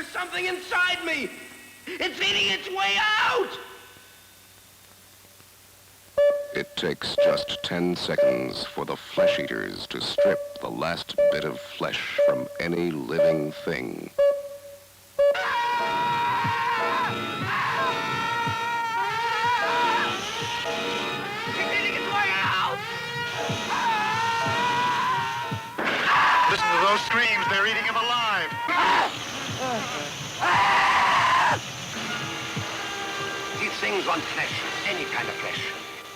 There's something inside me. It's eating its way out. It takes just 10 seconds for the flesh eaters to strip the last bit of flesh from any living thing. It's eating its way out. Listen to those screams. They're eating him alive. These things want flesh, any kind of flesh.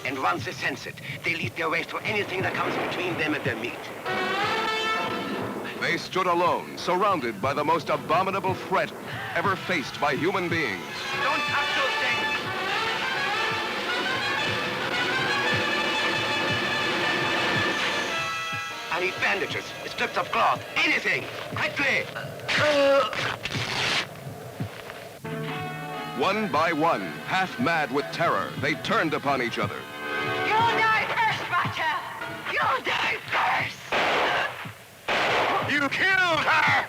And once they sense it, they lead their ways to anything that comes between them and their meat. They stood alone, surrounded by the most abominable threat ever faced by human beings. Don't touch those things! I need bandages, strips of cloth, anything! Quickly! One by one, half mad with terror, they turned upon each other. You'll die first, Butcher! You'll die first! You killed her!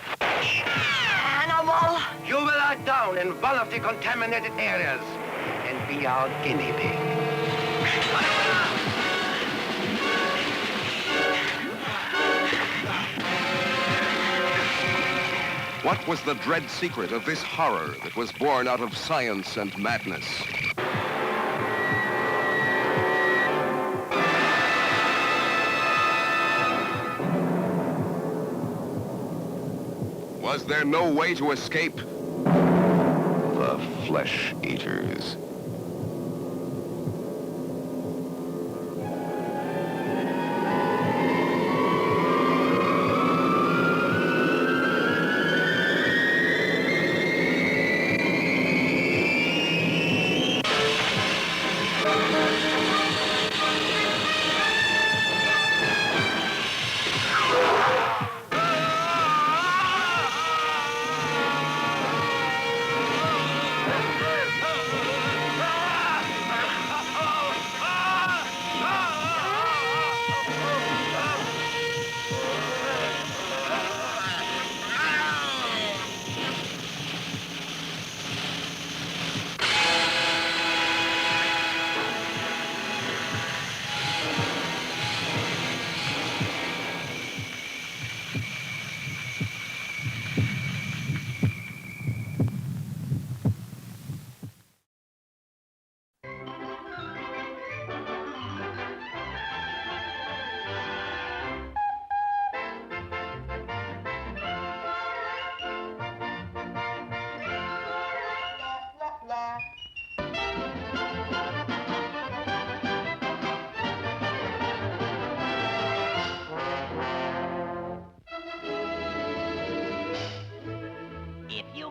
Animal! You will lie down in one of the contaminated areas and be our guinea pig. What was the dread secret of this horror that was born out of science and madness? Was there no way to escape? The flesh eaters.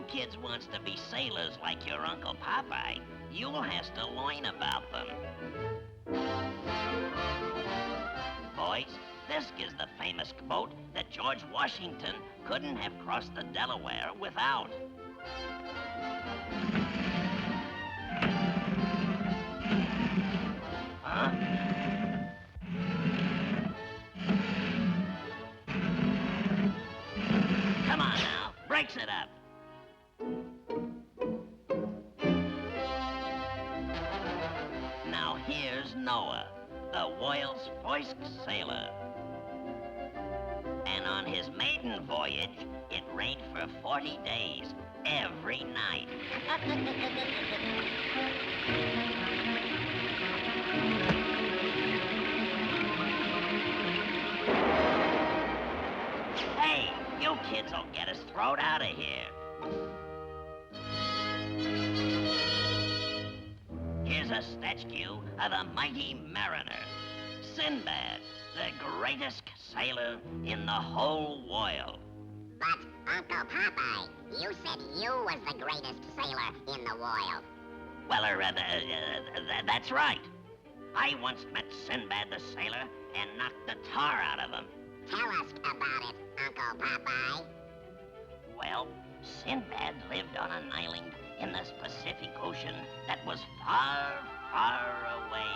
Kids wants to be sailors like your Uncle Popeye, you'll have to learn about them. Boys, this is the famous boat that George Washington couldn't have crossed the Delaware without. Huh? Come on now, breaks it up. Now here's Noah, the world's first sailor. And on his maiden voyage, it rained for 40 days, every night. Hey, you kids will get us thrown out of here. Here's a statue of a mighty mariner, Sinbad, the greatest sailor in the whole world. But, Uncle Popeye, you said you was the greatest sailor in the world. Well, that's right. I once met Sinbad the sailor and knocked the tar out of him. Tell us about it, Uncle Popeye. Well, Sinbad lived on an island in the Pacific Ocean that was far, far away.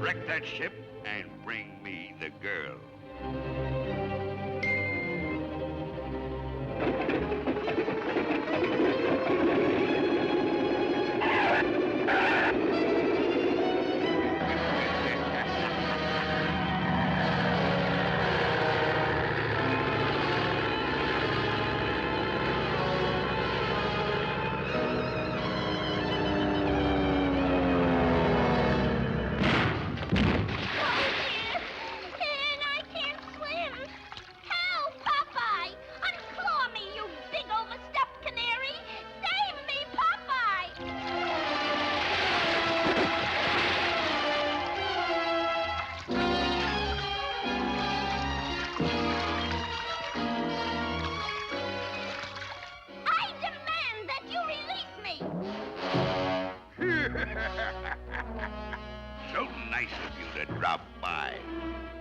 Wreck that ship and bring me the girl. So nice of you to drop by.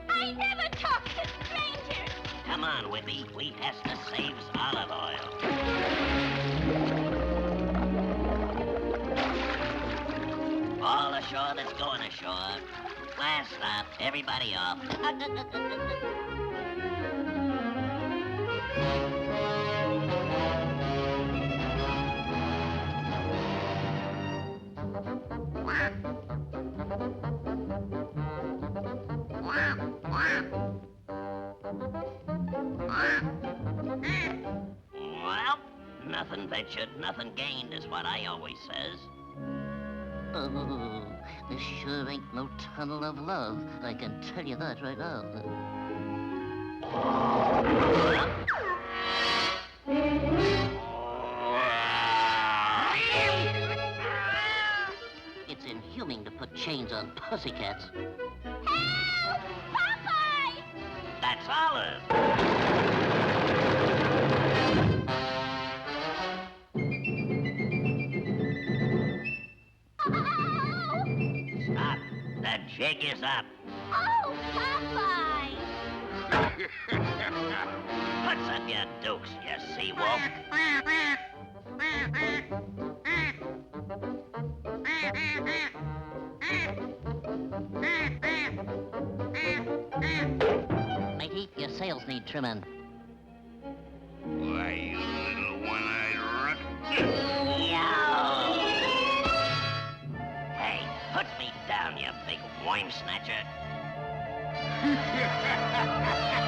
I never talk to strangers. Come on, Whippy. We has to save olive oil. All ashore that's going ashore. Last stop, everybody off. Well, nothing ventured, nothing gained is what I always says. Oh, this sure ain't no tunnel of love. I can tell you that right now. It's inhuman to put chains on pussycats. Help! Popeye! That's Olive. Stop. The jig is up. Oh, Popeye! What's up, you dukes, you sea-wolf? Matey, your sails need trimming. Why, you little one-eyed runt. Hey, put me down, you big worm snatcher.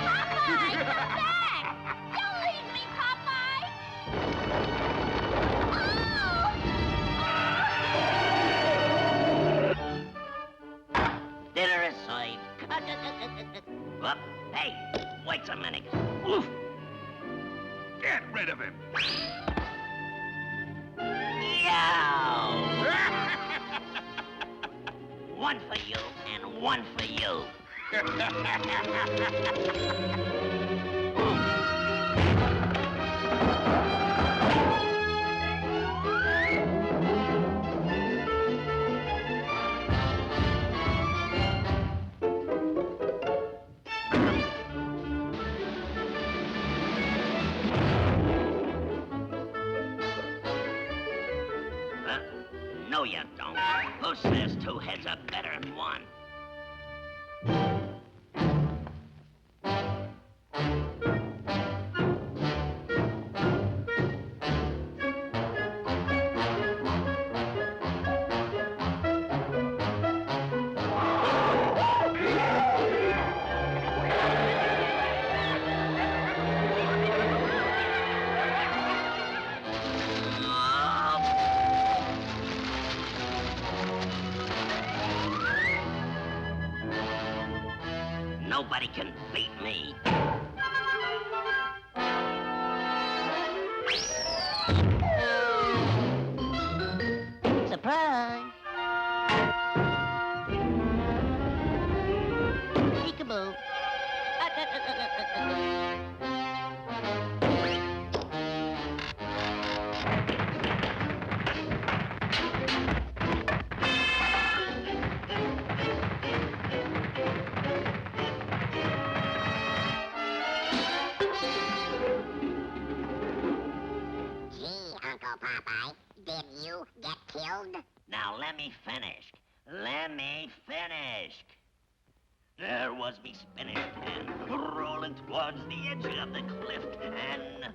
Popeye, come back! Don't leave me, Popeye! Oh! Dinner is served. Whoop. Hey, wait a minute. Oof. Get rid of him. Yow! One for you and one for you. No, you don't. Who says two heads are better than one? Nobody can beat me. Surprise! Peekaboo. must be spinning and rolling towards the edge of the cliff and...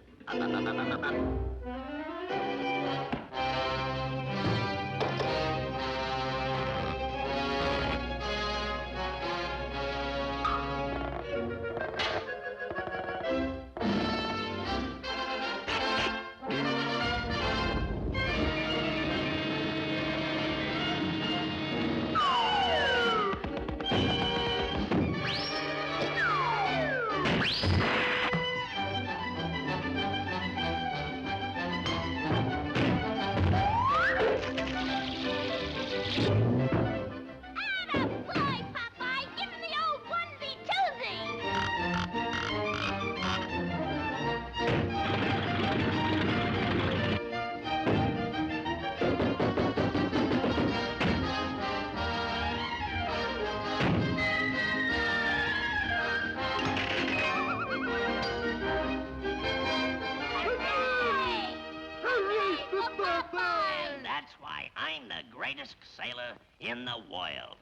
And that's why I'm the greatest sailor in the world.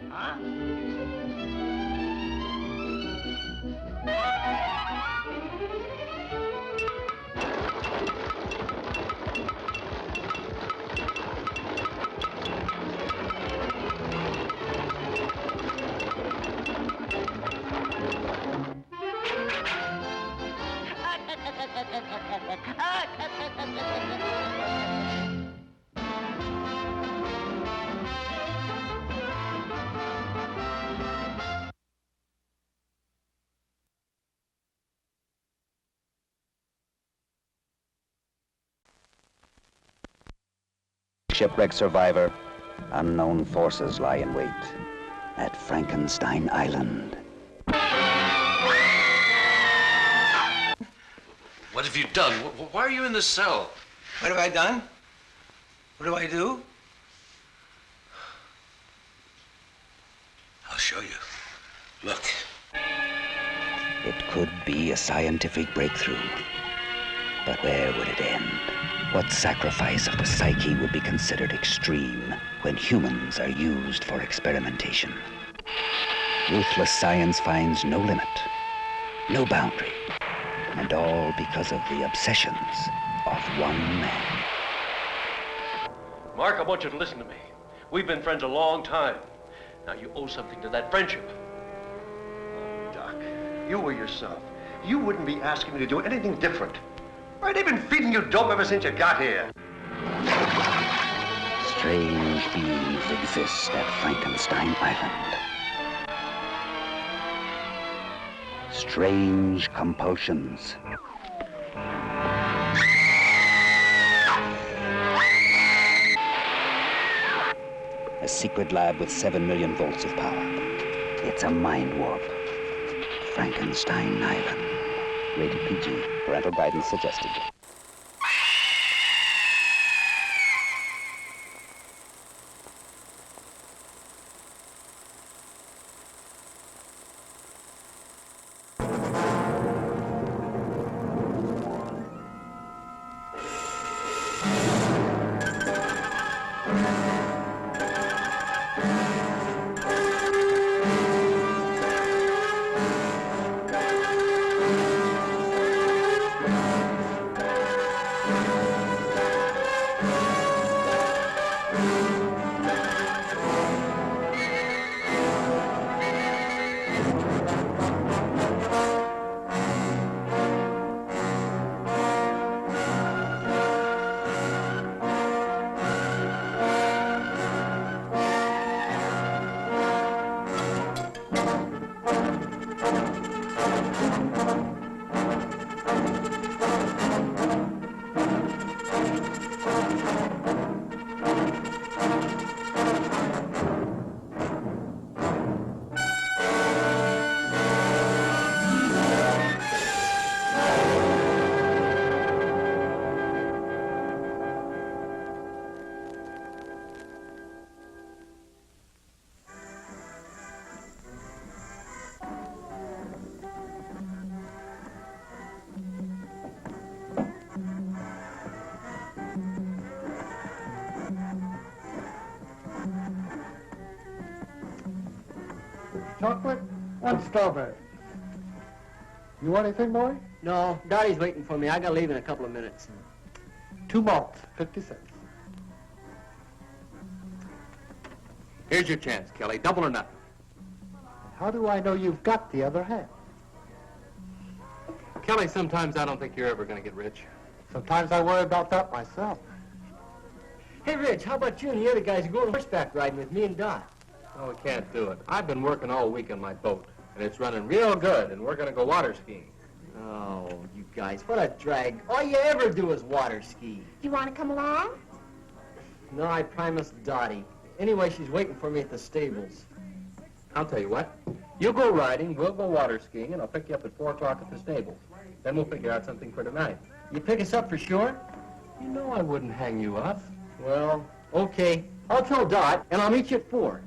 Huh? Shipwreck survivor, unknown forces lie in wait at Frankenstein Island. What have you done? Why are you in the cell? What have I done? What do I do? I'll show you. Look. It could be a scientific breakthrough, but where would it end? What sacrifice of the psyche would be considered extreme when humans are used for experimentation? Ruthless science finds no limit, no boundary, and all because of the obsessions of one man. Mark, I want you to listen to me. We've been friends a long time. Now, you owe something to that friendship. Oh, Doc, you were yourself. You wouldn't be asking me to do anything different. Right, they've been feeding you dope ever since you got here. Strange beings exist at Frankenstein Island. Strange compulsions. A secret lab with 7 million volts of power. It's a mind warp. Frankenstein Island. Rated PG. Parental guidance suggested. chocolate, one strawberry. You want anything, boy? No, Dottie's waiting for me. I gotta leave in a couple of minutes. 2 malts, 50 cents. Here's your chance, Kelly. Double or nothing. How do I know you've got the other half? Kelly, sometimes I don't think you're ever going to get rich. Sometimes I worry about that myself. Hey, Rich, how about you and the other guys going horseback riding with me and Dot? Oh, we can't do it. I've been working all week on my boat, and it's running real good, and we're going to go water skiing. Oh, you guys, what a drag. All you ever do is water ski. You want to come along? No, I promised Dottie. Anyway, she's waiting for me at the stables. I'll tell you what. You go riding, we'll go water skiing, and I'll pick you up at 4 o'clock at the stables. Then we'll figure out something for tonight. You pick us up for sure? You know I wouldn't hang you up. Well, okay. I'll tell Dot, and I'll meet you at 4.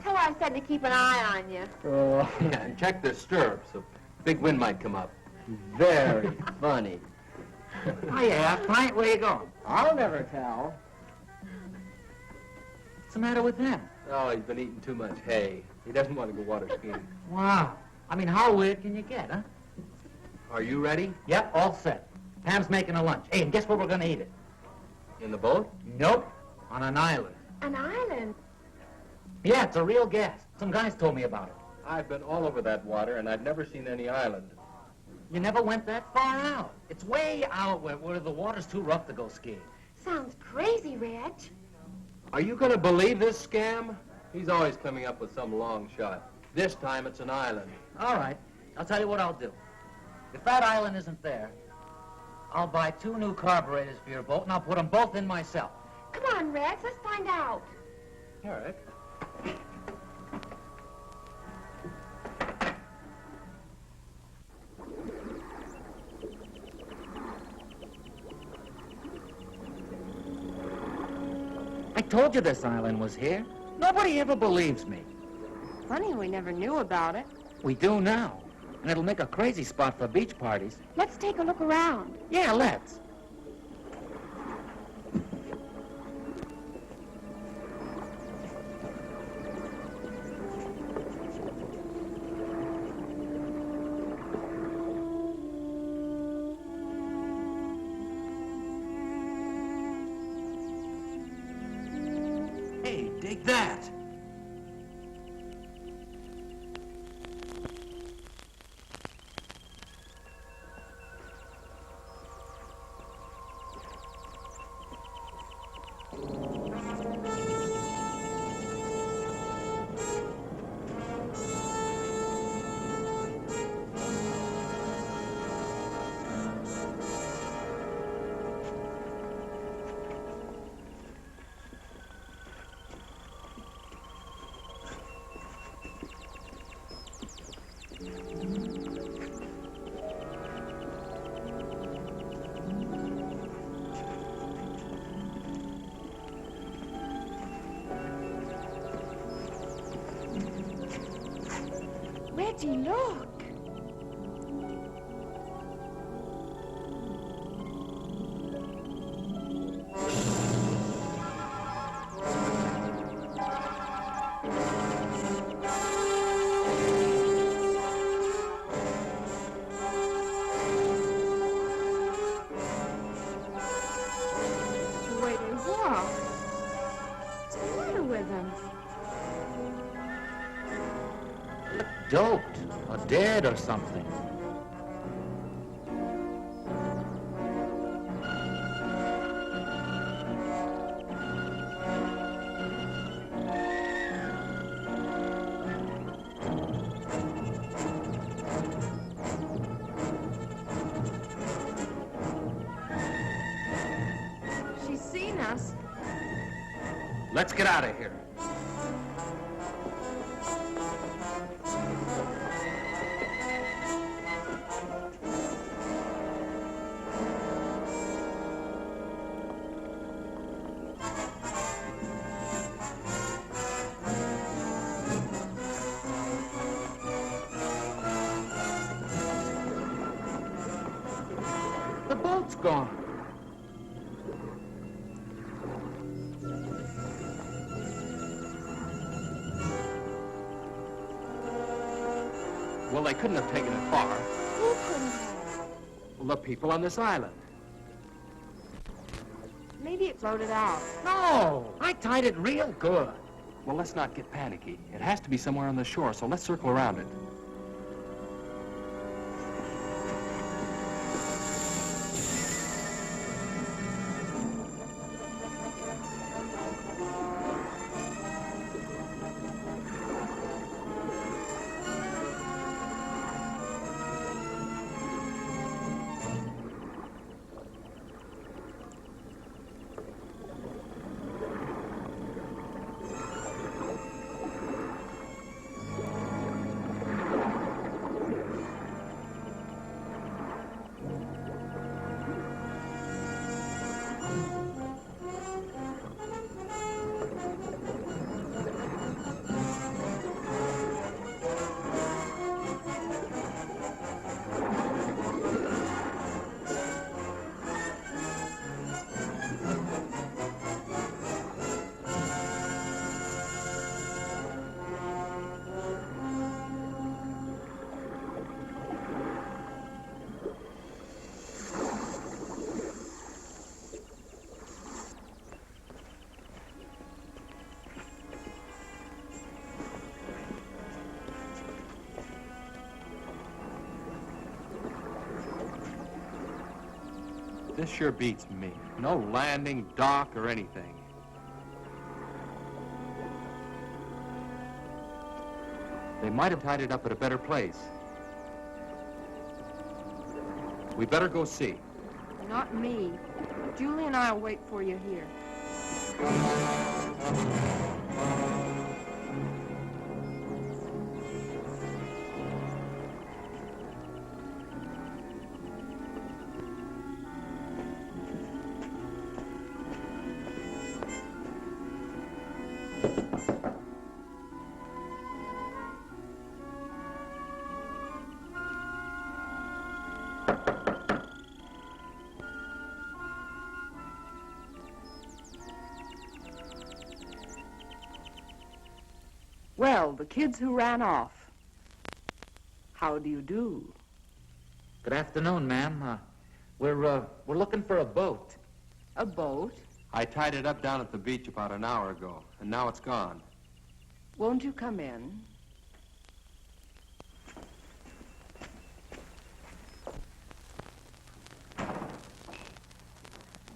Tell her I said to keep an eye on you. Oh, Yeah, and check the stirrups. A big wind might come up. very funny. Hiya, Pint, where you going? I'll never tell. What's the matter with him? Oh, he's been eating too much hay. He doesn't want to go water skiing. Wow. I mean, how weird can you get, huh? Are you ready? Yep, all set. Pam's making a lunch. Hey, and guess where we're gonna eat it? In the boat? Nope. On an island. An island? Yeah, it's a real gas. Some guys told me about it. I've been all over that water, and I've never seen any island. You never went that far out. It's way out where the water's too rough to go skiing. Sounds crazy, Rich. Are you going to believe this scam? He's always coming up with some long shot. This time it's an island. All right. I'll tell you what I'll do. If that island isn't there, I'll buy 2 new carburetors for your boat, and I'll put them both in myself. Come on, Rex, let's find out. All right. I told you this island was here. Nobody ever believes me. Funny we never knew about it. We do now. And it'll make a crazy spot for beach parties. Let's take a look around. Yeah, let's. Hey, dig that. Reggie, look. Wait, what? What's the matter with him? Doped or dead or something. She's seen us. Let's get out of here. The boat's gone. Well, they couldn't have taken it far. Who couldn't have? Well, the people on this island. Maybe it floated out. No, I tied it real good. Well, let's not get panicky. It has to be somewhere on the shore, so let's circle around it. This sure beats me. No landing, dock, or anything. They might have tied it up at a better place. We better go see. Not me. Julie and I'll wait for you here. Well, the kids who ran off. How do you do? Good afternoon, ma'am. We're looking for a boat. A boat? I tied it up down at the beach about an hour ago, and now it's gone. Won't you come in?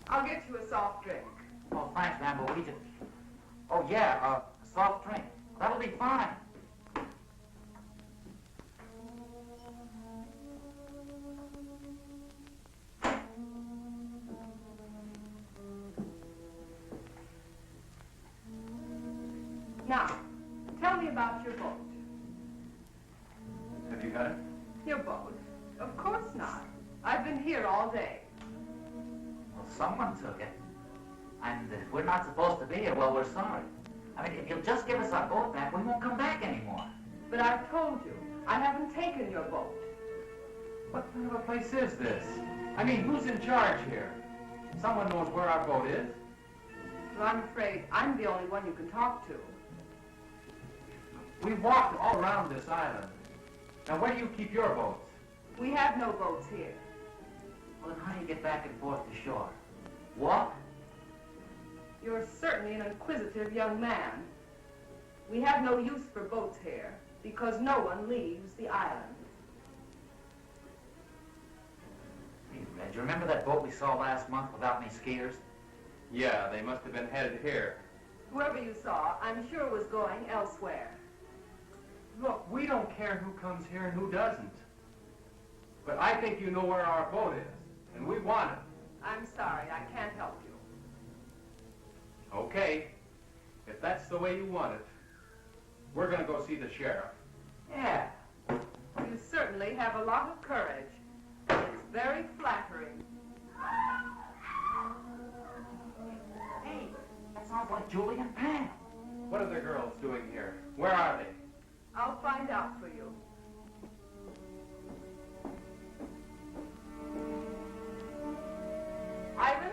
I'll get you a soft drink. Oh, thanks, ma'am, but we just... Oh, yeah, a soft drink. That'll be fine. Now, tell me about your boat. Have you got it? Your boat? Of course not. I've been here all day. Well, someone took it. And we're not supposed to be here. Well, we're sorry. I mean, if you'll just give us our boat back, we won't come back anymore. But I've told you, I haven't taken your boat. What kind of a place is this? I mean, who's in charge here? Someone knows where our boat is. Well, I'm afraid I'm the only one you can talk to. We've walked all around this island. Now, where do you keep your boats? We have no boats here. Well, then how do you get back and forth to shore? Walk? You're certainly an inquisitive young man. We have no use for boats here because no one leaves the island. Hey, Red, you remember that boat we saw last month without any skiers? Yeah, they must have been headed here. Whoever you saw, I'm sure was going elsewhere. Look, we don't care who comes here and who doesn't. But I think you know where our boat is, and we want it. I'm sorry, I can't help you. Okay, if that's the way you want it, we're going to go see the sheriff. Yeah. You certainly have a lot of courage. It's very flattering. Hey, that sounds like Julie and Pam. What are the girls doing here? Where are they? I'll find out for you. Ivan?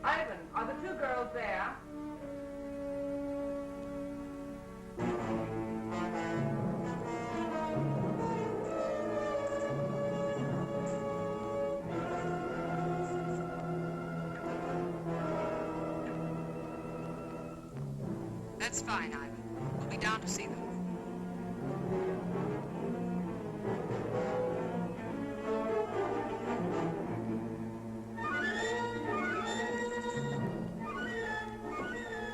Ivan, are the two girls there? That's fine, Ivan. We'll be down to see them.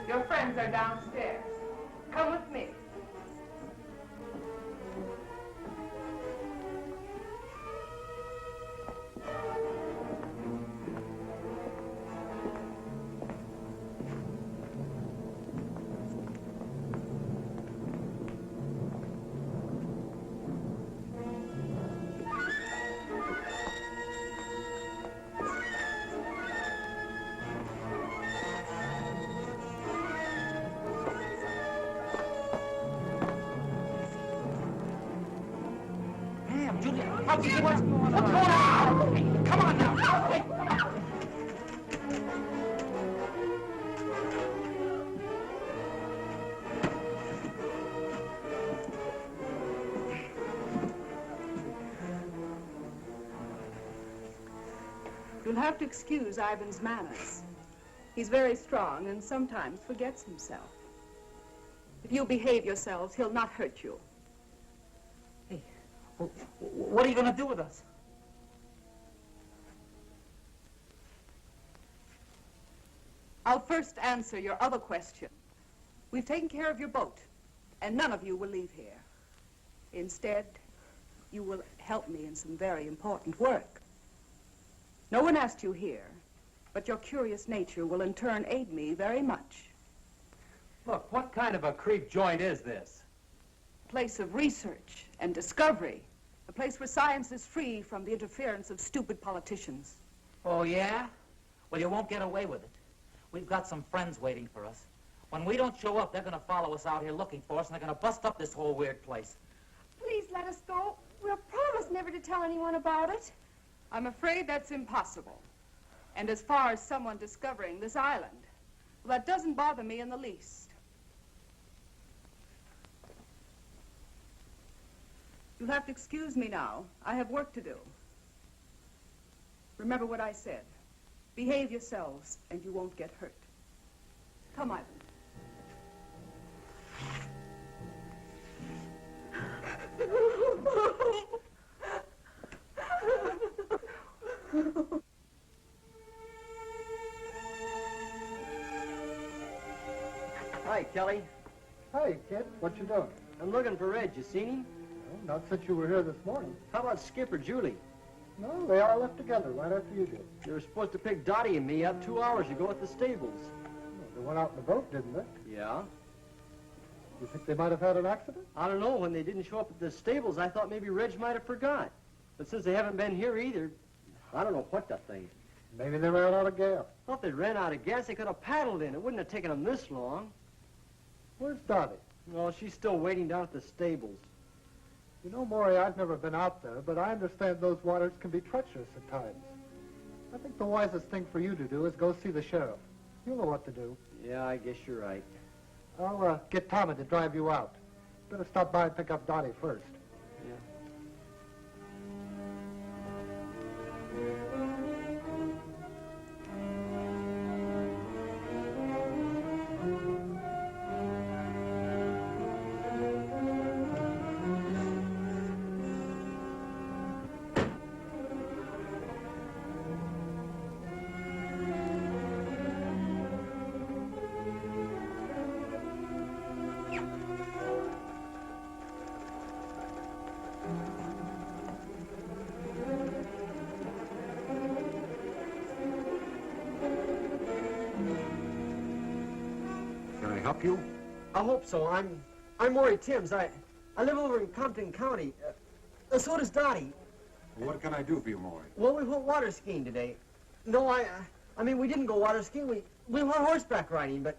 Your friends are downstairs. Come with me. What's going on? Hey, come on now. Hey. You'll have to excuse Ivan's manners. He's very strong and sometimes forgets himself. If you behave yourselves, he'll not hurt you. Hey, what are you going to do with us? I'll first answer your other question. We've taken care of your boat, and none of you will leave here. Instead, you will help me in some very important work. No one asked you here, but your curious nature will in turn aid me very much. Look, what kind of a creep joint is this? A place of research and discovery. A place where science is free from the interference of stupid politicians. Oh, yeah? Well, you won't get away with it. We've got some friends waiting for us. When we don't show up, they're going to follow us out here looking for us, and they're going to bust up this whole weird place. Please let us go. We'll promise never to tell anyone about it. I'm afraid that's impossible. And as far as someone discovering this island, well, that doesn't bother me in the least. You'll have to excuse me now. I have work to do. Remember what I said. Behave yourselves, and you won't get hurt. Come, Ivan. Hi, Kelly. Hey, kid, what you doing? I'm looking for Red. You seen him? No, not since you were here this morning. How about Skip or Julie? No, they all left together right after you did. They were supposed to pick Dottie and me up 2 hours ago at the stables. Well, they went out in the boat, didn't they? Yeah. You think they might have had an accident? I don't know. When they didn't show up at the stables, I thought maybe Reg might have forgot. But since they haven't been here either, I don't know what to think. Maybe they ran out of gas. Well, if they ran out of gas, they could have paddled in. It wouldn't have taken them this long. Where's Dottie? Well, she's still waiting down at the stables. You know, Maury, I've never been out there, but I understand those waters can be treacherous at times. I think the wisest thing for you to do is go see the sheriff. You'll know what to do. Yeah, I guess you're right. I'll get Tommy to drive you out. Better stop by and pick up Dottie first. Yeah. Help you? I hope so. I'm Maury Timms. I live over in Compton County. So does Dottie. What can I do for you, Maury? Well, we went water skiing today. No, I mean, we didn't go water skiing. We went horseback riding, but,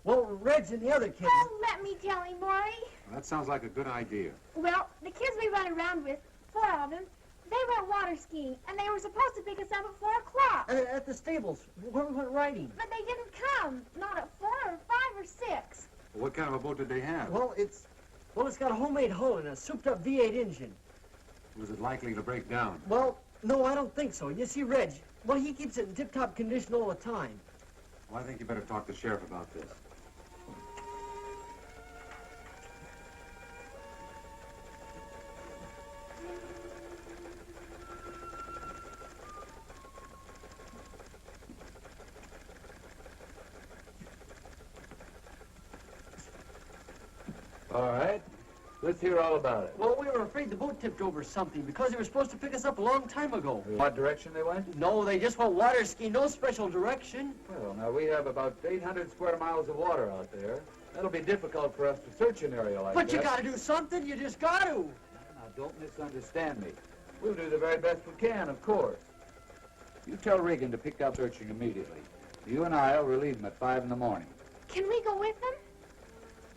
well, Reg and the other kids... Oh, let me tell him, Maury. Well, that sounds like a good idea. Well, the kids we run around with, 4 of them, they went water skiing, and they were supposed to pick us up at 4 o'clock. At the stables, where we went riding. But they didn't come. Not at 4 or 5 or 6. Well, what kind of a boat did they have? Well, it's got a homemade hull and a souped-up V8 engine. Was it likely to break down? Well, no, I don't think so. You see, Reg, well, he keeps it in tip-top condition all the time. Well, I think you better talk to the sheriff about this. All right. Let's hear all about it. Well, we were afraid the boat tipped over something because they were supposed to pick us up a long time ago. What direction they went? No, they just went water skiing, no special direction. Well, now we have about 800 square miles of water out there. That'll be difficult for us to search an area like that. But you gotta do something, you just gotta. Now, don't misunderstand me. We'll do the very best we can, of course. You tell Regan to pick up searching immediately. You and I'll relieve him at 5 in the morning. Can we go with them?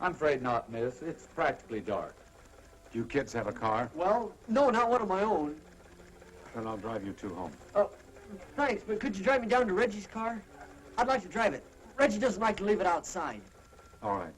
I'm afraid not, miss. It's practically dark. Do you kids have a car? Well, no, not one of my own. Then I'll drive you two home. Oh, thanks, but could you drive me down to Reggie's car? I'd like to drive it. Reggie doesn't like to leave it outside. All right.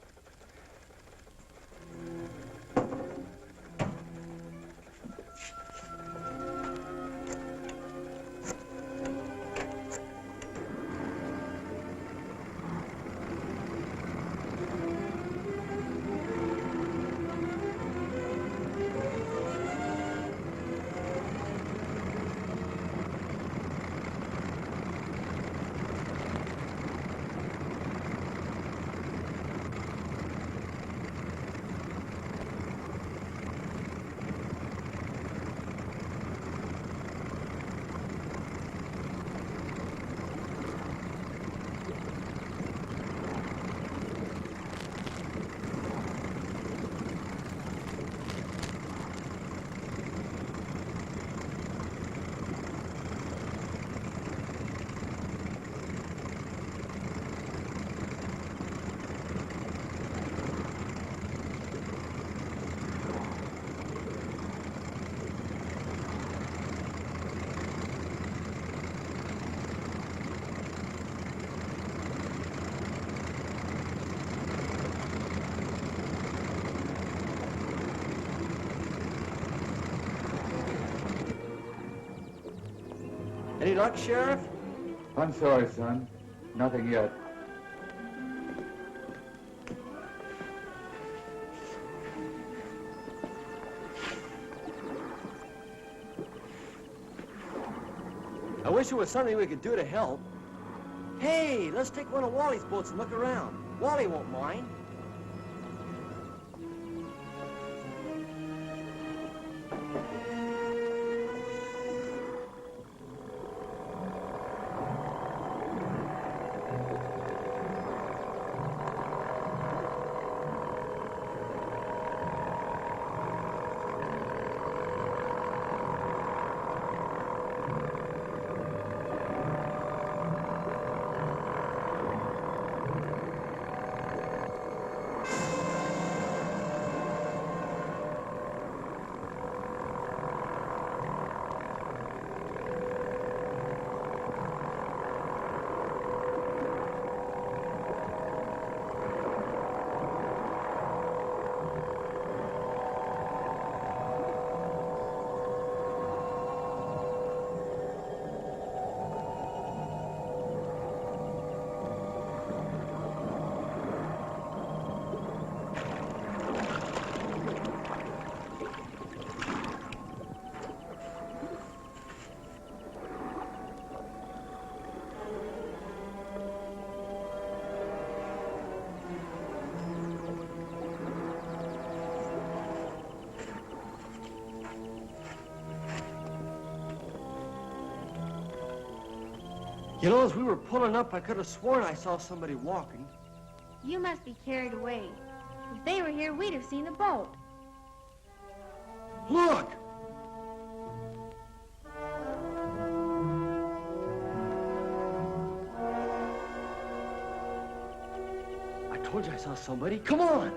Any luck, Sheriff? I'm sorry, son. Nothing yet. I wish there was something we could do to help. Hey, let's take one of Wally's boats and look around. Wally won't mind. You know, as we were pulling up, I could have sworn I saw somebody walking. You must be carried away. If they were here, we'd have seen the boat. Look! I told you I saw somebody. Come on!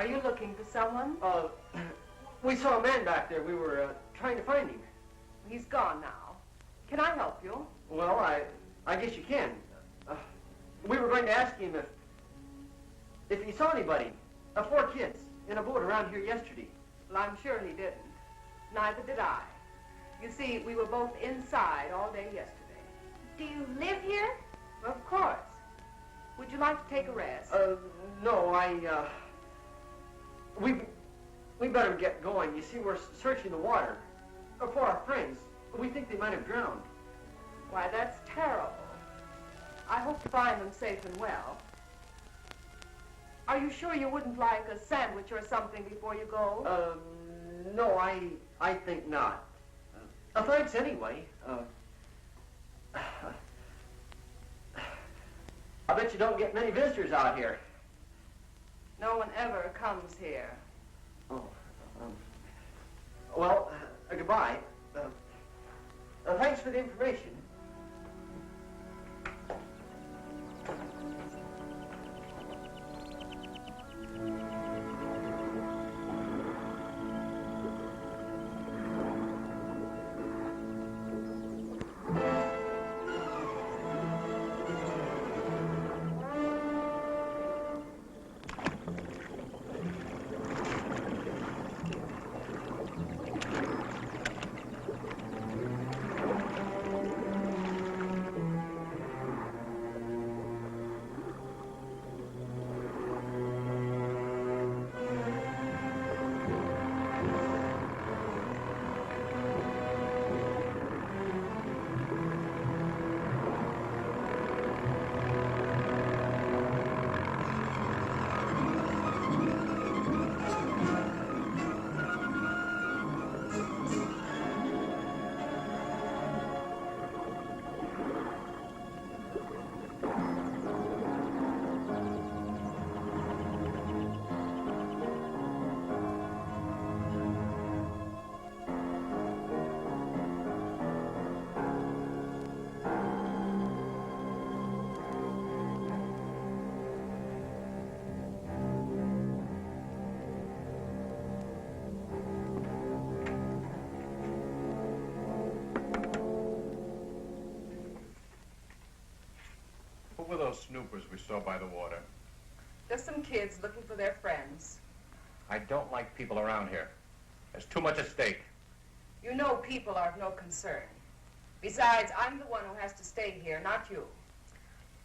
Are you looking for someone? We saw a man back there. We were trying to find him. He's gone now. Can I help you? Well, I guess you can. We were going to ask him if he saw anybody. 4 kids in a boat around here yesterday. Well, I'm sure he didn't. Neither did I. You see, we were both inside all day yesterday. Do you live here? Of course. Would you like to take a rest? No, we better get going. You see, we're searching the water for our friends. We think they might have drowned. Why, that's terrible. I hope to find them safe and well. Are you sure you wouldn't like a sandwich or something before you go? No, I think not. Thanks anyway. I bet you don't get many visitors out here. No one ever comes here. Oh, well, goodbye. Thanks for the information. Who were those snoopers we saw by the water? There's some kids looking for their friends. I don't like people around here. There's too much at stake. You know people are of no concern. Besides, I'm the one who has to stay here, not you.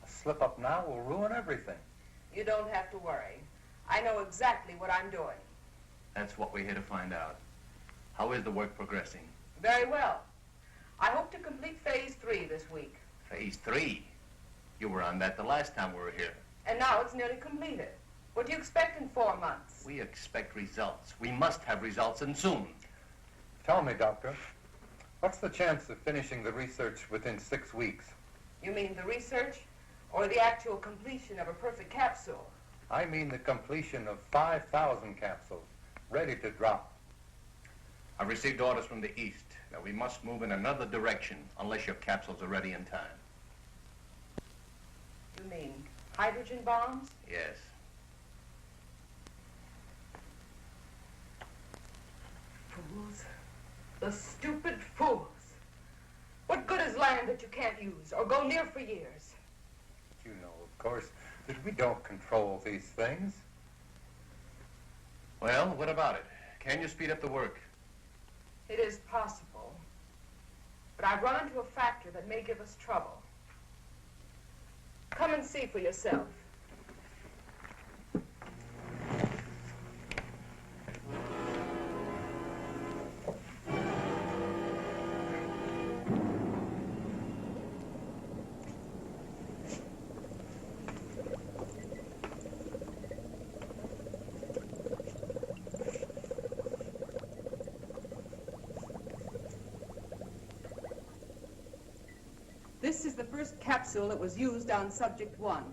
A slip up now will ruin everything. You don't have to worry. I know exactly what I'm doing. That's what we're here to find out. How is the work progressing? Very well. I hope to complete phase 3 this week. Phase 3? You were on that the last time we were here. And now it's nearly completed. What do you expect in 4 months? We expect results. We must have results, and soon. Tell me, Doctor, what's the chance of finishing the research within 6 weeks? You mean the research or the actual completion of a perfect capsule? I mean the completion of 5,000 capsules, ready to drop. I've received orders from the East that we must move in another direction unless your capsules are ready in time. You mean hydrogen bombs? Yes. Fools. The stupid fools. What good is land that you can't use or go near for years? You know, of course, that we don't control these things. Well, what about it? Can you speed up the work? It is possible. But I've run into a factor that may give us trouble. Come and see for yourself. This is the first capsule that was used on Subject 1.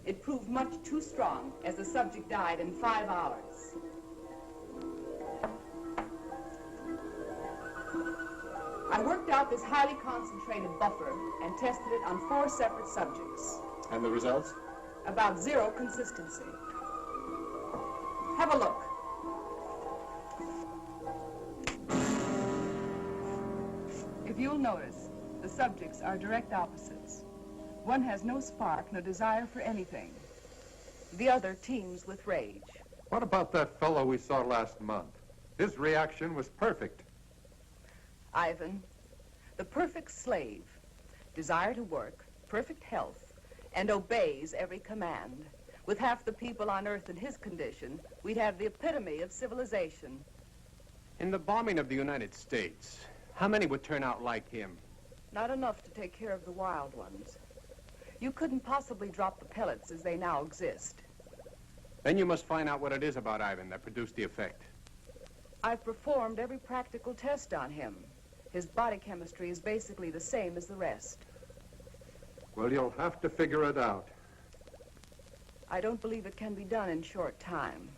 It proved much too strong, as the subject died in 5 hours. I worked out this highly concentrated buffer and tested it on 4 separate subjects. And the results? About 0 consistency. Have a look. If you'll notice, the subjects are direct opposites. One has no spark, no desire for anything. The other teems with rage. What about that fellow we saw last month? His reaction was perfect. Ivan, the perfect slave, desire to work, perfect health, and obeys every command. With half the people on Earth in his condition, we'd have the epitome of civilization. In the bombing of the United States, how many would turn out like him? Not enough to take care of the wild ones. You couldn't possibly drop the pellets as they now exist. Then you must find out what it is about Ivan that produced the effect. I've performed every practical test on him. His body chemistry is basically the same as the rest. Well, you'll have to figure it out. I don't believe it can be done in short time.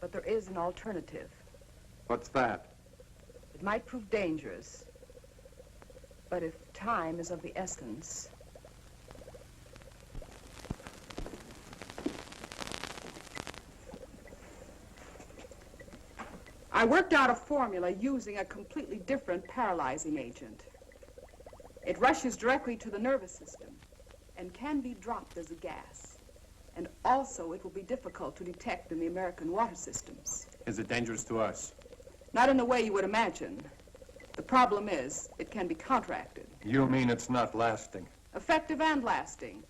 But there is an alternative. What's that? It might prove dangerous. But if time is of the essence... I worked out a formula using a completely different paralyzing agent. It rushes directly to the nervous system and can be dropped as a gas. And also, it will be difficult to detect in the American water systems. Is it dangerous to us? Not in the way you would imagine. The problem is, it can be counteracted. You mean it's not lasting? Effective and lasting.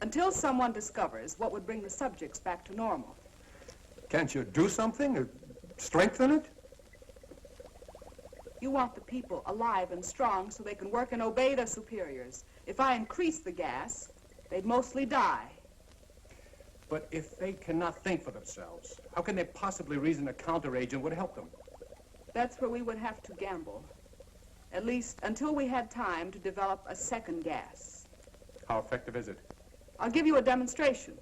Until someone discovers what would bring the subjects back to normal. Can't you do something or strengthen it? You want the people alive and strong so they can work and obey their superiors. If I increase the gas, they'd mostly die. But if they cannot think for themselves, how can they possibly reason a counteragent would help them? That's where we would have to gamble. At least until we had time to develop a second gas. How effective is it? I'll give you a demonstration.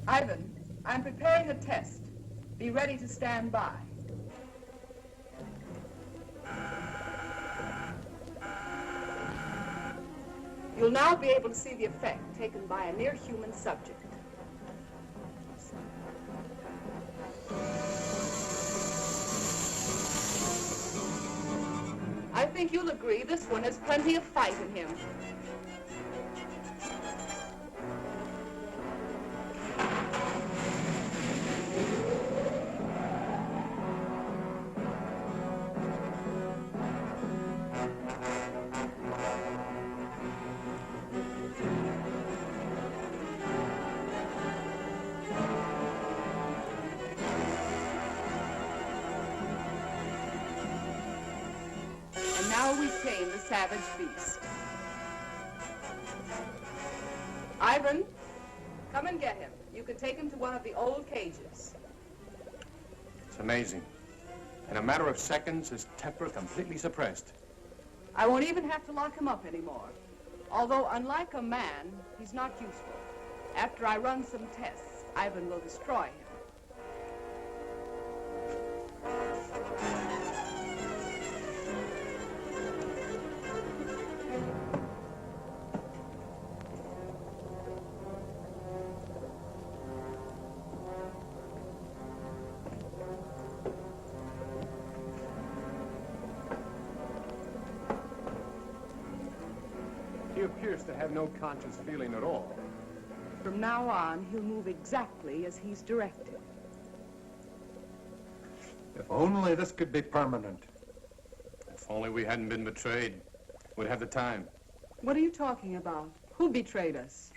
Ivan, I'm preparing a test. Be ready to stand by. You'll now be able to see the effect taken by a near-human subject. I think you'll agree this one has plenty of fight in him. Now we tame the savage beast. Ivan, come and get him. You can take him to one of the old cages. It's amazing. In a matter of seconds, his temper completely suppressed. I won't even have to lock him up anymore. Although, unlike a man, he's not useful. After I run some tests, Ivan will destroy him. He appears to have no conscious feeling at all. From now on, he'll move exactly as he's directed. If only this could be permanent. If only we hadn't been betrayed. We'd have the time. What are you talking about? Who betrayed us?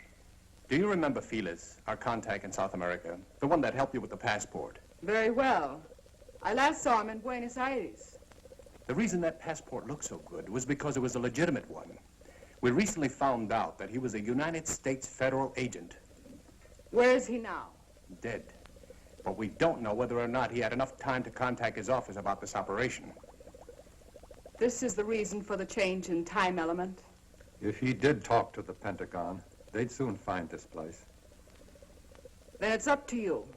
Do you remember Felix, our contact in South America? The one that helped you with the passport? Very well. I last saw him in Buenos Aires. The reason that passport looked so good was because it was a legitimate one. We recently found out that he was a United States federal agent. Where is he now? Dead. But we don't know whether or not he had enough time to contact his office about this operation. This is the reason for the change in time element? If he did talk to the Pentagon, they'd soon find this place. Then it's up to you.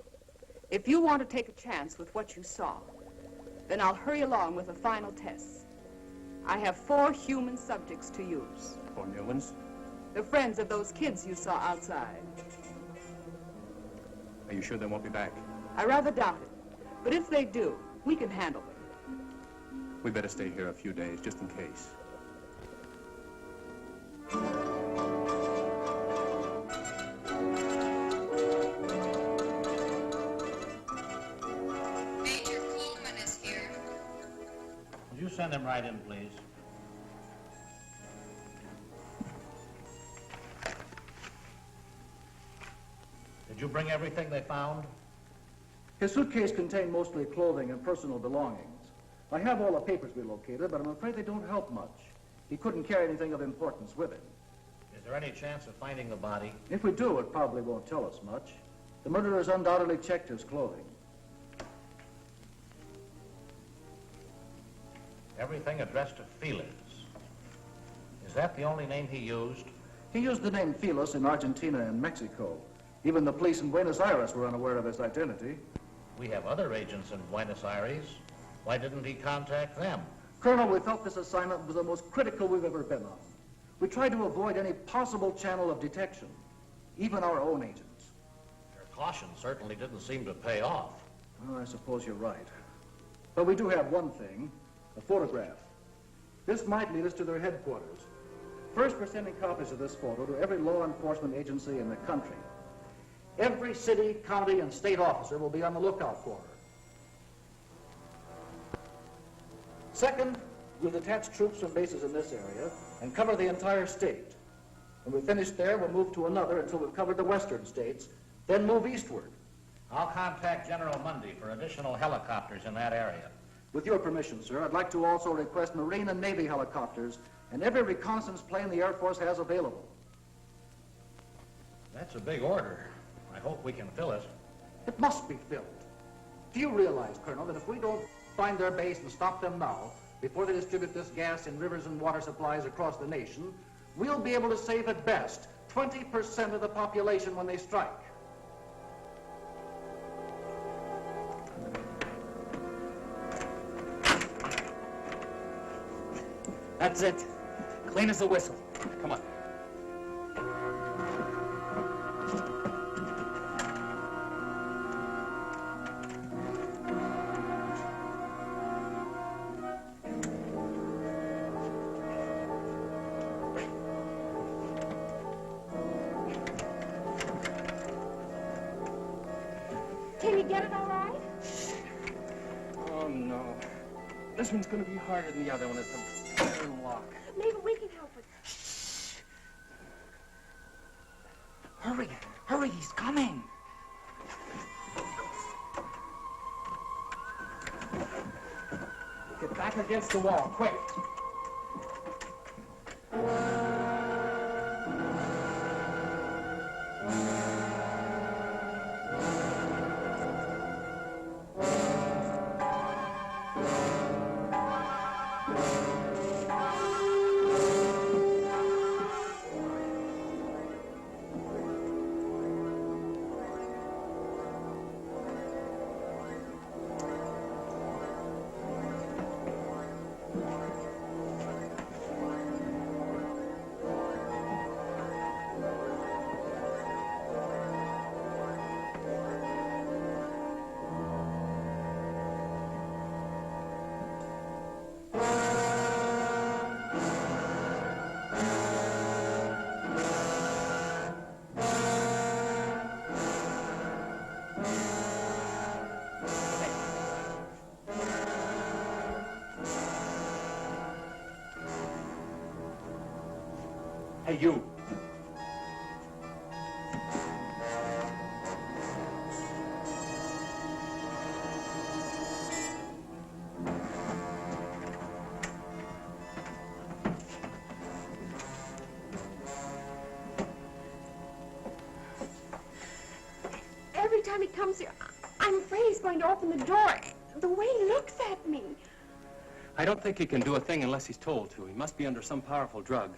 If you want to take a chance with what you saw, then I'll hurry along with the final tests. I have 4 human subjects to use. 4 new ones? The friends of those kids you saw outside. Are you sure they won't be back? I rather doubt it. But if they do, we can handle them. We better stay here a few days, just in case. Major Coleman is here. Would you send him right in, please? Did you bring everything they found? His suitcase contained mostly clothing and personal belongings. I have all the papers we located, but I'm afraid they don't help much. He couldn't carry anything of importance with him. Is there any chance of finding the body? If we do, it probably won't tell us much. The murderers undoubtedly checked his clothing. Everything addressed to Felix. Is that the only name he used? He used the name Felix in Argentina and Mexico. Even the police in Buenos Aires were unaware of his identity. We have other agents in Buenos Aires. Why didn't he contact them? Colonel, we felt this assignment was the most critical we've ever been on. We tried to avoid any possible channel of detection, even our own agents. Your caution certainly didn't seem to pay off. Well, I suppose you're right. But we do have one thing, a photograph. This might lead us to their headquarters. First, we're sending copies of this photo to every law enforcement agency in the country. Every city, county, and state officer will be on the lookout for her. Second, we'll detach troops from bases in this area and cover the entire state. When we finish there, we'll move to another until we've covered the western states, then move eastward. I'll contact General Mundy for additional helicopters in that area. With your permission, sir, I'd like to also request Marine and Navy helicopters and every reconnaissance plane the Air Force has available. That's a big order. I hope we can fill it. It must be filled. Do you realize, Colonel, that if we don't find their base and stop them now, before they distribute this gas in rivers and water supplies across the nation, we'll be able to save at best 20% of the population when they strike? That's it. Clean as a whistle. Come on. Can you get it all right? Oh, no. This one's going to be harder than the other one. It's a iron lock. Maybe we can help it. Hurry, hurry, he's coming. Get back against the wall, quick. Hey, you. Every time he comes here, I'm afraid he's going to open the door. The way he looks at me. I don't think he can do a thing unless he's told to. He must be under some powerful drug.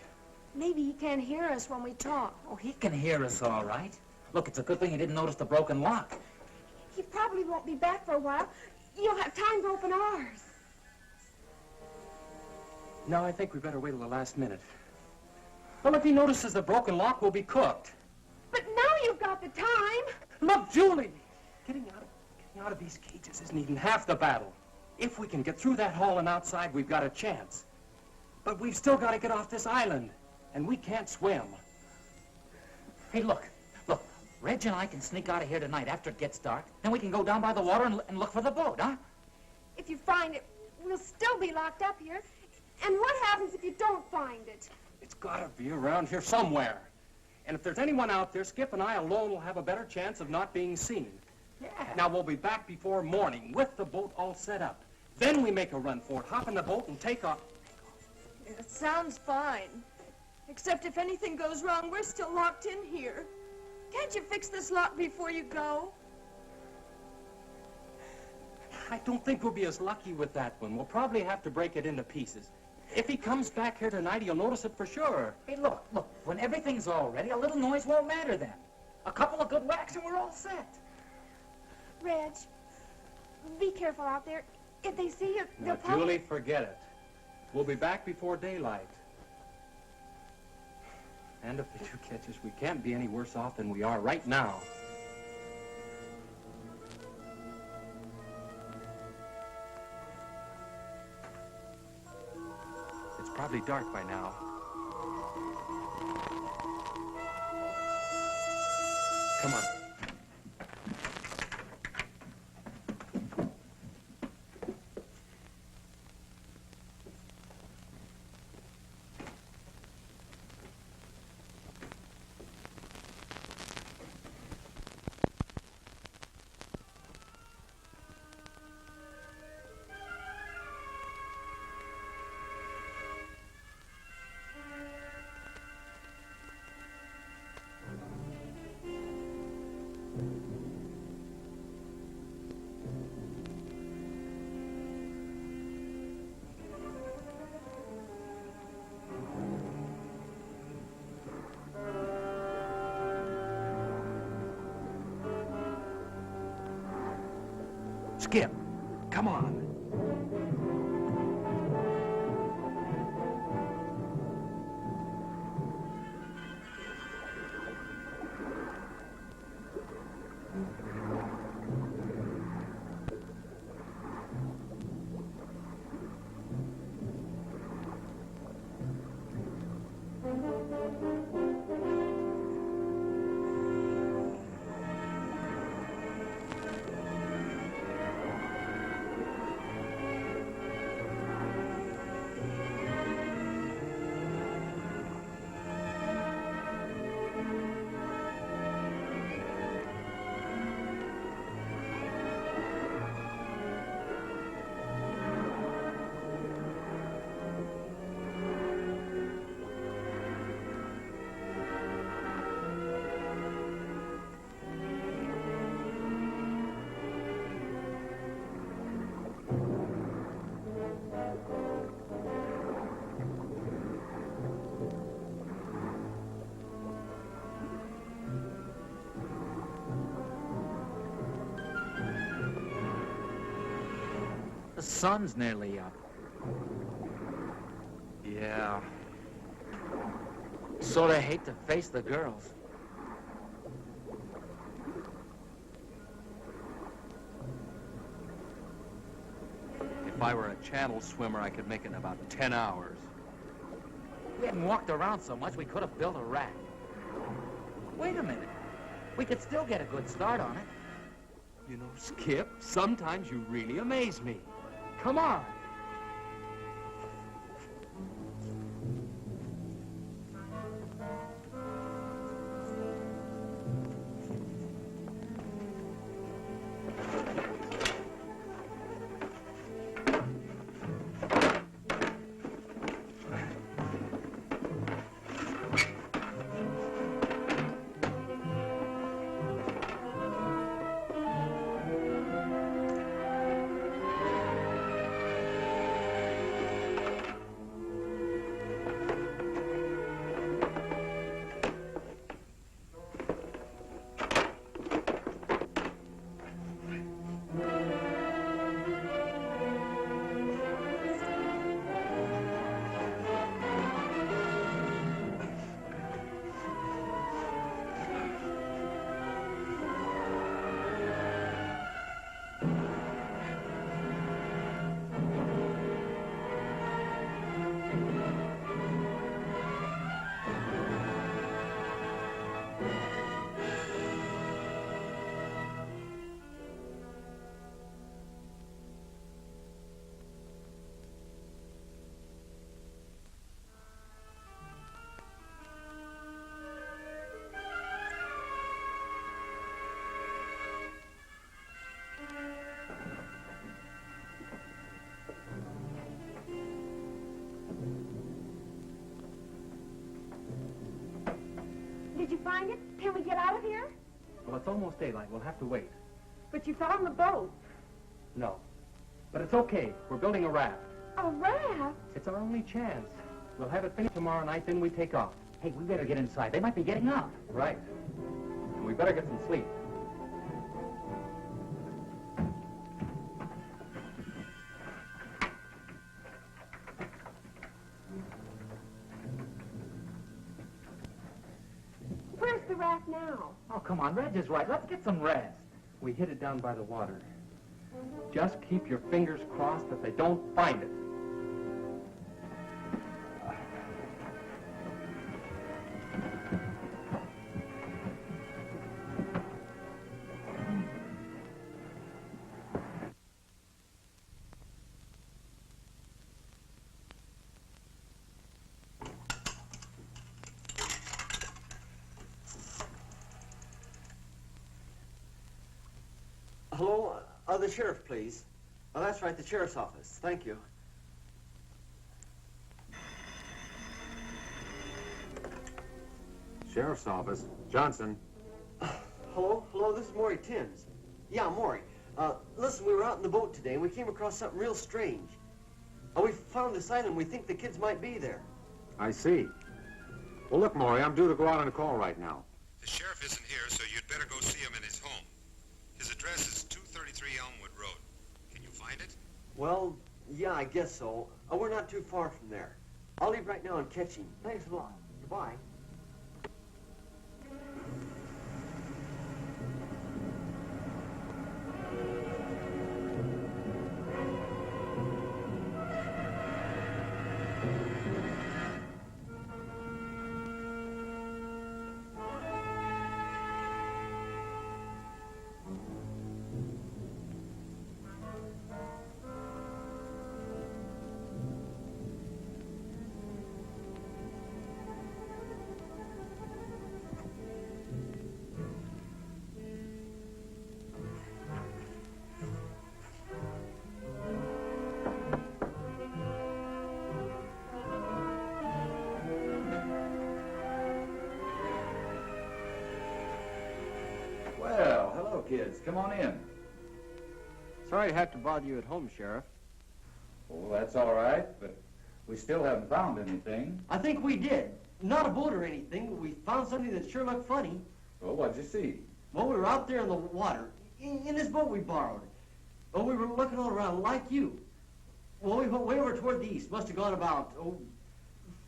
Maybe he can't hear us when we talk. Oh, he can hear us all right. Look, it's a good thing he didn't notice the broken lock. He probably won't be back for a while. You'll have time to open ours. No, I think we better wait till the last minute. Well, if he notices the broken lock, we'll be cooked. But now you've got the time. Look, Julie! Getting out of these cages isn't even half the battle. If we can get through that hall and outside, we've got a chance. But we've still got to get off this island, and we can't swim. Hey, look. Reg and I can sneak out of here tonight after it gets dark. Then we can go down by the water and look for the boat, huh? If you find it, we'll still be locked up here. And what happens if you don't find it? It's got to be around here somewhere. And if there's anyone out there, Skip and I alone will have a better chance of not being seen. Yeah. Now, we'll be back before morning with the boat all set up. Then we make a run for it, hop in the boat, and take off. It sounds fine. Except if anything goes wrong, we're still locked in here. Can't you fix this lock before you go? I don't think we'll be as lucky with that one. We'll probably have to break it into pieces. If he comes back here tonight, he'll notice it for sure. Hey, look. When everything's all ready, a little noise won't matter then. A couple of good whacks and we're all set. Reg, be careful out there. If they see you, they'll Now, probably... Julie, forget it. We'll be back before daylight. And if they do catch us, we can't be any worse off than we are right now. It's probably dark by now. Come on. Skip, come on. The sun's nearly up. Yeah. Sort of hate to face the girls. If I were a channel swimmer, I could make it in about 10 hours. We hadn't walked around so much, we could have built a raft. Wait a minute. We could still get a good start on it. You know, Skip, sometimes you really amaze me. Come on. almost daylight. We'll have to wait. But you found the boat. No. But it's okay. We're building a raft. A raft? It's our only chance. We'll have it finished tomorrow night, then we take off. Hey, we better get inside. They might be getting up. Right. And we better get some sleep. Where's the raft now? Oh, come on. Reg is right. Let's get some rest. We hid it down by the water. Just keep your fingers crossed that they don't find it. Hello? The sheriff, please. Oh, that's right, the sheriff's office. Thank you. Sheriff's office. Johnson. Hello, this is Maury Timms. Yeah, Maury. Listen, we were out in the boat today, and we came across something real strange. We found this island. We think the kids might be there. I see. Well, look, Maury, I'm due to go out on a call right now. The sheriff isn't here, so you'd better go see him in his home. His address is 233 Elmwood Road. Can you find it? Well, yeah, I guess so. We're not too far from there. I'll leave right now and catch him. Thanks a lot. Goodbye. Well, hello, kids. Come on in. Sorry to have to bother you at home, Sheriff. Oh, that's all right, but we still haven't found anything. I think we did. Not a boat or anything, but we found something that sure looked funny. Well, what'd you see? Well, we were out there in the water, in this boat we borrowed. Well, we were looking all around like you. Well, we went way over toward the east. Must have gone about,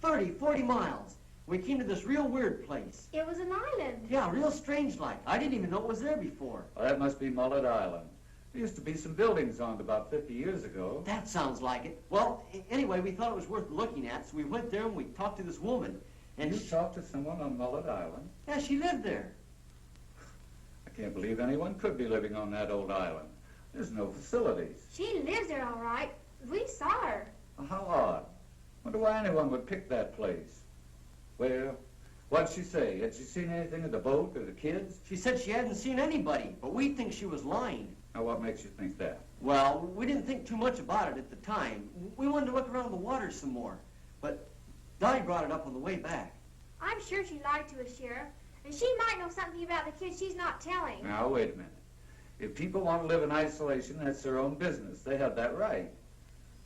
30, 40 miles. We came to this real weird place. It was an island. Yeah, real strange like. I didn't even know it was there before. Well, that must be Mullet Island. There used to be some buildings on it about 50 years ago. That sounds like it. Well, anyway, we thought it was worth looking at, so we went there and we talked to this woman. And you talked to someone on Mullet Island? Yeah, she lived there. I can't believe anyone could be living on that old island. There's no facilities. She lives there all right. We saw her. Well, how odd. Wonder why anyone would pick that place. Well, what'd she say? Had she seen anything of the boat or the kids? She said she hadn't seen anybody, but we think she was lying. Now, what makes you think that? Well, we didn't think too much about it at the time. We wanted to look around the water some more. But Dottie brought it up on the way back. I'm sure she lied to us, Sheriff. And she might know something about the kids she's not telling. Now, wait a minute. If people want to live in isolation, that's their own business. They have that right.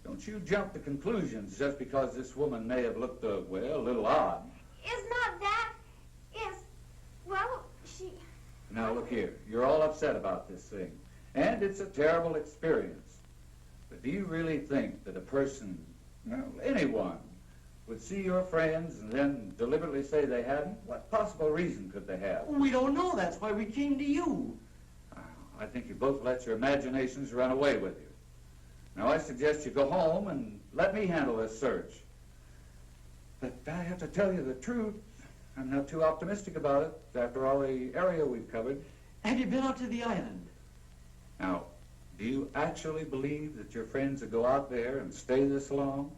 Don't you jump to conclusions just because this woman may have looked, a little odd. It's not that. It's, well, she... Now, look here. You're all upset about this thing. And it's a terrible experience. But do you really think that a person, anyone, would see your friends and then deliberately say they hadn't? What possible reason could they have? We don't know. That's why we came to you. I think you both let your imaginations run away with you. Now, I suggest you go home and let me handle this search. But I have to tell you the truth. I'm not too optimistic about it, after all the area we've covered. Have you been out to the island? Now, do you actually believe that your friends would go out there and stay this long?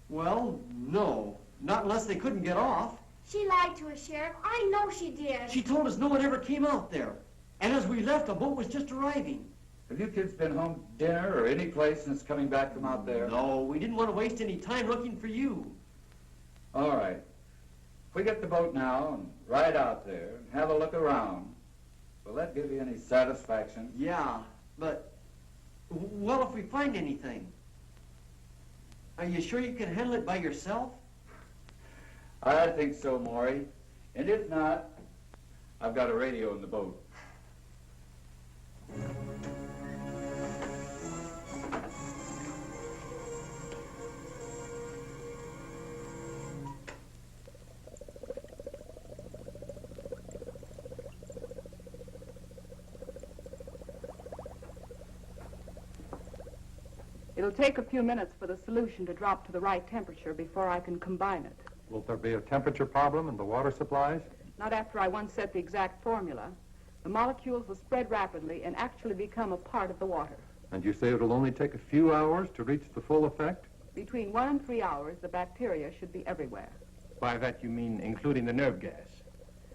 Well, no. Not unless they couldn't get off. She lied to us, Sheriff. I know she did. She told us no one ever came out there. And as we left, a boat was just arriving. Have you kids been home to dinner or any place since coming back from out there? No, we didn't want to waste any time looking for you. All right. If we get the boat now and ride out there and have a look around, Will that give you any satisfaction? Yeah, but, well, if we find anything, are you sure you can handle it by yourself? I think so, Maury. And if not, I've got a radio in the boat. It'll take a few minutes for the solution to drop to the right temperature before I can combine it. Will there be a temperature problem in the water supplies? Not after I once set the exact formula. The molecules will spread rapidly and actually become a part of the water. And you say it'll only take a few hours to reach the full effect? Between 1 and 3 hours, the bacteria should be everywhere. By that you mean including the nerve gas?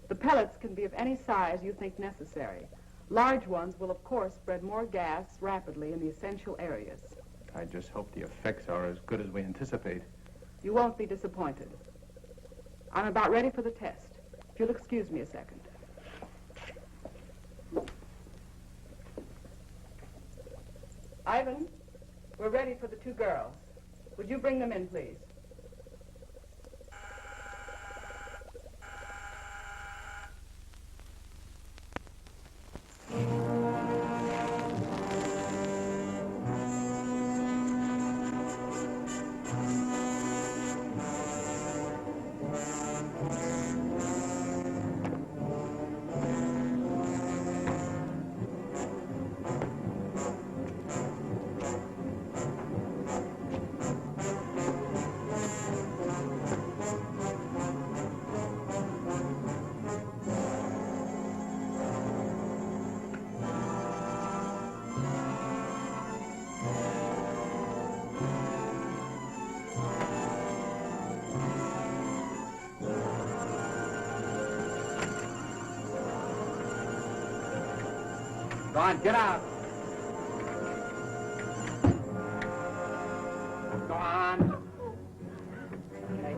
The pellets can be of any size you think necessary. Large ones will, of course, spread more gas rapidly in the essential areas. I just hope the effects are as good as we anticipate. You won't be disappointed. I'm about ready for the test. If you'll excuse me a second. Ivan, we're ready for the 2 girls. Would you bring them in, please? Go on, get out. Go on. Okay.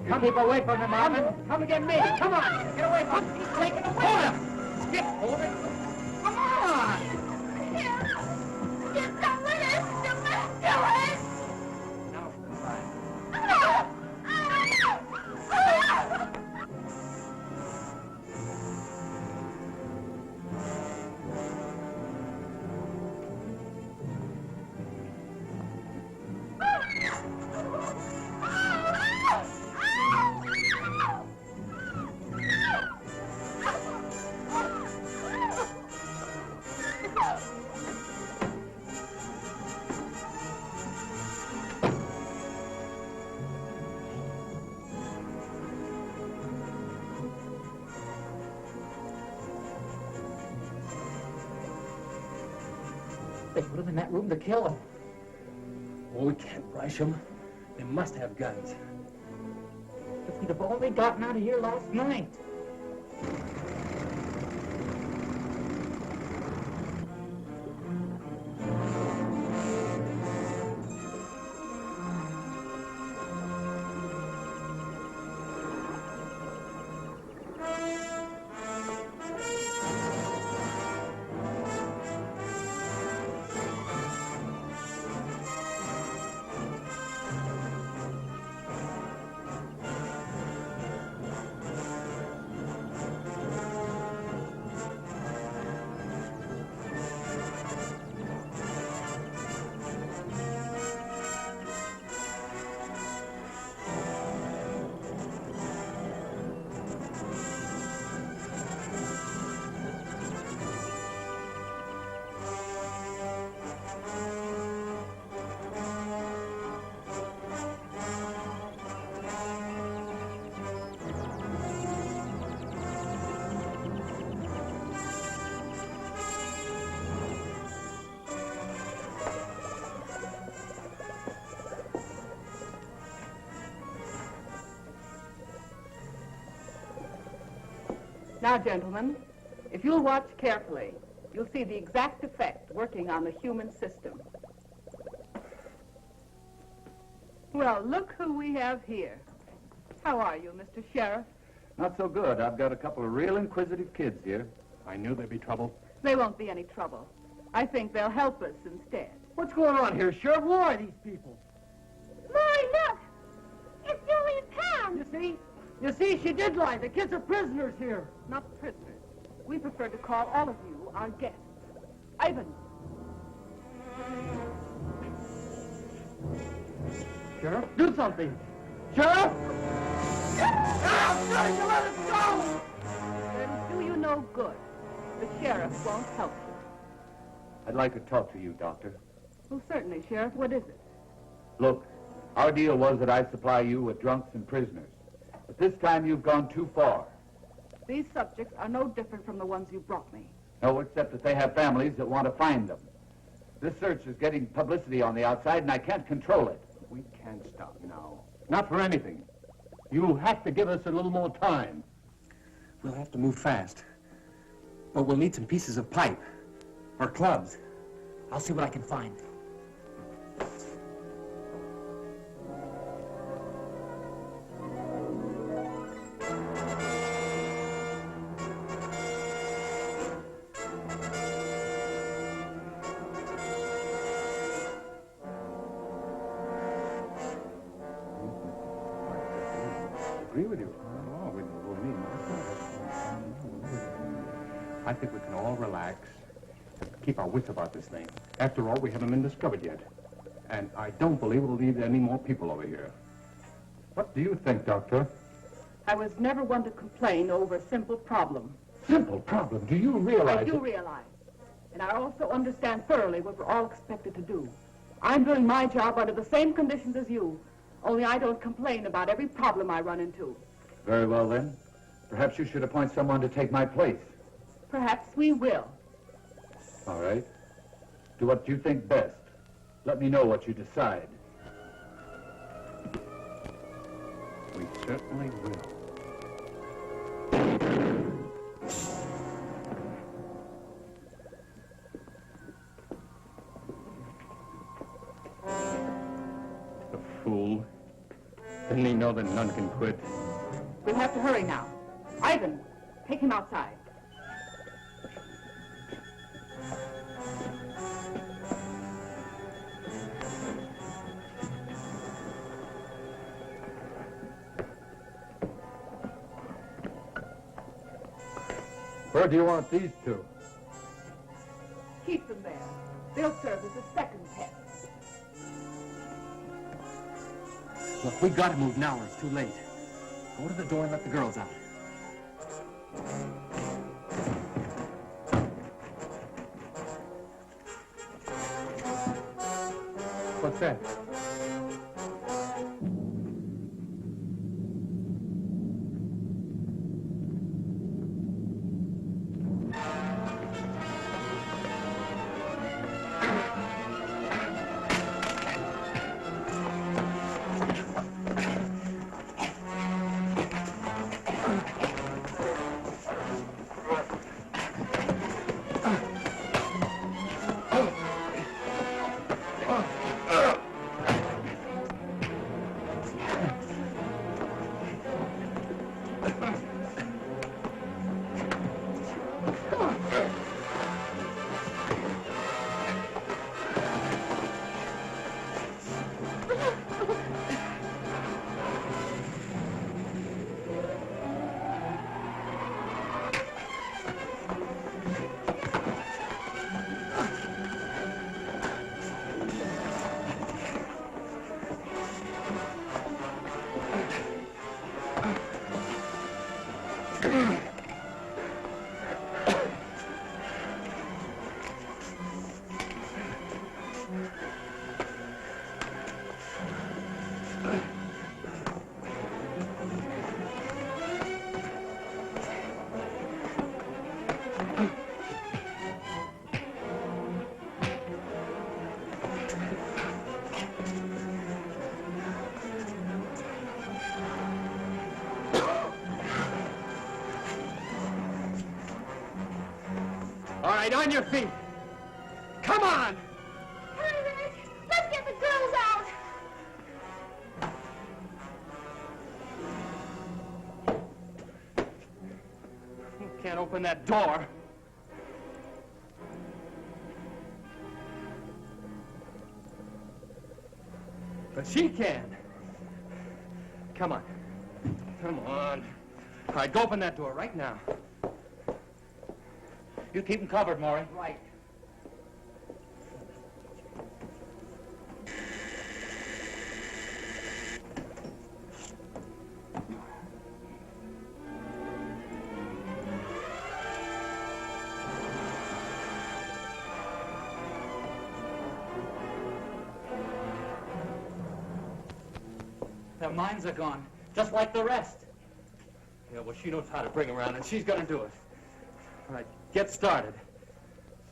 Come, keep away from him, Marvin. Come and get me. Come on. Get away from him. He's taking away. Hold him. Skip, hold it. Come on. Get some with us. Do it. No, fine. They put him in that room to kill him. Oh, we can't rush them. They must have guns. If we'd have only gotten out of here last night. Now, gentlemen, if you'll watch carefully, you'll see the exact effect working on the human system. Well, look who we have here. How are you, Mr. Sheriff? Not so good. I've got a couple of real inquisitive kids here. I knew there'd be trouble. There won't be any trouble. I think they'll help us instead. What's going on here, Sheriff? Who are these people? Maury, look! It's Julie and Pam! You see? You see, she did lie. The kids are prisoners here. Not prisoners. We prefer to call all of you our guests. Ivan. Sheriff, do something. Sheriff! I'm trying to let us go! Then do you no good. The sheriff won't help you. I'd like to talk to you, Doctor. Well, certainly, Sheriff. What is it? Look, our deal was that I'd supply you with drunks and prisoners. But this time you've gone too far. These subjects are no different from the ones you brought me. No, except that they have families that want to find them. This search is getting publicity on the outside, and I can't control it. We can't stop now. Not for anything. You have to give us a little more time. We'll have to move fast. But we'll need some pieces of pipe. Or clubs. I'll see what I can find. Agree with you. I think we can all relax. Keep our wits about this thing. After all, we haven't been discovered yet. And I don't believe we'll need any more people over here. What do you think, Doctor? I was never one to complain over a simple problem. Simple problem. Do you realize I do realize. And I also understand thoroughly what we're all expected to do. I'm doing my job under the same conditions as you, only I don't complain about every problem I run into. Very well, then. Perhaps you should appoint someone to take my place. Perhaps we will. All right. Do what you think best. Let me know what you decide. We certainly will. The fool. Didn't he know that none can quit? We'll have to hurry now. Ivan, take him outside. Where do you want these two? Keep them there. They'll serve as a second test. Look, we gotta move now or it's too late. Go to the door and let the girls out. What's that? All right, on your feet. Come on! Hurry, Rick! Let's get the girls out! You can't open that door. She can. Come on. Come on. All right, go open that door right now. You keep them covered, Maury. Right. Their minds are gone, just like the rest. Yeah, well, she knows how to bring around, and she's gonna do it. All right, get started.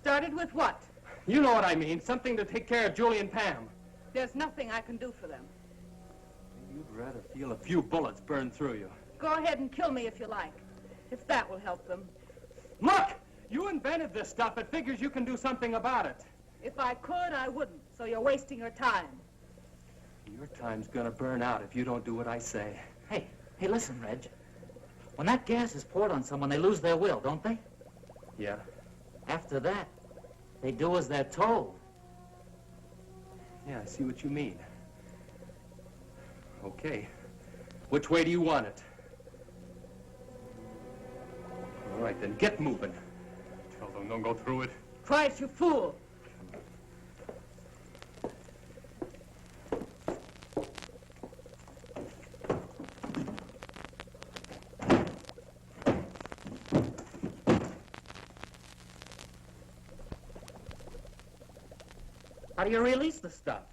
Started with what? You know what I mean. Something to take care of Julie and Pam. There's nothing I can do for them. You'd rather feel a few bullets burn through you. Go ahead and kill me if you like, if that will help them. Look! You invented this stuff. It figures you can do something about it. If I could, I wouldn't, so you're wasting your time. Your time's gonna burn out if you don't do what I say. Hey, listen, Reg. When that gas is poured on someone, they lose their will, don't they? Yeah. After that, they do as they're told. Yeah, I see what you mean. Okay. Which way do you want it? All right, then get moving. Tell them don't go through it. Try it, you fool. How do you release the stuff?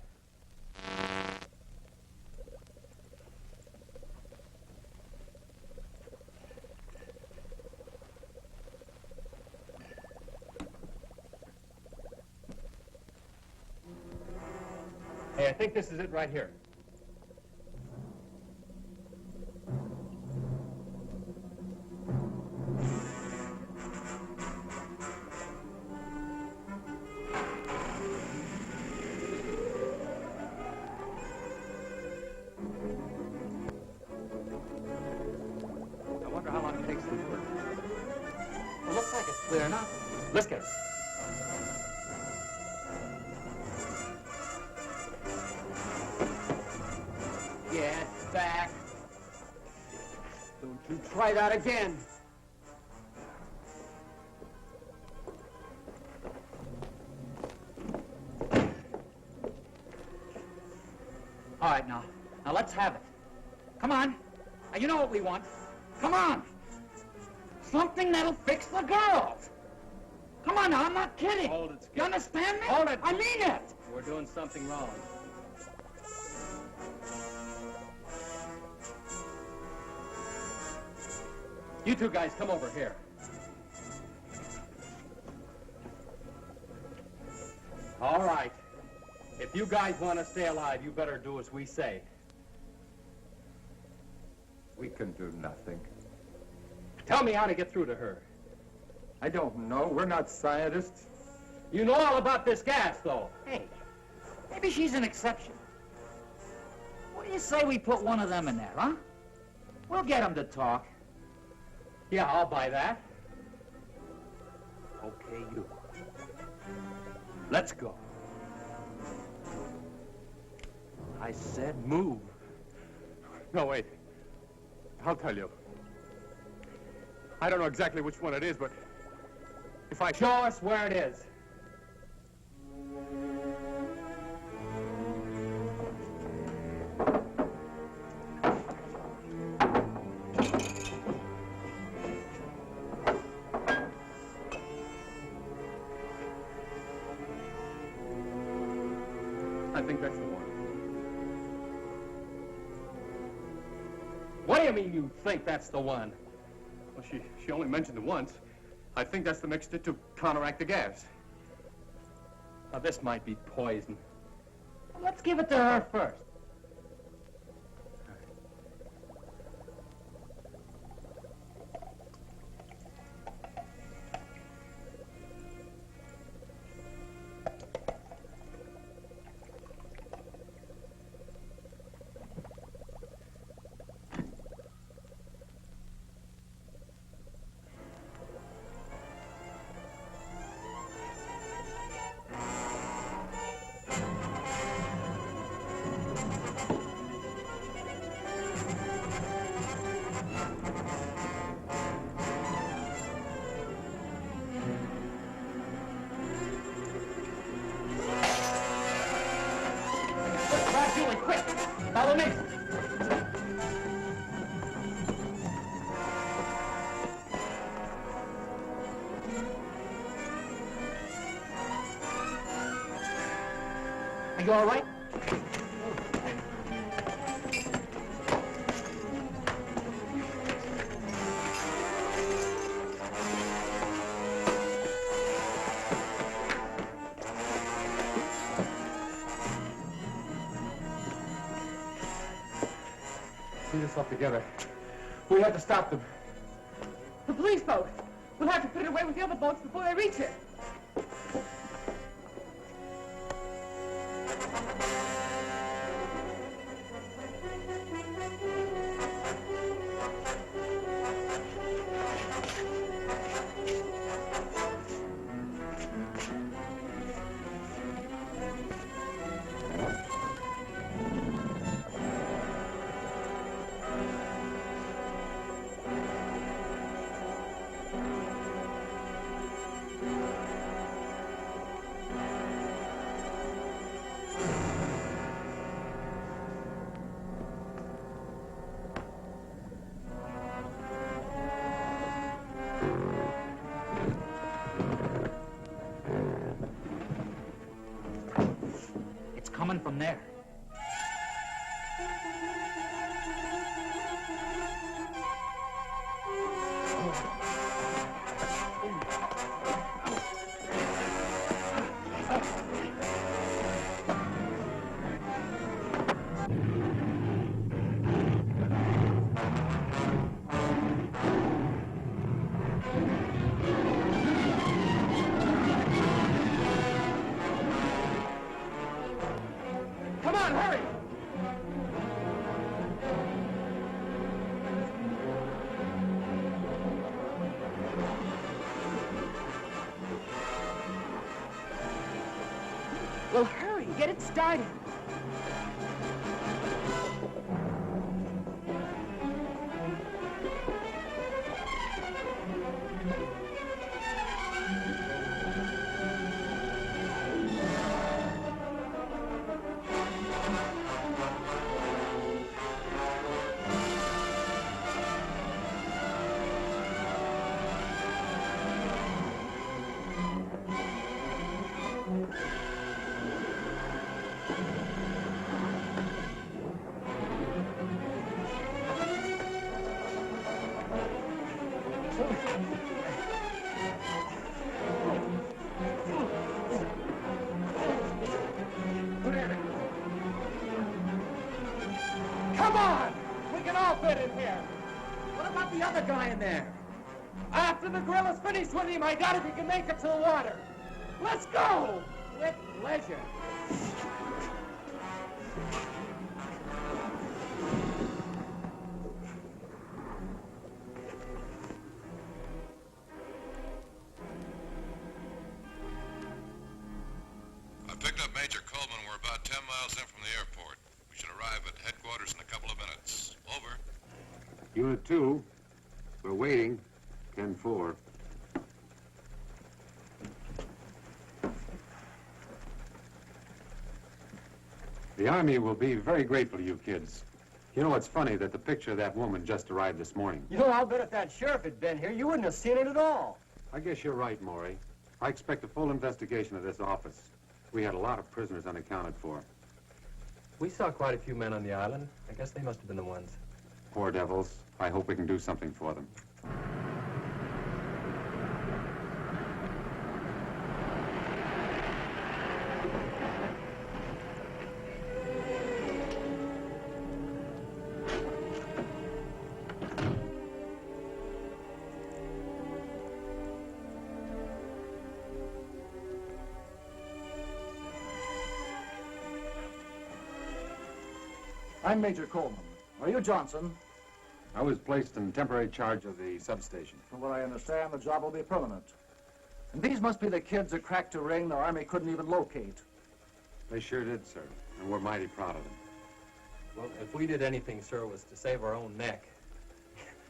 Hey, I think this is it right here. I wonder how long it takes to work. It looks like it's clear enough. Let's get it. Get back. Don't you try that again. All right, now let's have it. Come on. Now, you know what we want. Come on. Something that'll fix the girls. Come on now, I'm not kidding. Hold it, Skip. You understand me? Hold it. I mean it. We're doing something wrong. You two guys, come over here. All right. If you guys want to stay alive, you better do as we say. We can do nothing. Tell me how to get through to her. I don't know. We're not scientists. You know all about this gas, though. Hey, maybe she's an exception. What do you say we put one of them in there, huh? We'll get them to talk. Yeah, I'll buy that. Okay, you. Let's go. I said move. No, wait. I'll tell you. I don't know exactly which one it is, but if I... Show us where it is. I think that's the one. What do you mean you think that's the one? Well, she only mentioned it once. I think that's the mixture to counteract the gas. Now, this might be poison. Let's give it to her first. Follow me. Are you all right? See this up together. We have to stop them. The police boat. We'll have to put it away with the other boats before they reach it. Coming from there. Come on, hurry! Well, hurry, get it started. Come on! We can all fit in here. What about the other guy in there? After the gorilla's finished with him, I doubt if he can make it to the water. Let's go! With pleasure. I picked up Major Coleman. We're about 10 miles in from the airport. We should arrive at headquarters in a couple of minutes. Over. Unit 2, we're waiting. 10-4. The Army will be very grateful to you kids. You know, it's funny that the picture of that woman just arrived this morning. You know, I'll bet if that sheriff had been here, you wouldn't have seen it at all. I guess you're right, Maury. I expect a full investigation of this office. We had a lot of prisoners unaccounted for. We saw quite a few men on the island. I guess they must have been the ones. Poor devils. I hope we can do something for them. I'm Major Coleman. Are you Johnson? I was placed in temporary charge of the substation. From what I understand, the job will be permanent. And these must be the kids that cracked a ring the Army couldn't even locate. They sure did, sir, and we're mighty proud of them. Well, if we did anything, sir, it was to save our own neck.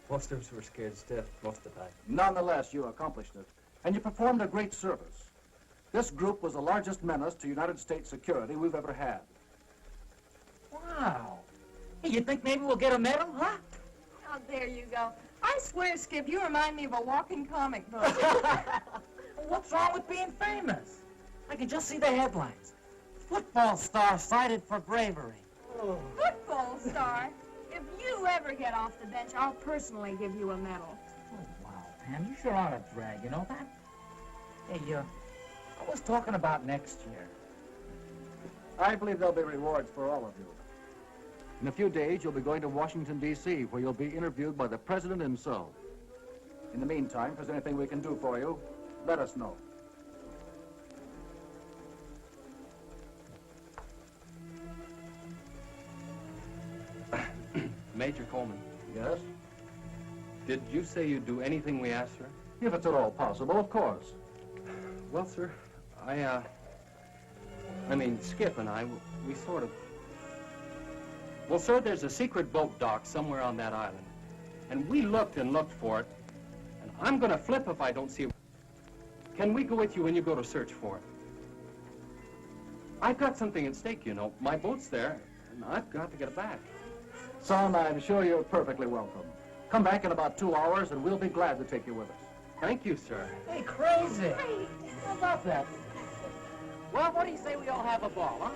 Most of us were scared stiff most of the time. Nonetheless, you accomplished it, and you performed a great service. This group was the largest menace to United States security we've ever had. Wow. You think maybe we'll get a medal, huh? Oh, there you go. I swear, Skip, you remind me of a walking comic book. What's wrong with being famous? I can just see the headlines. Football star cited for bravery. Football star? If you ever get off the bench, I'll personally give you a medal. Oh, wow, Pam, you sure are a drag, you know that? Hey, I was talking about next year. I believe there'll be rewards for all of you. In a few days, you'll be going to Washington, D.C., where you'll be interviewed by the President himself. In the meantime, if there's anything we can do for you, let us know. Major Coleman. Yes? Did you say you'd do anything we asked, sir? If it's at all possible, of course. Well, sir, I mean, Skip and I, we sort of... Well, sir, there's a secret boat dock somewhere on that island. And we looked and looked for it. And I'm going to flip if I don't see it. Can we go with you when you go to search for it? I've got something at stake, you know. My boat's there, and I've got to get it back. Son, I'm sure you're perfectly welcome. Come back in about 2 hours, and we'll be glad to take you with us. Thank you, sir. Hey, crazy. How about that? Well, what do you say we all have a ball, huh?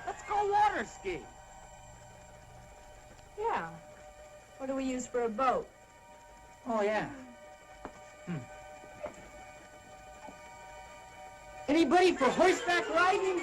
Let's go water ski. Yeah. What do we use for a boat? Oh, yeah. Anybody for horseback riding?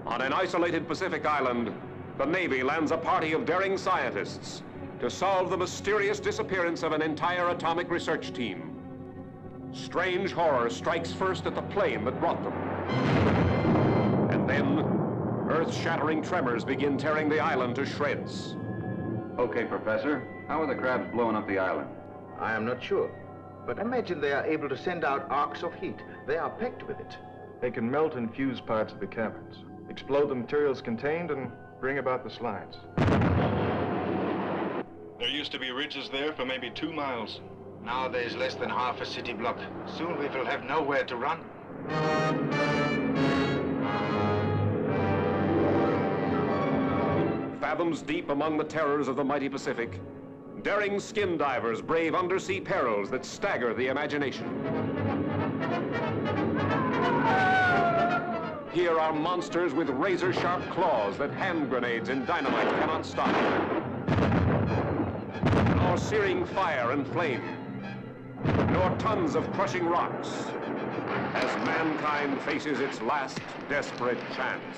On an isolated Pacific island, the Navy lands a party of daring scientists to solve the mysterious disappearance of an entire atomic research team. Strange horror strikes first at the plane that brought them. And then, earth-shattering tremors begin tearing the island to shreds. Okay, Professor. How are the crabs blowing up the island? I am not sure. But imagine they are able to send out arcs of heat. They are packed with it. They can melt and fuse parts of the caverns, explode the materials contained, and bring about the slides. There used to be ridges there for maybe 2 miles. Now there's less than half a city block. Soon we will have nowhere to run. Fathoms deep among the terrors of the mighty Pacific, daring skin divers brave undersea perils that stagger the imagination. Here are monsters with razor-sharp claws that hand grenades and dynamite cannot stop. Nor searing fire and flame, nor tons of crushing rocks, as mankind faces its last desperate chance.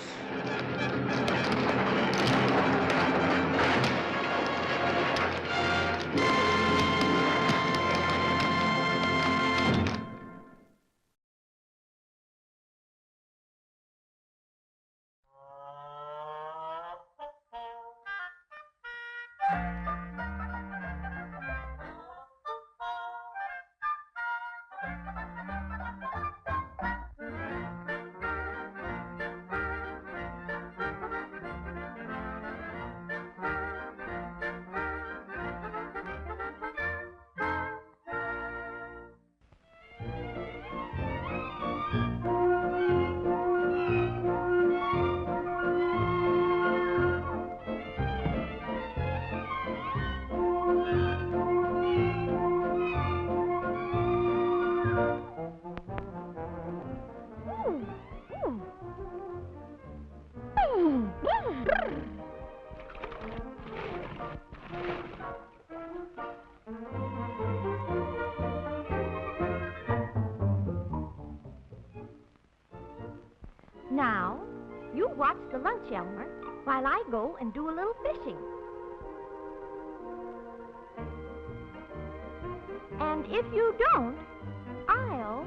Now, you watch the lunch, Elmer, while I go and do a little fishing. And if you don't, I'll...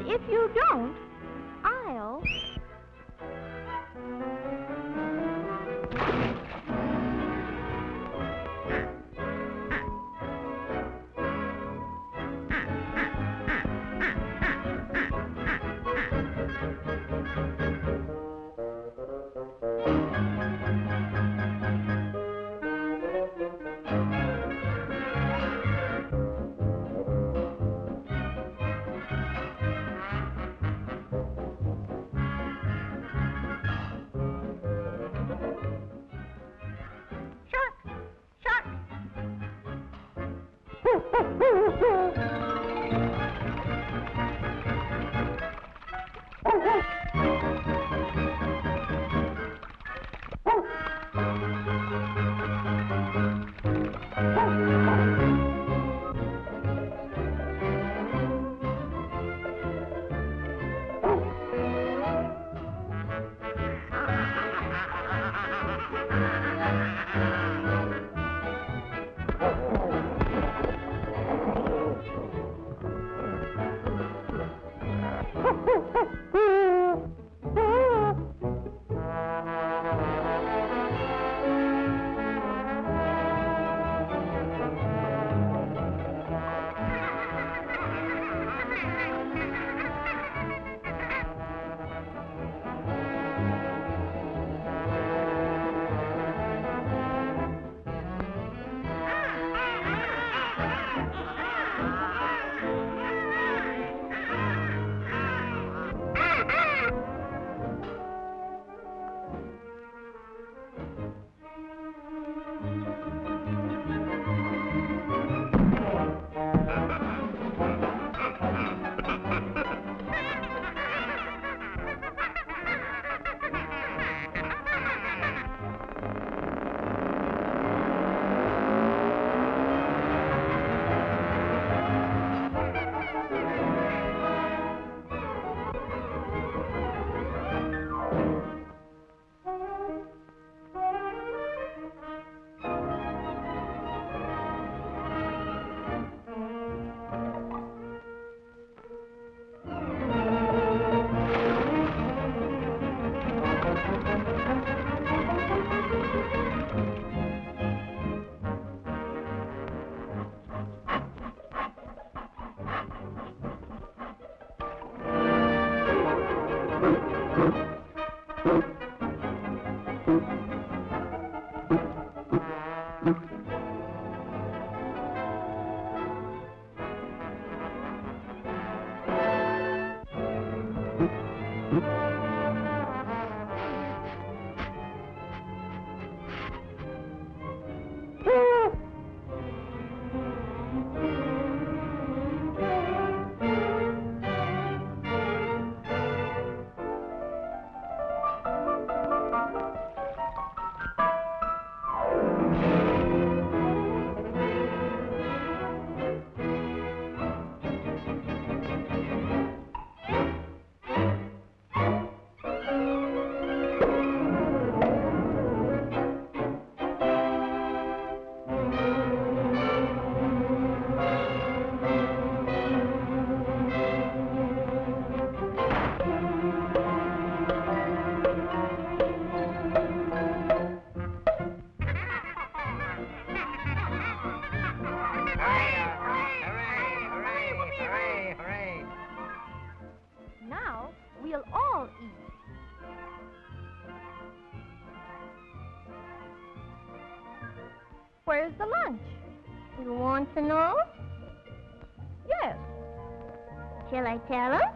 If you don't, I'll... Now we'll all eat. Where's the lunch? You want to know? Yes. Shall I tell her?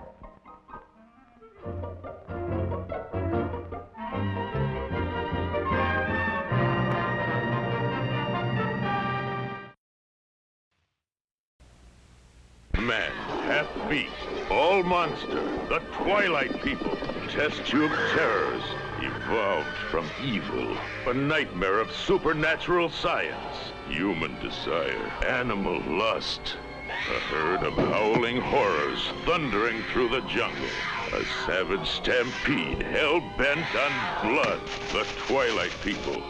Man, half beast, all monster, the Twilight people, test tube terrors, evolved from evil, a nightmare of supernatural science, human desire, animal lust, a herd of howling horrors thundering through the jungle, a savage stampede hell-bent on blood, the Twilight people.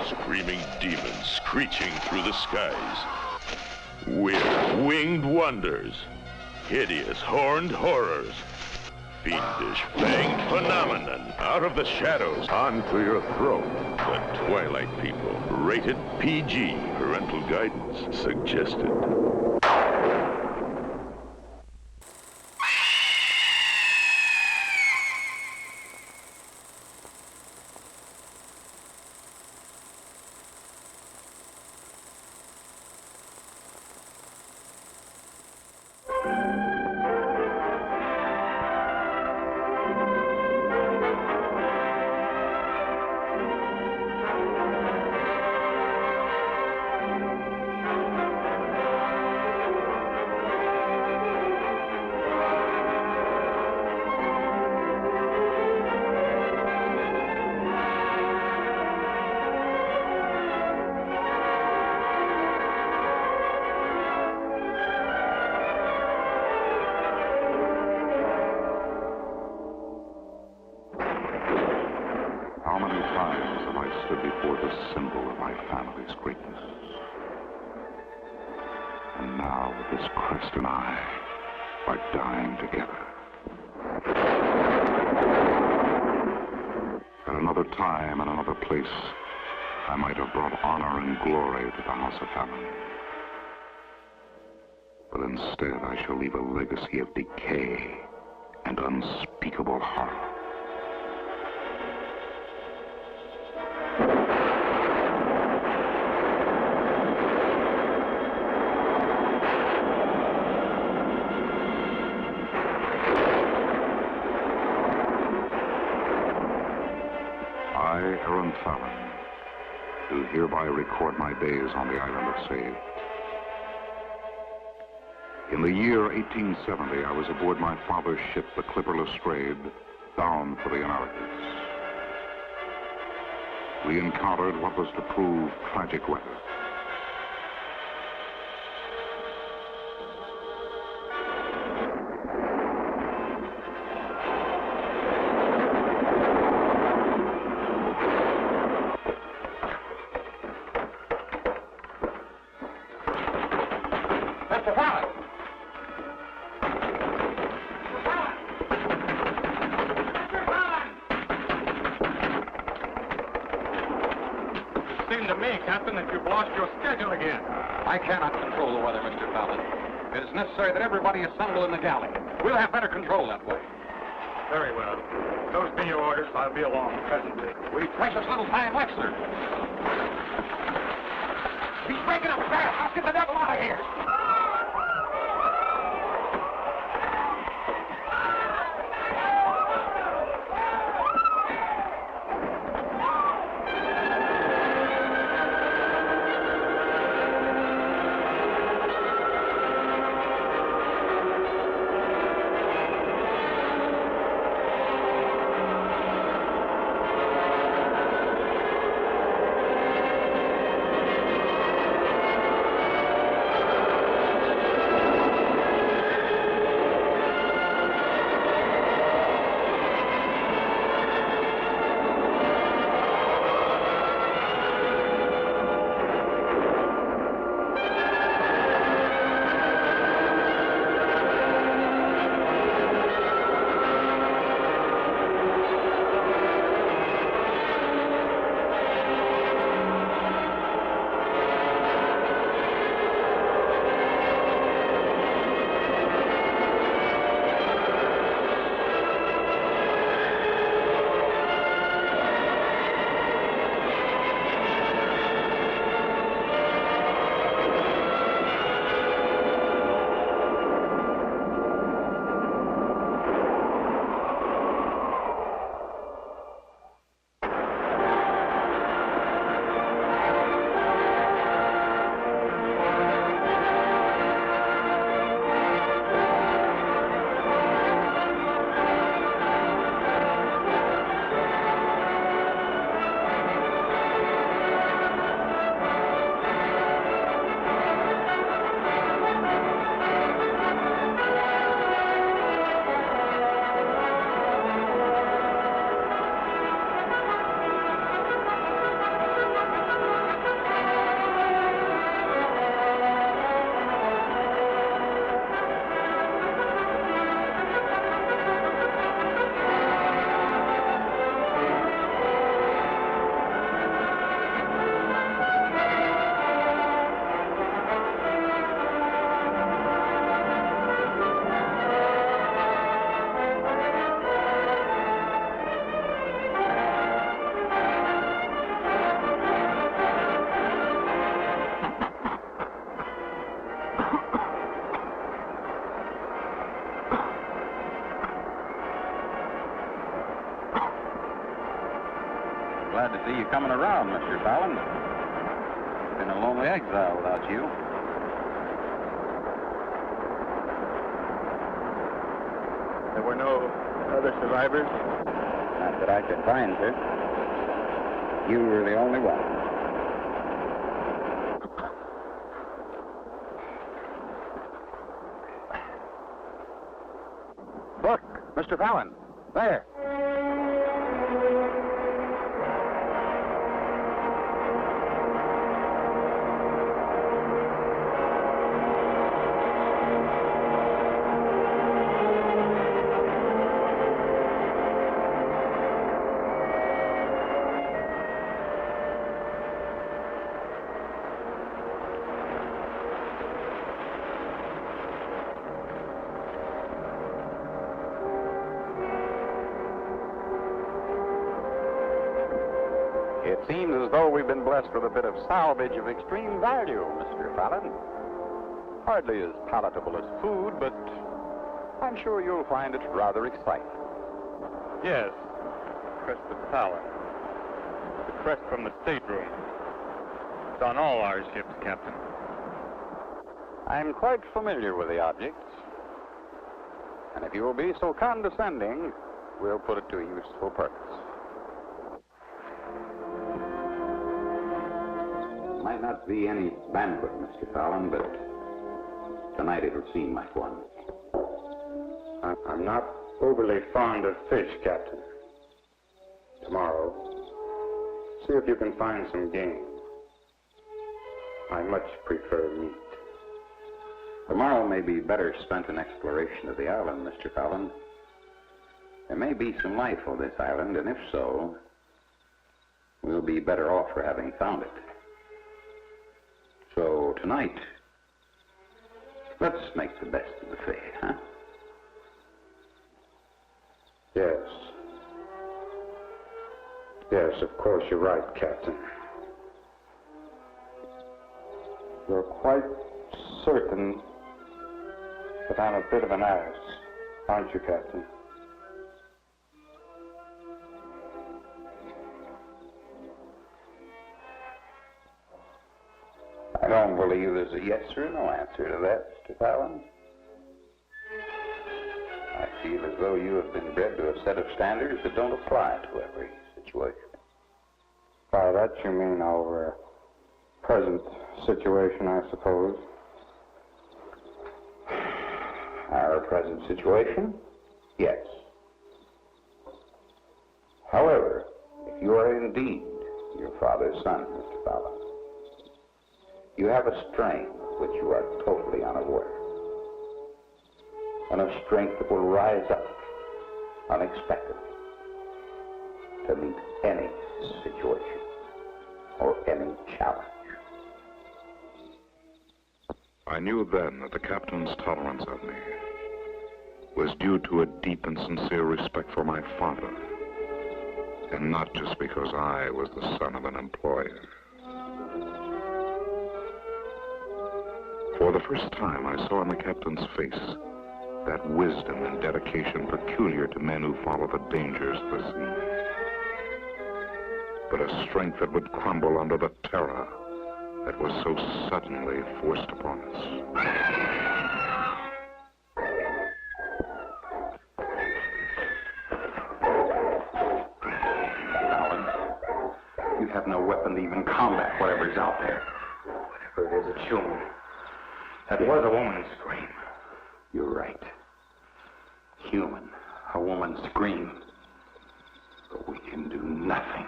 Screaming demons screeching through the skies. Weird winged wonders. Hideous horned horrors. Fiendish fanged phenomenon. Out of the shadows, onto your throat. The Twilight people. Rated PG. Parental guidance suggested. How many times have I stood before the symbol of my family's greatness? And now this crest and I are dying together. At another time and another place, I might have brought honor and glory to the House of Hammond. But instead, I shall leave a legacy of decay and unspeakable horror. I, Aaron Fallon, do hereby record my days on the island of Save. In the year 1870, I was aboard my father's ship, the clipper Lestrade, bound for the Americas. We encountered what was to prove tragic weather. Mr. Fallon! It seemed to me, Captain, that you've lost your schedule again. I cannot control the weather, Mr. Fallon. It is necessary that everybody assemble in the galley. We'll have better control that way. Very well. If those be your orders, I'll be along presently. We precious little time left, sir. He's breaking up fast. Let's get the devil out of here. Glad to see you coming around, Mr. Fallon. It's been a lonely exile without you. There were no other survivors? Not that I could find, sir. You were the only one. Look, Mr. Fallon. There. It seems as though we've been blessed with a bit of salvage of extreme value, Mr. Fallon. Hardly as palatable as food, but I'm sure you'll find it rather exciting. Yes, crest of Fallon. The crest from the stateroom. It's on all our ships, Captain. I'm quite familiar with the objects. And if you will be so condescending, we'll put it to a useful purpose. Might not be any banquet, Mr. Fallon, but tonight it'll seem like one. I'm not overly fond of fish, Captain. Tomorrow, see if you can find some game. I much prefer meat. Tomorrow may be better spent in exploration of the island, Mr. Fallon. There may be some life on this island, and if so, we'll be better off for having found it. So tonight, Let's make the best of the fate, huh? Yes. Yes, of course you're right, Captain. You're quite certain that I'm a bit of an ass, aren't you, Captain? I don't believe there's a yes or no answer to that, Mr. Fallon. I feel as though you have been bred to a set of standards that don't apply to every situation. By that you mean our present situation, I suppose. Our present situation? Yes. However, if you are indeed your father's son, Mr. Fallon, you have a strength of which you are totally unaware. And a strength that will rise up unexpectedly to meet any situation or any challenge. I knew then that the captain's tolerance of me was due to a deep and sincere respect for my father, and not just because I was the son of an employer. For the first time, I saw in the captain's face that wisdom and dedication peculiar to men who follow the dangers of the sea, but a strength that would crumble under the terror that was so suddenly forced upon us. Alan, you have no weapon to even combat whatever's out there. Whatever it is, it's human. That was a woman's scream. You're right. Human. A woman's scream. But we can do nothing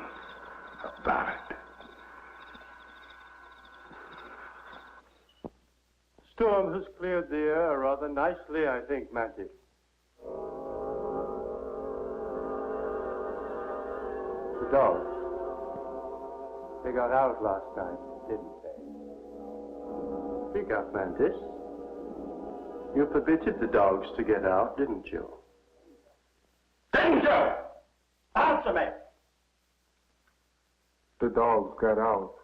about it. Storm has cleared the air rather nicely, I think, Mantis. The dogs. They got out last night, didn't they? Speak up, Mantis. You permitted the dogs to get out, didn't you? Danger! Answer me! The dogs got out.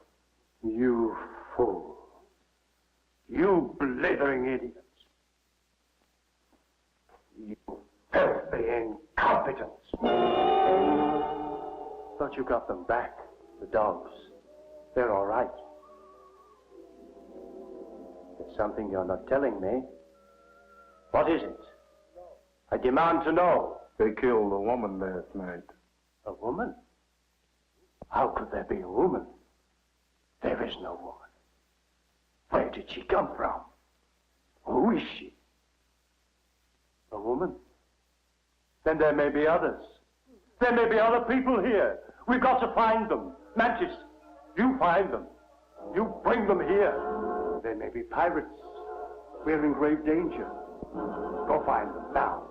You fool. You blithering idiots. You filthy incompetents. Thought you got them back, the dogs. They're all right. It's something you're not telling me. What is it? I demand to know. They killed a woman last night. A woman? How could there be a woman? There is no woman. Where did she come from? Who is she? A woman? Then there may be others. There may be other people here. We've got to find them. Mantis, you find them. You bring them here. There may be pirates. We're in grave danger. Go find them now.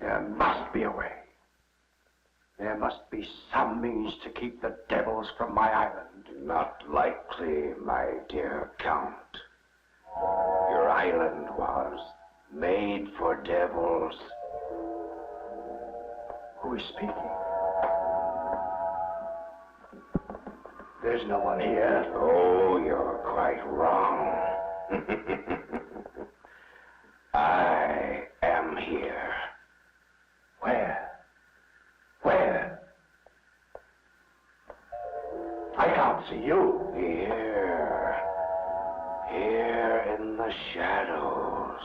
There must be a way. There must be some means to keep the devils from my island. Not likely, my dear Count. Your island was made for devils. Who is speaking? There's no one here. Oh, you're quite wrong. I am here. Where? Where? I can't see you. Here. Here in the shadows.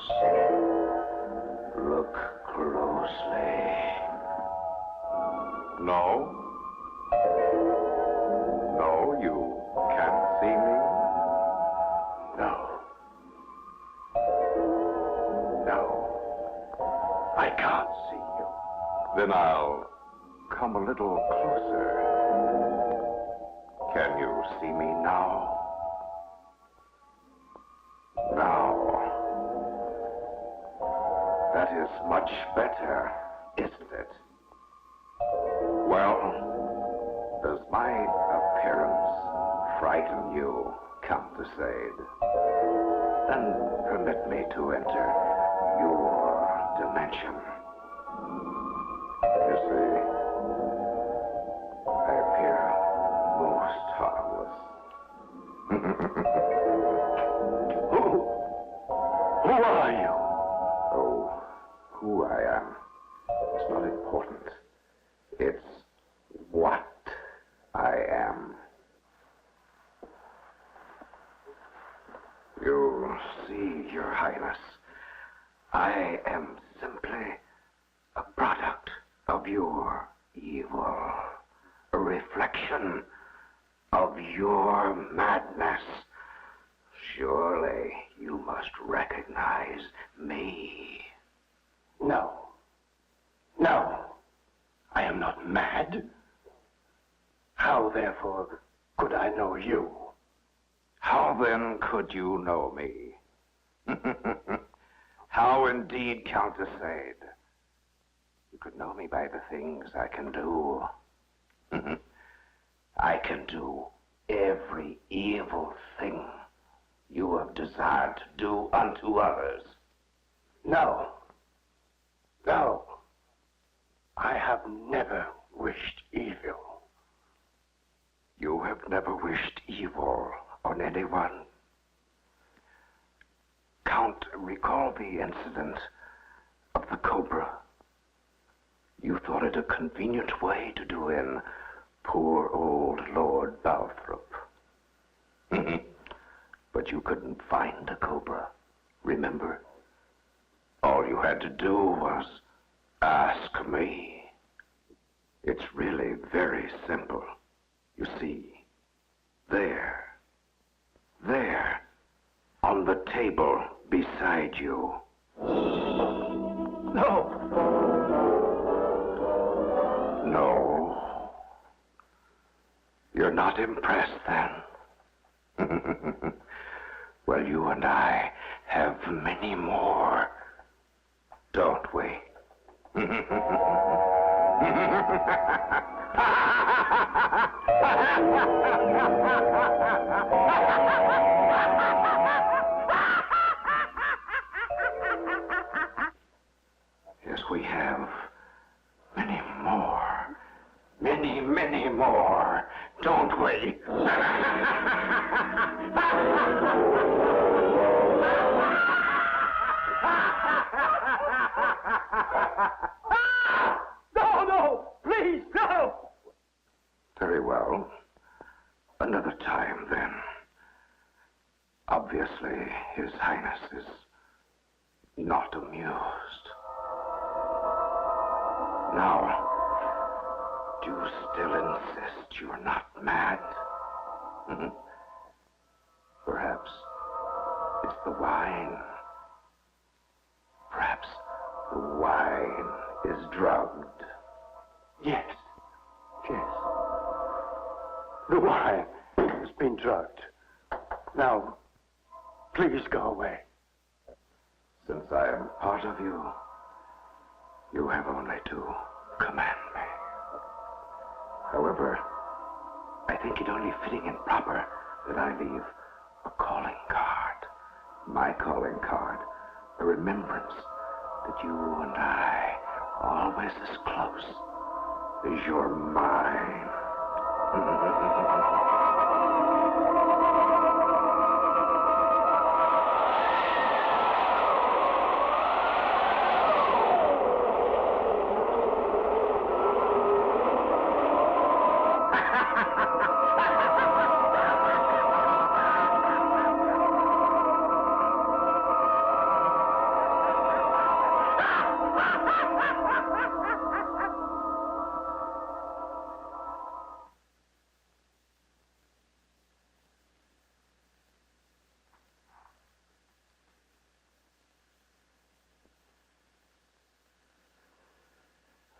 Look closely. No? No, you can't see me? No. I can't see you. Then I'll come a little closer. Can you see me now? Now. That is much better, isn't it? Well, does my appearance frighten you, Count de Sade? Then permit me to enter your dimension. You see, I appear most harmless. Who are you? Oh, who I am. It's not important. It's what I am. You see, Your Highness, I am simply a product of your evil, a reflection of your madness. Surely you must recognize me. No. No. I am not mad. How, therefore, could I know you? How then could you know me? How indeed, Count de Sade? You could know me by the things I can do. I can do every evil thing you have desired to do unto others. No. No. I have never wished evil. You have never wished evil on anyone. Count, recall the incident of the cobra. You thought it a convenient way to do in poor old Lord Balthrop. But you couldn't find a cobra, remember? All you had to do was ask me. It's really very simple. You see, there, on the table beside you. No. No. You're not impressed then? Well, you and I have many more, don't we? Yes, we have many more. Many, many more, don't we? No, please, no! Very well. Another time, then. Obviously, His Highness is not amused. Now, do you still insist you're not mad? Perhaps it's the wine. Perhaps the wine is drugged. Yes. The wine has been drugged. Now, please go away. Since I am part of you, you have only to command me. However, I think it only fitting and proper that I leave a calling card. My calling card, a remembrance that you and I are always as close as you're mine.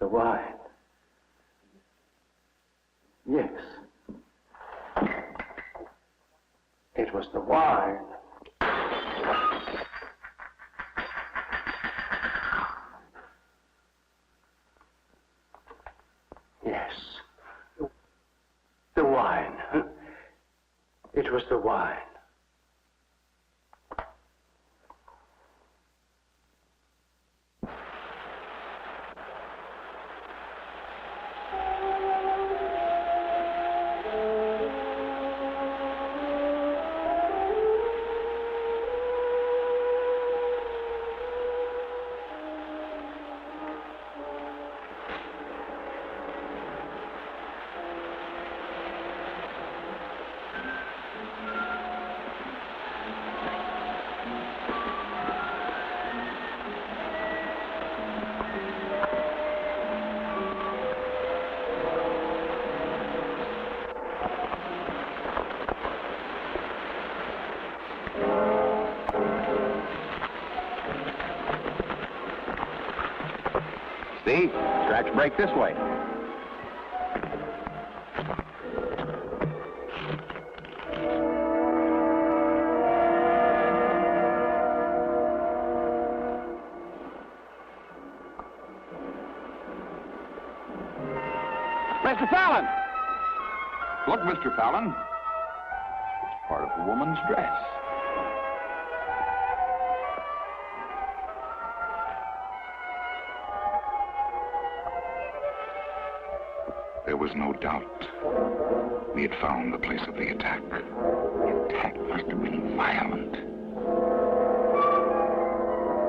the wine. Yes. It was the wine. Yes. The wine. It was the wine. See? Tracks break this way. Mr. Fallon! Look, Mr. Fallon. It's part of a woman's dress. There was no doubt. We had found the place of the attack. The attack must have been violent.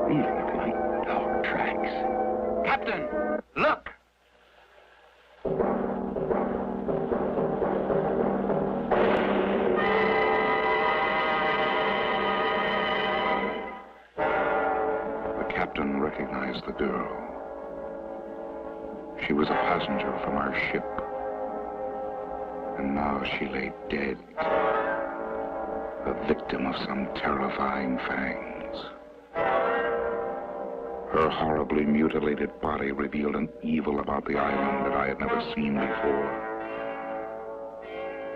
These look like dog tracks. Captain, look! The captain recognized the girl. She was a passenger from our ship. And now she lay dead, a victim of some terrifying fangs. Her horribly mutilated body revealed an evil about the island that I had never seen before.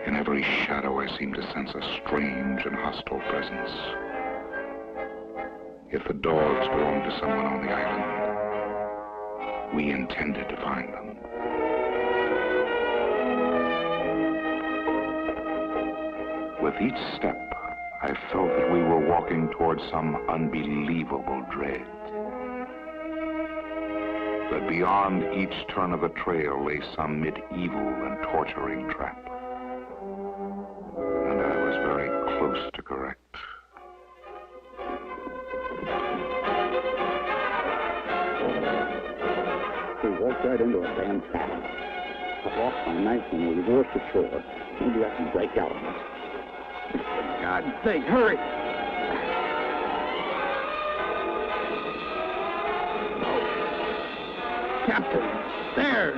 In every shadow, I seemed to sense a strange and hostile presence. If the dogs belonged to someone on the island, we intended to find them. With each step, I felt that we were walking towards some unbelievable dread. That beyond each turn of the trail lay some medieval and torturing trap. And I was very close to correct. We walked right into a damn trap. I lost my knife when we reversed ashore. Maybe I can break out of it. For God's sake, hurry! Oh. Captain, there!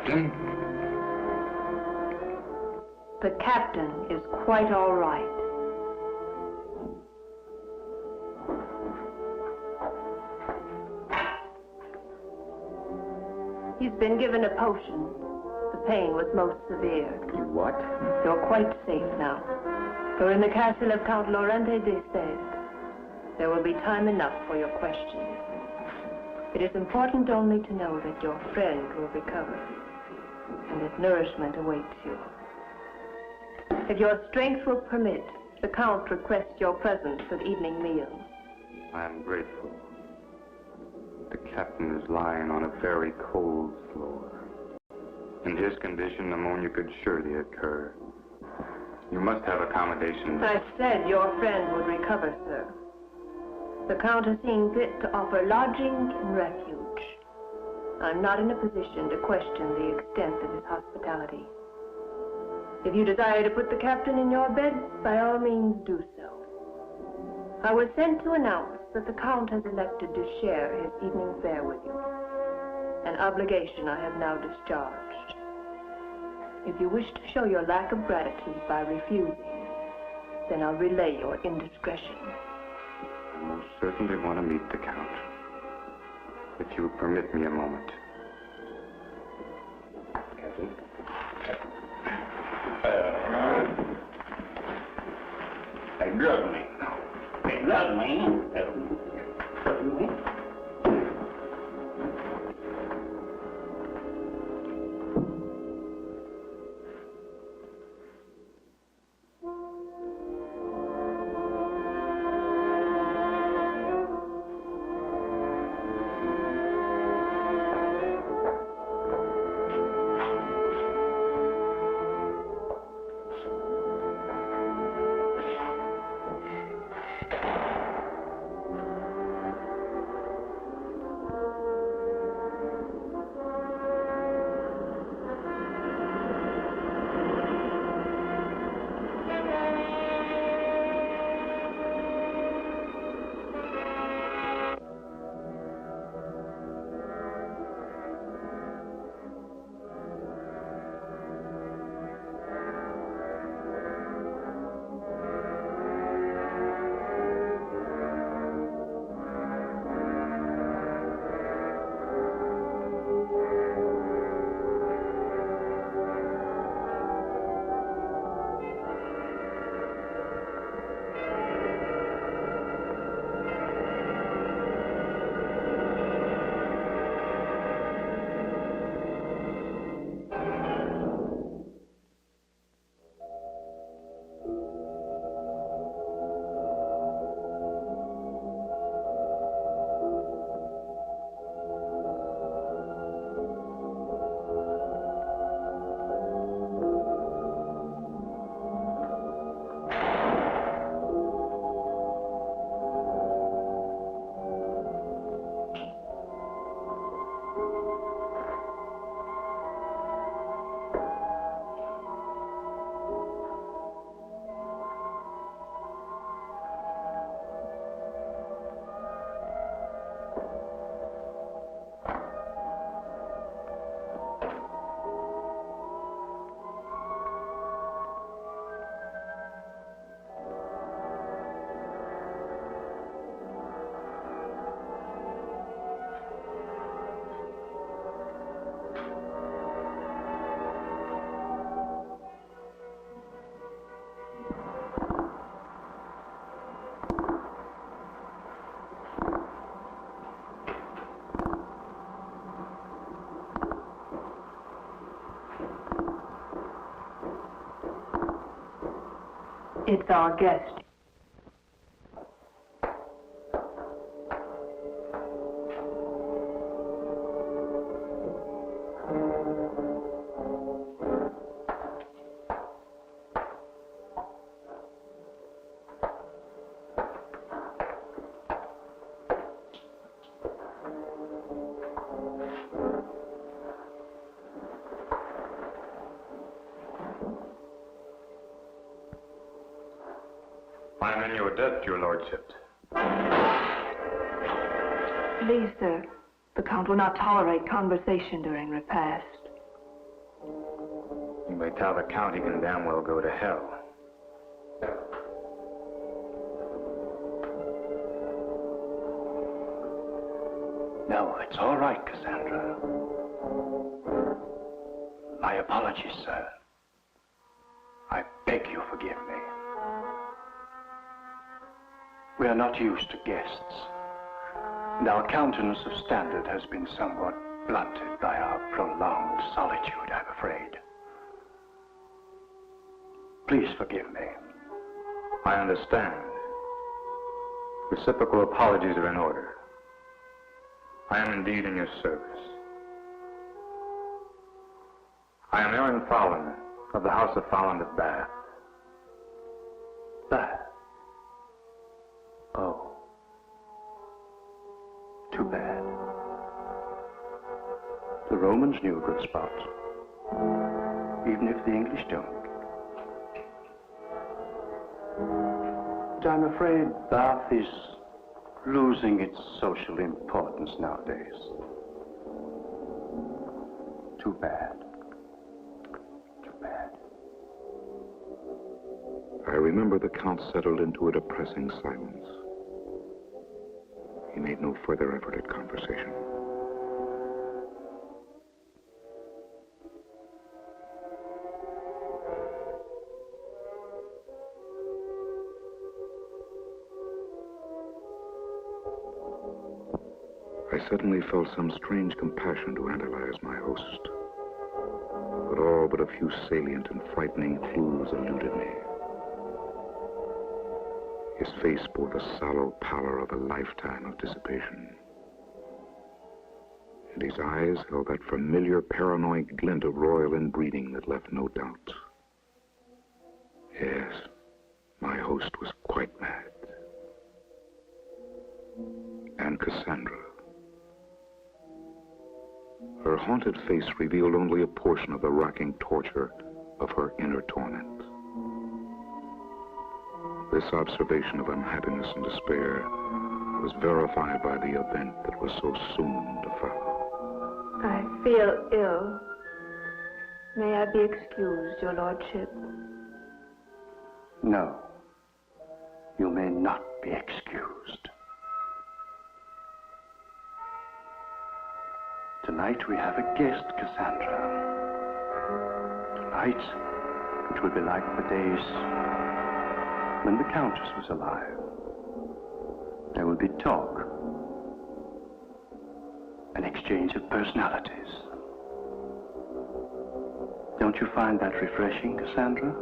Captain. The captain is quite all right. He's been given a potion. The pain was most severe. What? You're quite safe now. For in the castle of Count Laurente de Sèvres, there will be time enough for your questions. It is important only to know that your friend will recover, and that nourishment awaits you. If your strength will permit, the Count requests your presence at evening meals. I am grateful. The captain is lying on a very cold floor. In his condition, pneumonia could surely occur. You must have accommodations. I said your friend would recover, sir. The Count has seen fit to offer lodging and refuge. I'm not in a position to question the extent of his hospitality. If you desire to put the captain in your bed, by all means do so. I was sent to announce that the Count has elected to share his evening fare with you. An obligation I have now discharged. If you wish to show your lack of gratitude by refusing, then I'll relay your indiscretion. I most certainly want to meet the Count. If you would permit me a moment. Captain. They drug me. They drug me. It's our guest. I am in your debt, your lordship. Please, sir, the Count will not tolerate conversation during repast. Talbot County can damn well go to hell. No, it's all right, Cassandra. My apologies, sir. I beg you forgive me. We are not used to guests, and our countenance of standard has been somewhat blunted by our prolonged solitude, I'm afraid. Please forgive me. I understand. Reciprocal apologies are in order. I am indeed in your service. I am Aaron Fowler of the House of Fowland of Bath. Bath? Oh. Too bad. The Romans knew a good spot, even if the English don't. But I'm afraid Bath is losing its social importance nowadays. Too bad. Too bad. I remember the Count settled into a depressing silence. He made no further effort at conversation. I suddenly felt some strange compassion to analyze my host. But all but a few salient and frightening clues eluded me. His face bore the sallow pallor of a lifetime of dissipation. And his eyes held that familiar paranoid glint of royal inbreeding that left no doubt. Yes, my host was quite mad. And Cassandra. Her haunted face revealed only a portion of the racking torture of her inner torment. This observation of unhappiness and despair was verified by the event that was so soon to follow. I feel ill. May I be excused, Your Lordship? No. You may not be excused. Tonight we have a guest, Cassandra. Tonight, it will be like the days when the Countess was alive. There will be talk, an exchange of personalities. Don't you find that refreshing, Cassandra?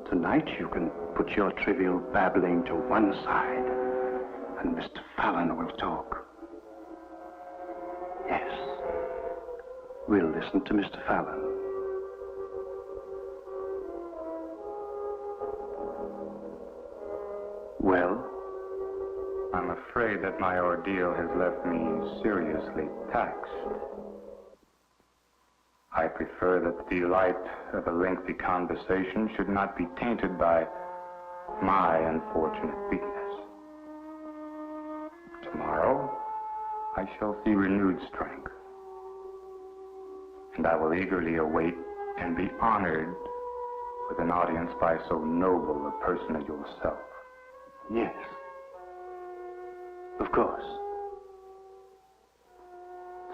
Tonight you can put your trivial babbling to one side, and Mr. Fallon will talk. Yes, we'll listen to Mr. Fallon. Well? I'm afraid that my ordeal has left me seriously taxed. I prefer that the delight of a lengthy conversation should not be tainted by my unfortunate weakness. Tomorrow, I shall see renewed strength, and I will eagerly await and be honored with an audience by so noble a person as yourself. Yes, of course.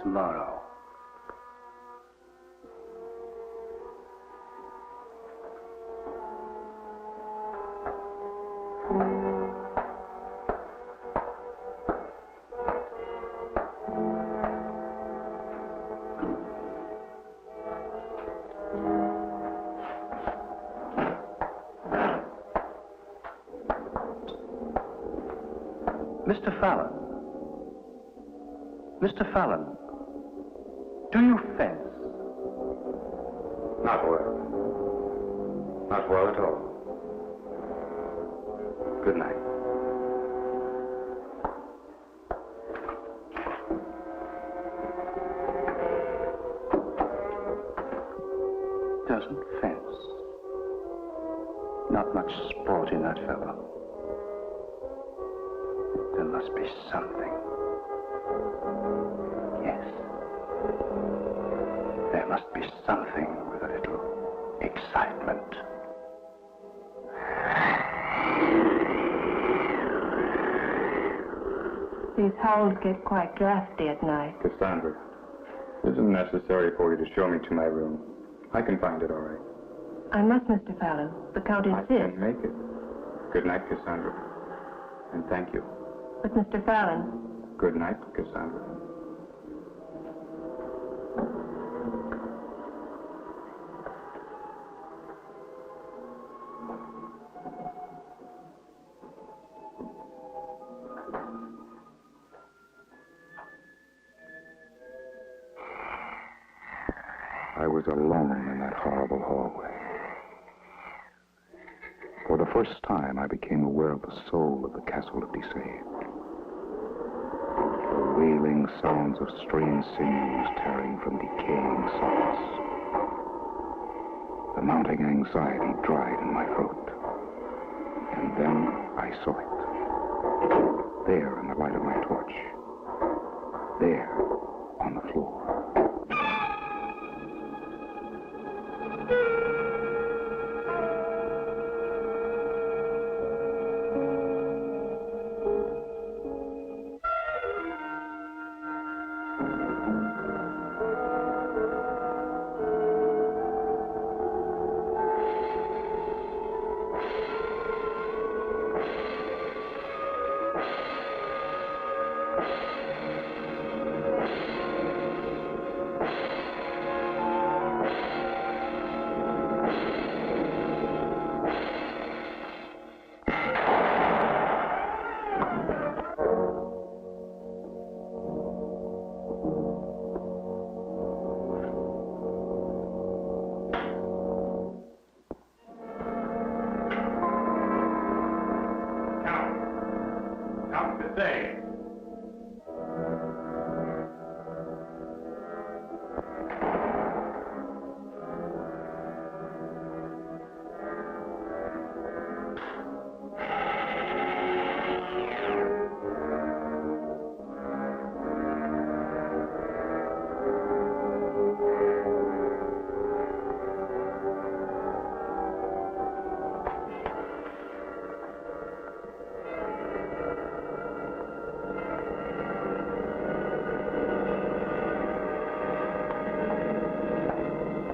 Tomorrow. Mr. Fallon. Mr. Fallon, do you fence? Not well. Not well at all. Good night. Doesn't fence. Not much sport in that fellow. There must be something. Yes. There must be something with a little excitement. These howls get quite drafty at night. Cassandra, it isn't necessary for you to show me to my room. I can find it all right. I must, Mr. Fallon. The Count I insists. can make it. Good night, Cassandra. And thank you. But, Mr. Fallon, Good night, Cassandra. I was alone in that horrible hallway. For the first time, I became aware of the soul of the castle of Deceived. The wailing sounds of strained sinews tearing from decaying sockets. The mounting anxiety dried in my throat. And then I saw it. There in the light of my torch. There on the floor.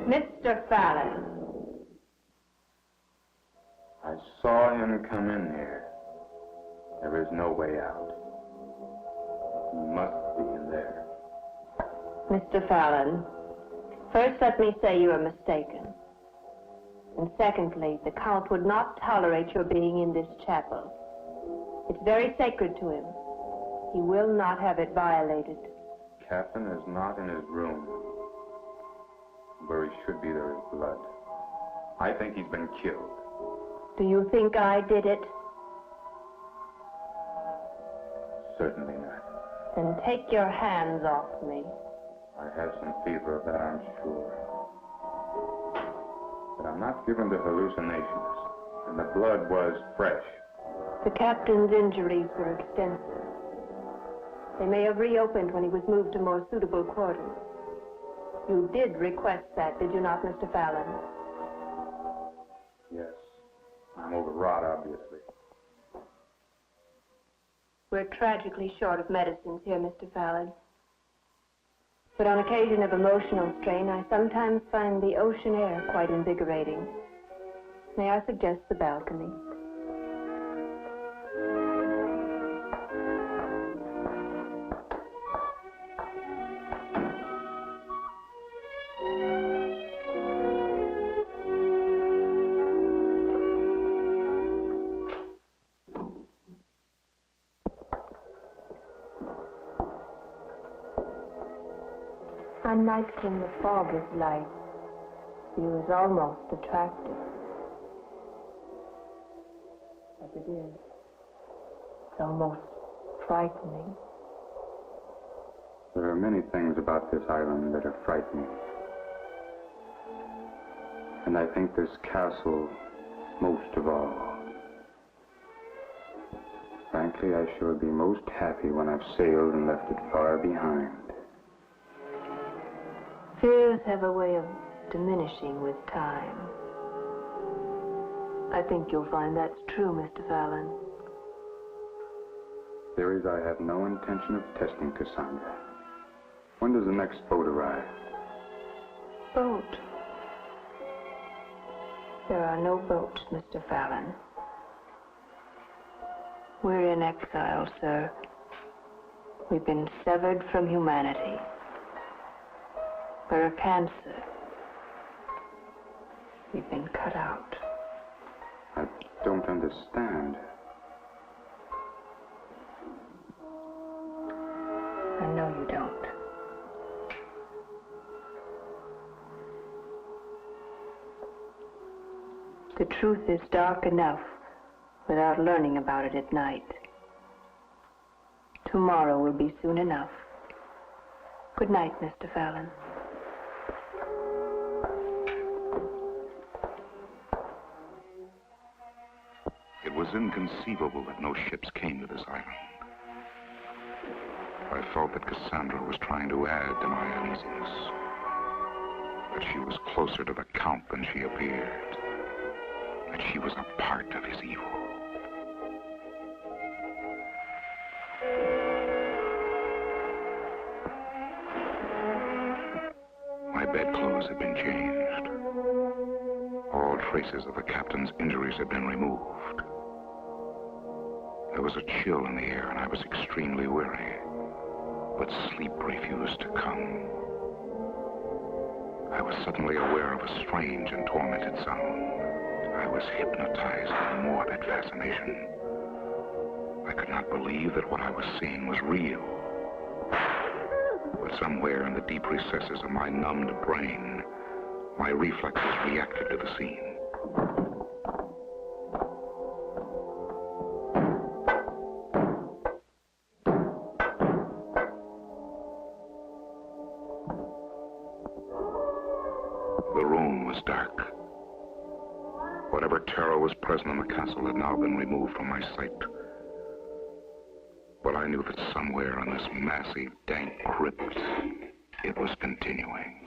Mr. Fallon. I saw him come in here. There is no way out. He must be in there. Mr. Fallon, first let me say you are mistaken. And secondly, the Count would not tolerate your being in this chapel. It's very sacred to him. He will not have it violated. Captain is not in his room. Where he should be, there is blood. I think he's been killed. Do you think I did it? Certainly not. Then take your hands off me. I have some fever of that, I'm sure. But I'm not given to hallucinations. And the blood was fresh. The captain's injuries were extensive. They may have reopened when he was moved to more suitable quarters. You did request that, did you not, Mr. Fallon? Yes. I'm overwrought, obviously. We're tragically short of medicines here, Mr. Fallon. But on occasion of emotional strain, I sometimes find the ocean air quite invigorating. May I suggest the balcony? On nights when the fog is light, the view is almost attractive. As it is, it's almost frightening. There are many things about this island that are frightening. And I think this castle most of all. Frankly, I shall be most happy when I've sailed and left it far behind. Fears have a way of diminishing with time. I think you'll find that's true, Mr. Fallon. Theories I have no intention of testing, Cassandra. When does the next boat arrive? Boat? There are no boats, Mr. Fallon. We're in exile, sir. We've been severed from humanity. We're a cancer. We've been cut out. I don't understand. I know you don't. The truth is dark enough without learning about it at night. Tomorrow will be soon enough. Good night, Mr. Fallon. It was inconceivable that no ships came to this island. I felt that Cassandra was trying to add to my uneasiness. That she was closer to the Count than she appeared. That she was a part of his evil. My bedclothes had been changed. All traces of the captain's injuries had been removed. There was a chill in the air, and I was extremely weary. But sleep refused to come. I was suddenly aware of a strange and tormented sound. I was hypnotized by morbid fascination. I could not believe that what I was seeing was real. But somewhere in the deep recesses of my numbed brain, my reflexes reacted to the scene. The room was dark. Whatever terror was present in the castle had now been removed from my sight. But I knew that somewhere in this massy, dank crypt, it was continuing.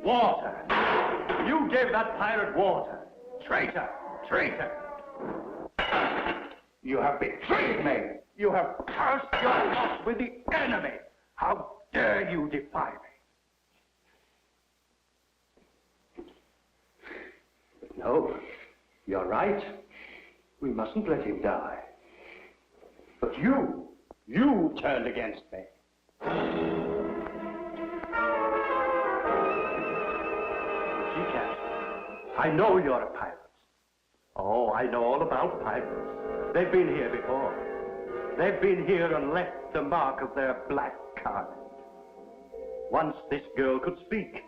Water! You gave that pirate water! Traitor! Traitor! You have betrayed me! You have cast your lot with the enemy! How dare you defy me? No, you're right. We mustn't let him die. But you turned against me. I know you're a pirate. Oh, I know all about pirates. They've been here before. They've been here and left the mark of their black card. Once this girl could speak,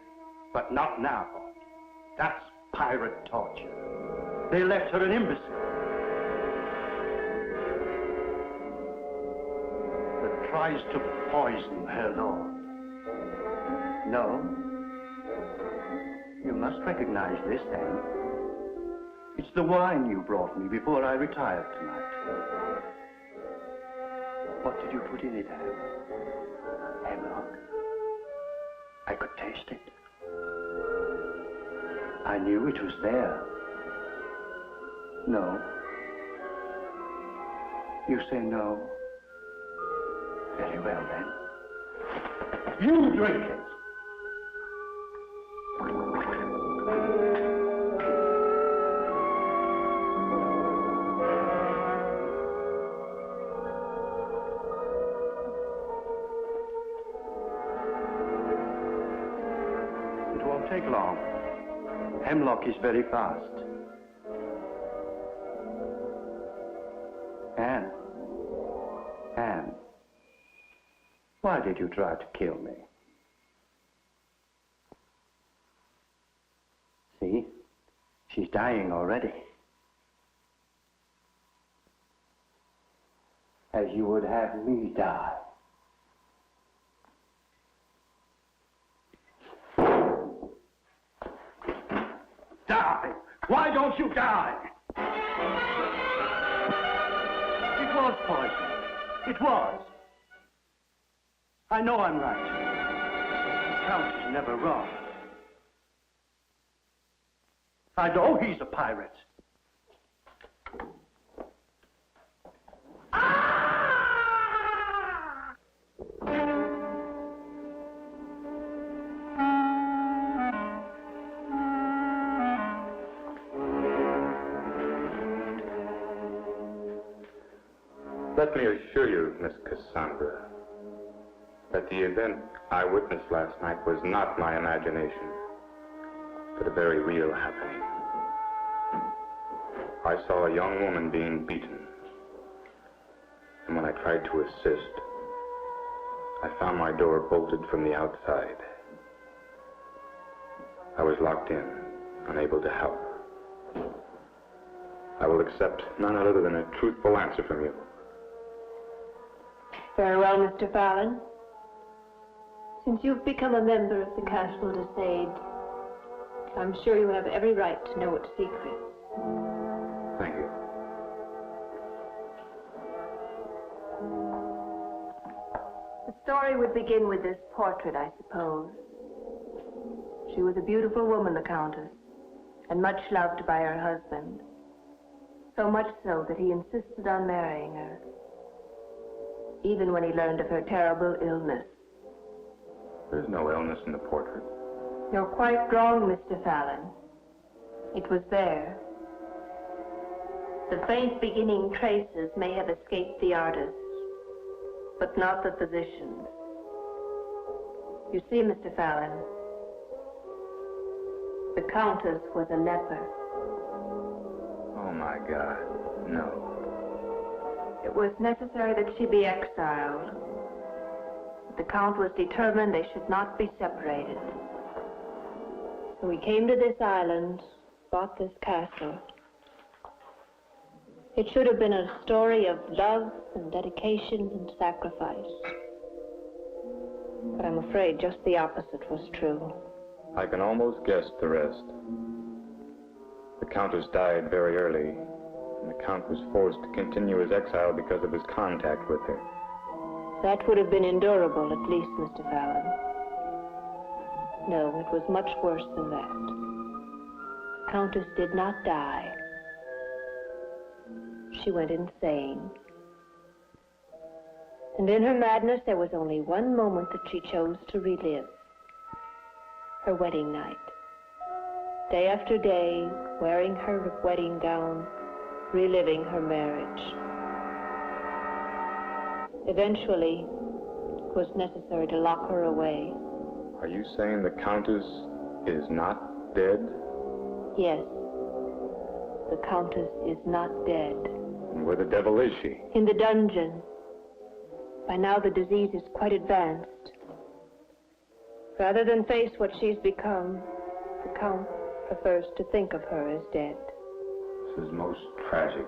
but not now. That's pirate torture. They left her an imbecile. That tries to poison her lord. No? You must recognize this, then. It's the wine you brought me before I retired tonight. What did you put in it, Ham? Hemlock? I could taste it. I knew it was there. No. You say no? Very well, then. You drink it! It won't take long. Hemlock is very fast. Anne, why did you try to kill me? dying already. As you would have me die. Die! Why don't you die? It was poison. It was. I know I'm right. The Count is never wrong. I know he's a pirate. Let me assure you, Miss Cassandra, that the event I witnessed last night was not my imagination, but a very real happening. I saw a young woman being beaten, and when I tried to assist, I found my door bolted from the outside. I was locked in, unable to help. I will accept none other than a truthful answer from you. Very well, Mr. Fallon. Since you've become a member of the Castle de Sade, I'm sure you have every right to know its secrets. Thank you. The story would begin with this portrait, I suppose. She was a beautiful woman, the Countess, and much loved by her husband. So much so that he insisted on marrying her, even when he learned of her terrible illness. There's no illness in the portrait. You're quite wrong, Mr. Fallon. It was there. The faint beginning traces may have escaped the artist, but not the physicians. You see, Mr. Fallon, the Countess was a leper. Oh, my God, no. It was necessary that she be exiled. The Count was determined they should not be separated. So we came to this island, bought this castle. It should have been a story of love and dedication and sacrifice. But I'm afraid just the opposite was true. I can almost guess the rest. The Countess died very early, and the Count was forced to continue his exile because of his contact with her. That would have been endurable, at least, Mr. Fallon. No, it was much worse than that. The Countess did not die. She went insane. And in her madness, there was only one moment that she chose to relive. Her wedding night. Day after day, wearing her wedding gown, reliving her marriage. Eventually, it was necessary to lock her away. Are you saying the Countess is not dead? Yes, the Countess is not dead. And where the devil is she? In the dungeon. By now the disease is quite advanced. Rather than face what she's become, the Count prefers to think of her as dead. This is most tragic.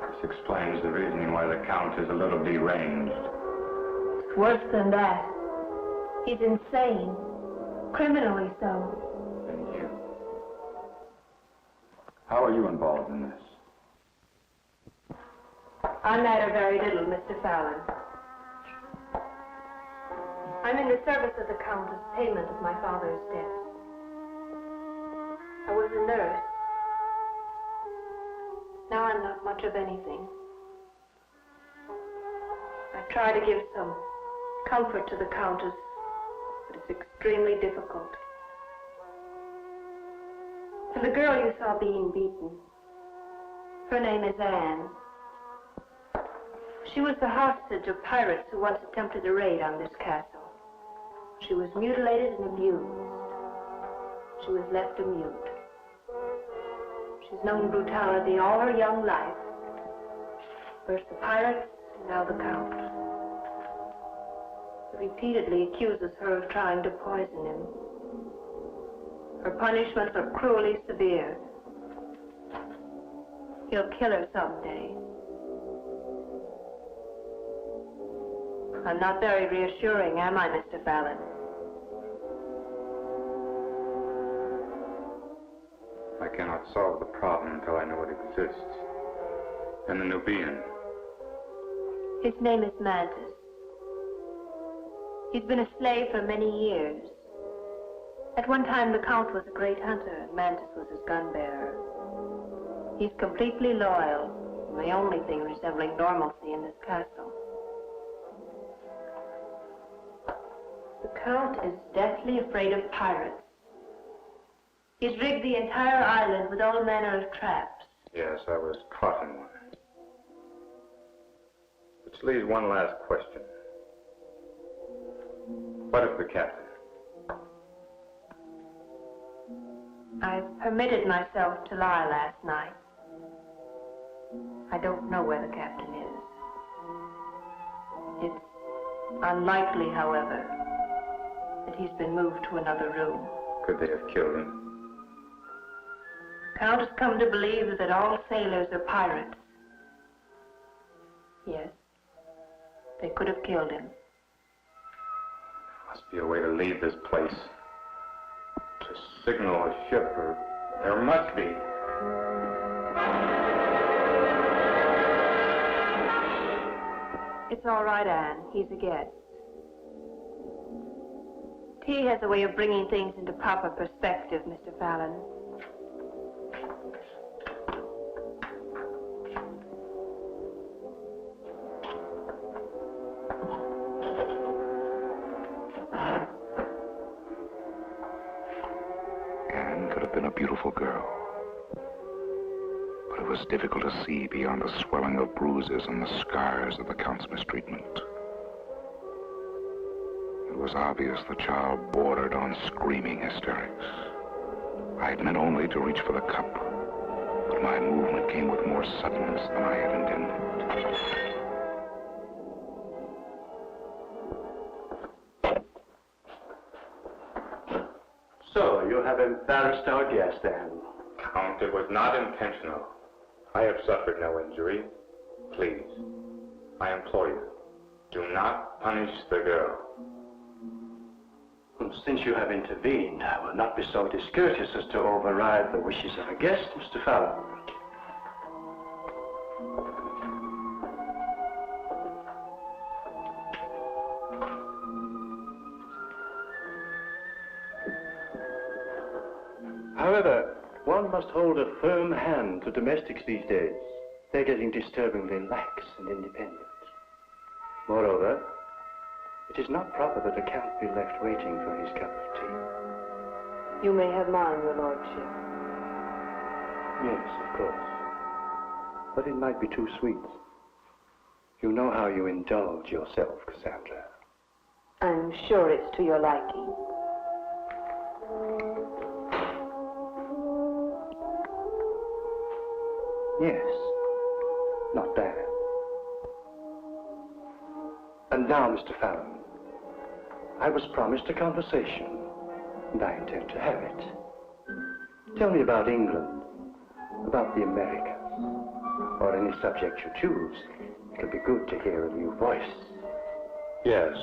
This explains the reasoning why the Count is a little deranged. It's worse than that. He's insane. Criminally so. And you? How are you involved in this? I matter very little, Mr. Fallon. I'm in the service of the Count as payment of my father's debt. I was a nurse. Now I'm not much of anything. I try to give some comfort to the Countess, but it's extremely difficult. To the girl you saw being beaten, her name is Anne. She was the hostage of pirates who once attempted a raid on this castle. She was mutilated and abused. She was left a mute. She's known brutality all her young life. First the pirates, and now the Count. He repeatedly accuses her of trying to poison him. Her punishments are cruelly severe. He'll kill her someday. I'm not very reassuring, am I, Mr. Fallon? I cannot solve the problem until I know it exists. And the Nubian. His name is Mantis. He's been a slave for many years. At one time, the Count was a great hunter, and Mantis was his gun-bearer. He's completely loyal, and the only thing resembling normalcy in this castle. The Count is deathly afraid of pirates. He's rigged the entire island with all manner of traps. Yes, I was caught in one. Which leaves one last question. What of the captain? I permitted myself to lie last night. I don't know where the captain is. It's unlikely, however, that he's been moved to another room. Could they have killed him? Count has come to believe that all sailors are pirates. Yes, they could have killed him. Must be a way to leave this place. To signal a ship, or there must be. It's all right, Anne. He's a guest. Tea has a way of bringing things into proper perspective, Mr. Fallon. Anne could have been a beautiful girl. But it was difficult to see beyond the swelling of bruises and the scars of the Count's mistreatment. It was obvious the child bordered on screaming hysterics. I had meant only to reach for the cup, but my movement came with more suddenness than I had intended. So, you have embarrassed our guest, Anne. Count, it was not intentional. I have suffered no injury. Please, I implore you, do not punish the girl. Since you have intervened, I will not be so discourteous as to override the wishes of a guest, Mr. Fallon. However, one must hold a firm hand to domestics these days. They're getting disturbingly lax and independent. Moreover, it is not proper that a count be left waiting for his cup of tea. You may have mine, your lordship. Yes, of course. But it might be too sweet. You know how you indulge yourself, Cassandra. I'm sure it's to your liking. Yes, not bad. And now, Mr. Fallon, I was promised a conversation, and I intend to have it. Tell me about England, about the Americas, or any subject you choose. It'll be good to hear a new voice. Yes,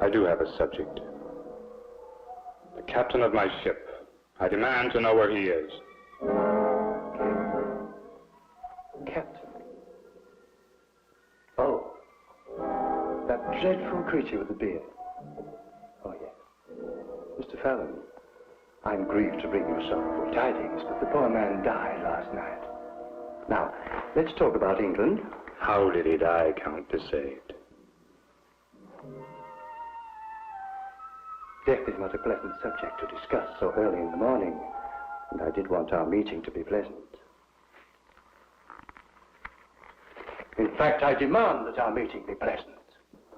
I do have a subject. The captain of my ship. I demand to know where he is. Captain. Oh, that dreadful creature with the beard. Oh, yes. Mr. Fallon, I'm grieved to bring you sorrowful tidings, but the poor man died last night. Now, let's talk about England. How did he die, Count de Sade? Death is not a pleasant subject to discuss so early in the morning, and I did want our meeting to be pleasant. In fact, I demand that our meeting be pleasant.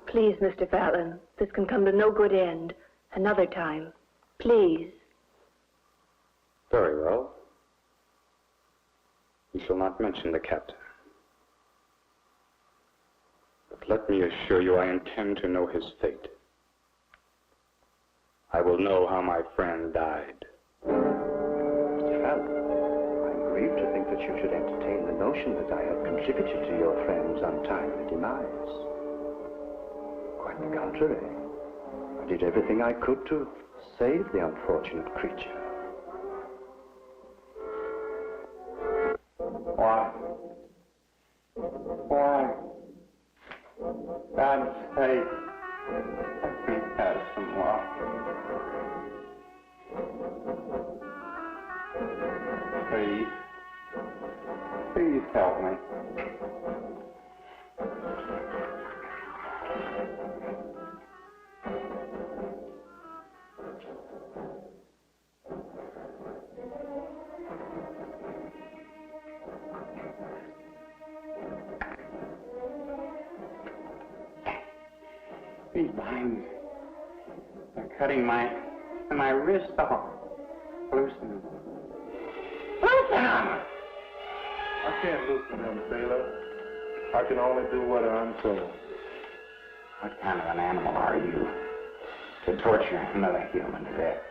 Please, Mr. Fallon, this can come to no good end. Another time. Please. Very well. You shall not mention the captain. But let me assure you I intend to know his fate. I will know how my friend died. Mr. Fallon, I'm grieved to think that you should entertain the notion that I have contributed to your friend's untimely demise. Quite the contrary. I did everything I could to save the unfortunate creature. Why? Why? God's sake, let me have some water. Please. Please help me. He's behind me. They're cutting my wrist off. Loosen them. Loosen them! I can't loosen them, sailor. I can only do what I'm told. What kind of an animal are you to torture another human to death?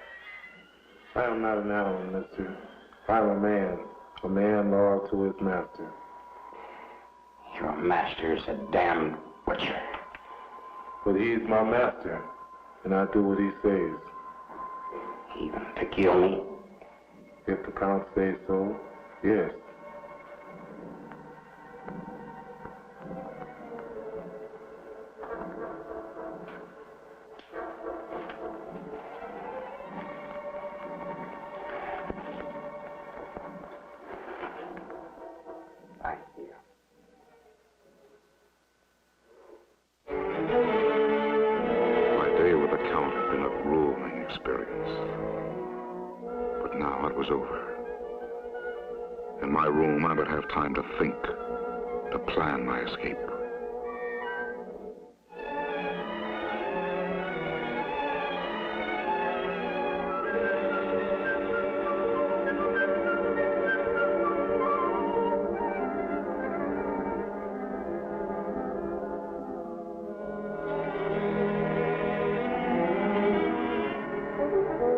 I am not an animal, mister. I'm a man loyal to his master. Your master is a damned butcher. But he's my master, and I do what he says. Even to kill me? If the Count says so, yes. Thank you. My day with the Count had been a grueling experience. But now it was over. In my room, I would have time to think, to plan my escape.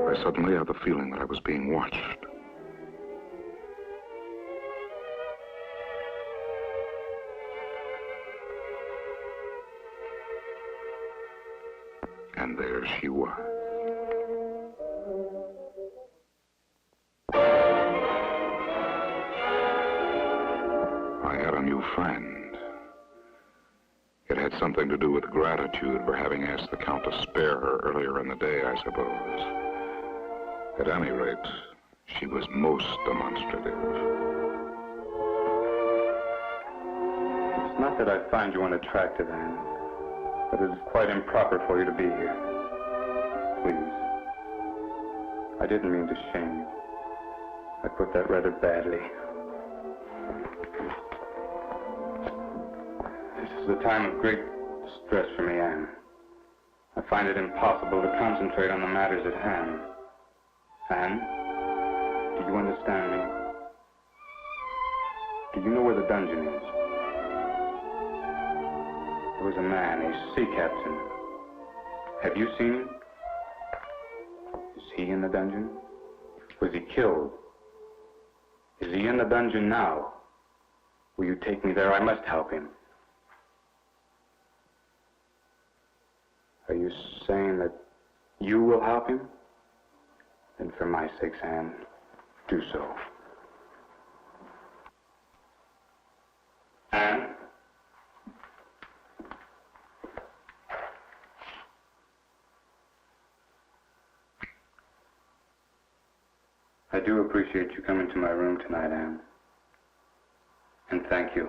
I suddenly had the feeling that I was being watched. And there she was. I had a new friend. It had something to do with gratitude for having asked the Count to spare her earlier in the day, I suppose. At any rate, she was most demonstrative. It's not that I find you unattractive, Anne, but it is quite improper for you to be here. Please. I didn't mean to shame you. I put that rather badly. This is a time of great distress for me, Anne. I find it impossible to concentrate on the matters at hand. Anne, do you understand me? Do you know where the dungeon is? There was a man, a sea captain. Have you seen him? Is he in the dungeon? Was he killed? Is he in the dungeon now? Will you take me there? I must help him. Are you saying that you will help him? Then for my sake, Anne, do so. Anne? I do appreciate you coming to my room tonight, Anne. And thank you.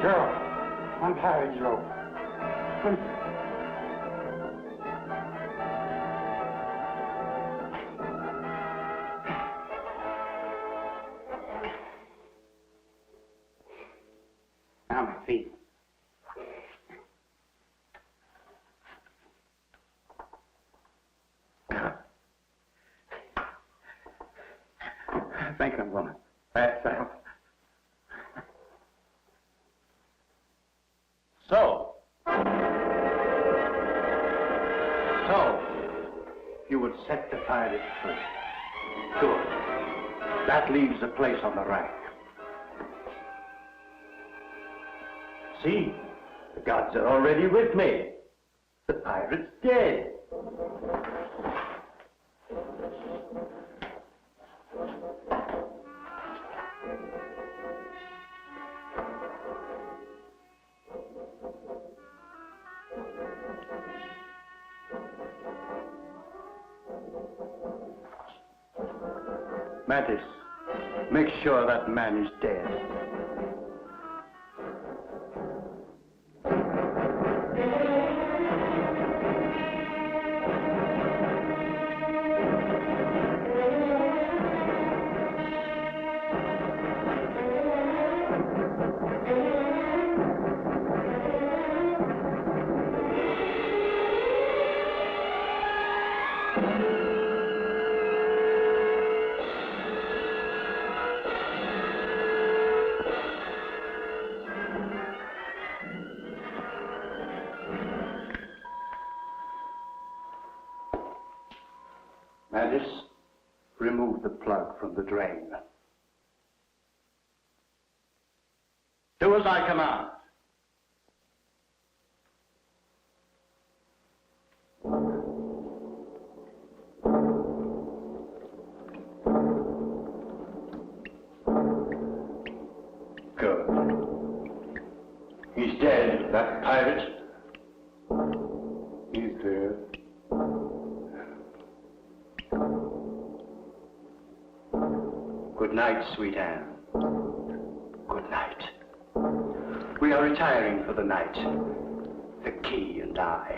Girl, untie these ropes. Now my feet. Think I'm gonna pass out. So, you would set the pirate free. Good. That leaves a place on the rack. See, the gods are already with me. The pirate's dead. Mantis, make sure that man is dead. Mantis, remove the plug from the drain. Do as I command. Good. He's dead, that pirate. He's dead. Good night, sweet Anne. Good night. We are retiring for the night. The key and I.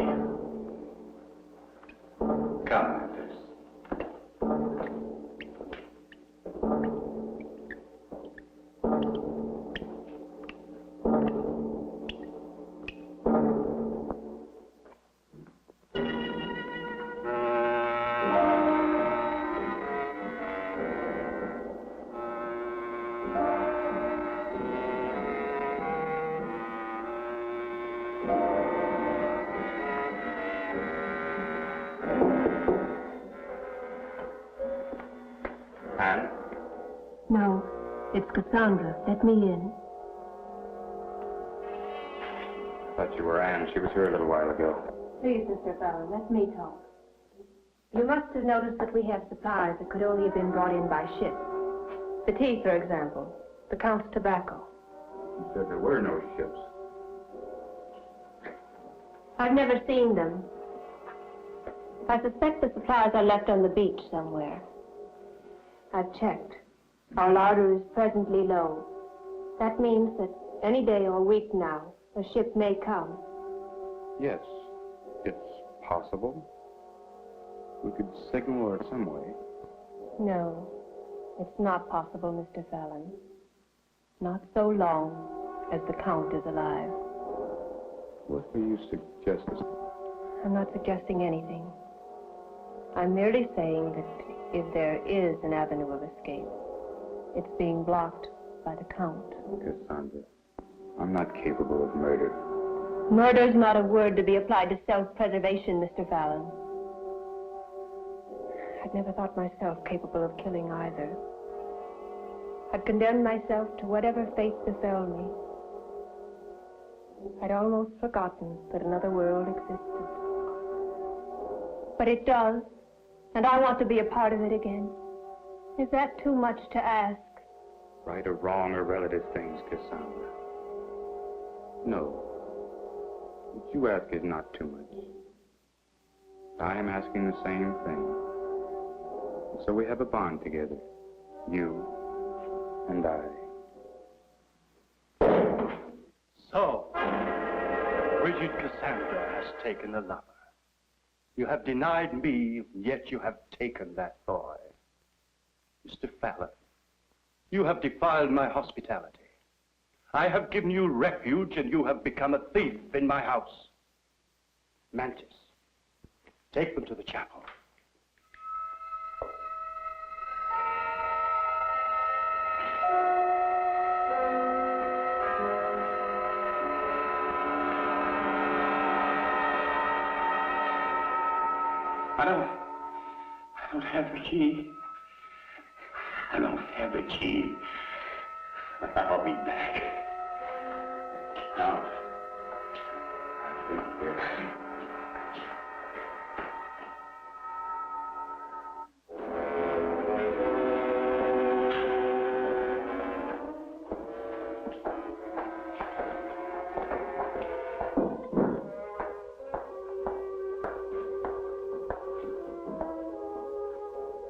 Come, Mantis. Anne? No, it's Cassandra. Let me in. I thought you were Anne. She was here a little while ago. Please, Mr. Fallon, let me talk. You must have noticed that we have supplies that could only have been brought in by ship. The tea, for example. The Count's tobacco. You said there were no ships. I've never seen them. I suspect the supplies are left on the beach somewhere. I've checked. Our larder is presently low. That means that any day or week now, a ship may come. Yes, it's possible. We could signal her some way. No, it's not possible, Mr. Fallon. Not so long as the Count is alive. What do you suggest? I'm not suggesting anything. I'm merely saying that if there is an avenue of escape, it's being blocked by the Count. Cassandra, I'm not capable of murder. Murder's not a word to be applied to self-preservation, Mr. Fallon. I'd never thought myself capable of killing either. I'd condemned myself to whatever fate befell me. I'd almost forgotten that another world existed. But it does, and I want to be a part of it again. Is that too much to ask? Right or wrong or relative things, Cassandra. No. What you ask is not too much. I am asking the same thing. So we have a bond together. You and I. So, Bridget Cassandra has taken a lover. You have denied me, yet you have taken that boy. Mr. Fallon, you have defiled my hospitality. I have given you refuge, and you have become a thief in my house. Mantis, take them to the chapel. I don't have the key. I don't have the key. But I'll be back. Now, I think this.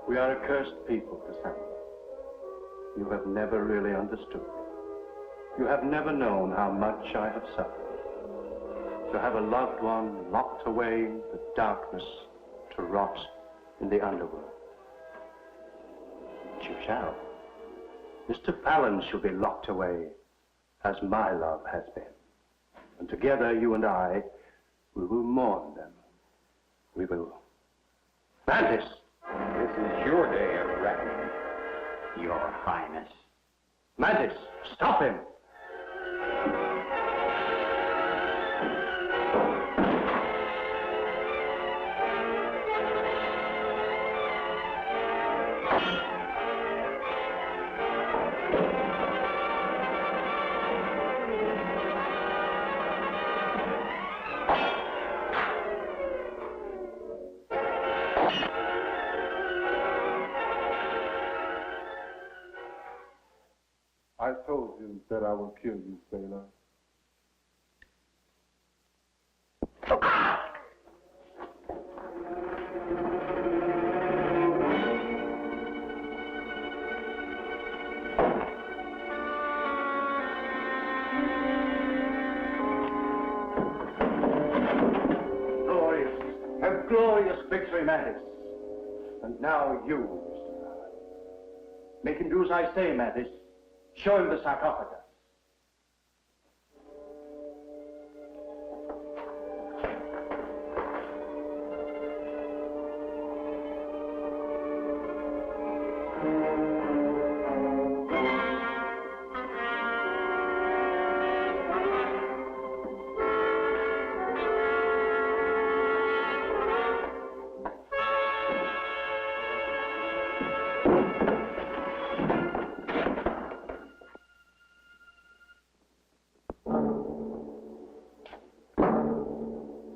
We are a cursed people, Cassandra. You have never really understood me. You have never known how much I have suffered. To have a loved one locked away in the darkness to rot in the underworld. But you shall. Mr. Fallon shall be locked away as my love has been. And together, you and I, we will mourn them. We will. Mantis! This is your day of reckoning, Your Highness. Mantis, stop him! I told you that I will kill you, sailor. Glorious victory, Mantis. And now you, Mr. Fallon. Make him do as I say, Mantis. Show him the sarcophagus.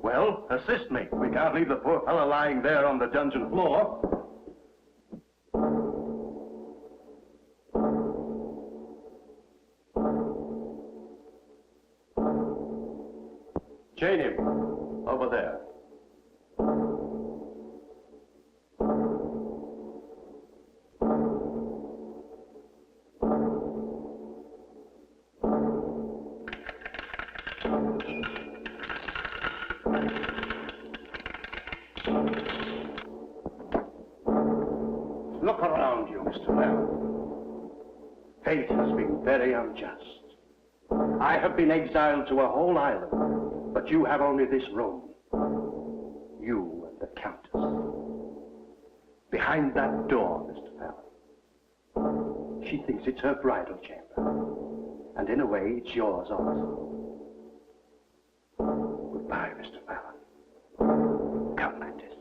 Well, assist me. We can't leave the poor fellow lying there on the dungeon floor. Chain him. Over there. Look around you, Mr. Fallon. Fate has been very unjust. I have been exiled to a whole island, but you have only this room. You and the Countess. Behind that door, Mr. Fallon. She thinks it's her bridal chamber. And in a way, it's yours also. Goodbye, Mr. Fallon. Come, Mantis.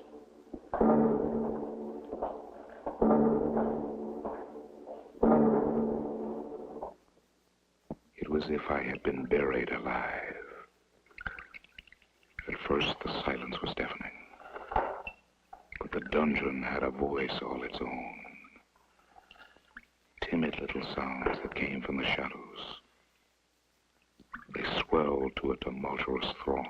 It was as if I had been buried alive. At first, the silence was deafening. But the dungeon had a voice all its own. Timid little sounds that came from the shadows. They swelled to a tumultuous throng.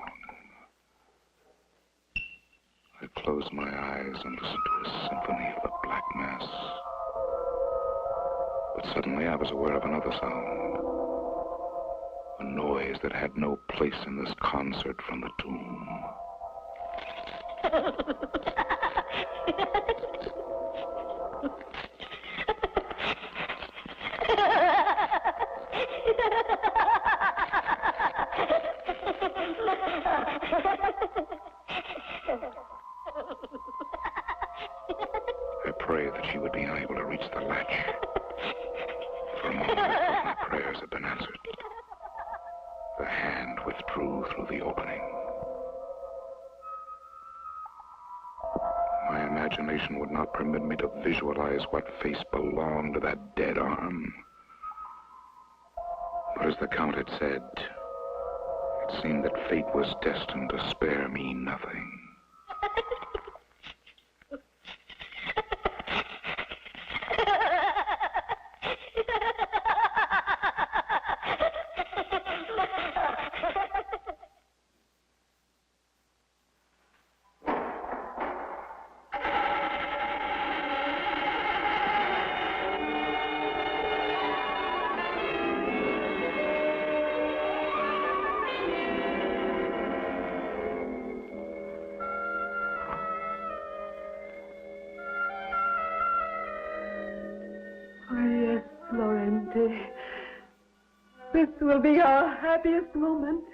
I closed my eyes and listened to a symphony of the Black Mass. But suddenly I was aware of another sound. A noise that had no place in this concert from the tomb. I prayed that she would be unable to reach the latch. For a moment, I thought my prayers had been answered. The hand withdrew through the opening. My imagination would not permit me to visualize what face belonged to that dead arm. But as the Count had said, it seemed that fate was destined to spare me nothing. This will be our happiest moment.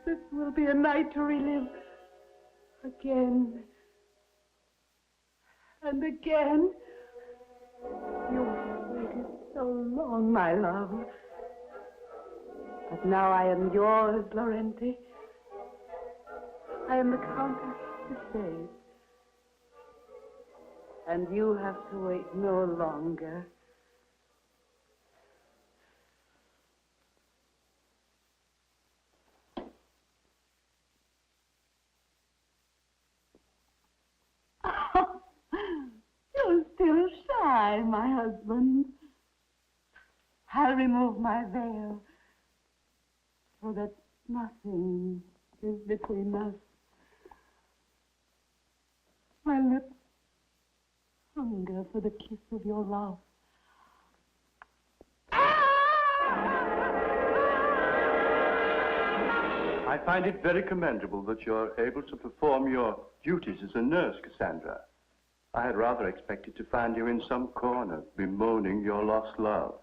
This will be a night to relive again and again. You've waited so long, my love. But now I am yours, Laurenti. I am the Countess de Sade. And you have to wait no longer. You're still shy, my husband. I'll remove my veil so that nothing is between us. My lips hunger for the kiss of your love. I find it very commendable that you're able to perform your duties as a nurse, Cassandra. I had rather expected to find you in some corner bemoaning your lost love.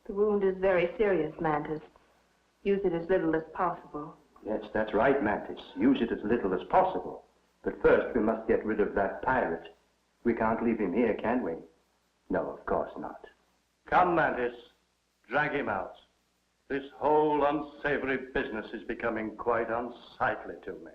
The wound is very serious, Mantis. Use it as little as possible. Yes, that's right, Mantis. Use it as little as possible. But first, we must get rid of that pirate. We can't leave him here, can we? No, of course not. Come, Mantis. Drag him out. This whole unsavory business is becoming quite unsightly to me.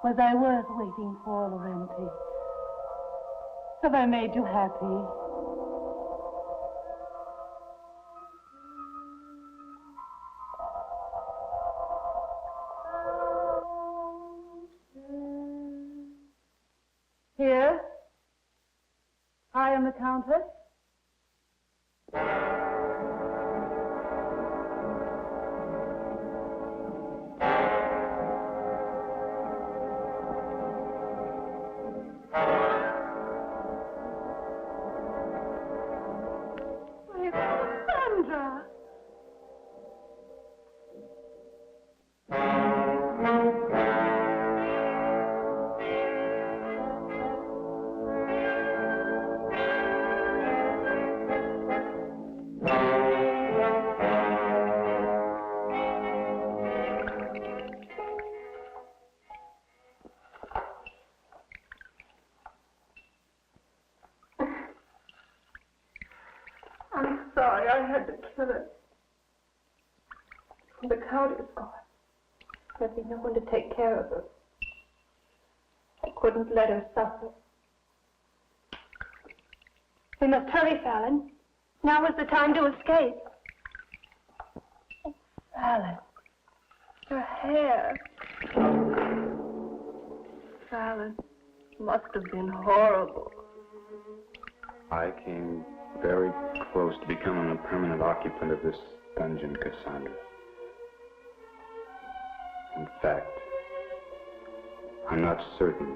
Was I worth waiting for, Laurenti? Have I made you happy? Here, I am the Countess. I'm sorry I had to kill her. The Count is gone. There'll be no one to take care of her. I couldn't let her suffer. We must hurry, Fallon. Now is the time to escape. Oh, Fallon. Her hair. Fallon, must have been horrible. I came very close to becoming a permanent occupant of this dungeon, Cassandra. In fact, I'm not certain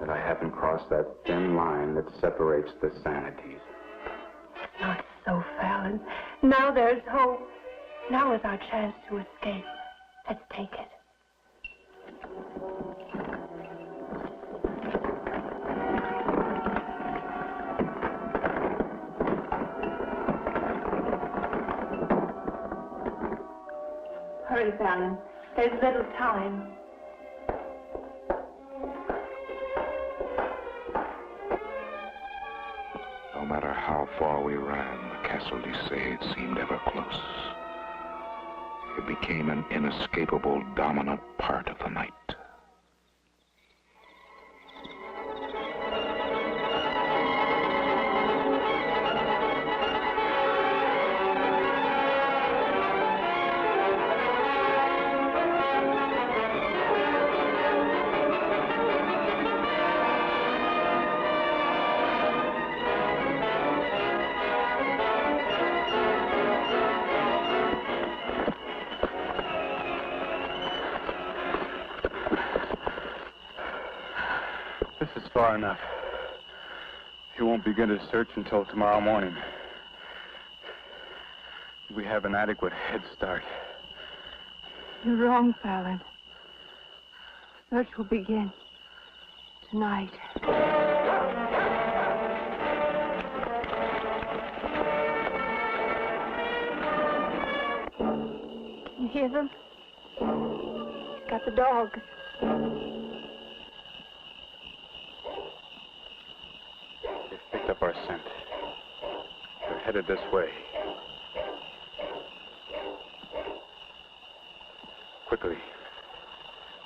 that I haven't crossed that thin line that separates the sanities. Not so, Fallon. Now there's hope. Now is our chance to escape. Let's take it. Hurry, Fallon. There's little time. No matter how far we ran, the Castle d'Issade seemed ever close. It became an inescapable, dominant part of the night. This is far enough. You won't begin to search until tomorrow morning. We have an adequate head start. You're wrong, Fallon. Search will begin tonight. You hear them? She's got the dogs. They've picked up our scent. They're headed this way. Quickly.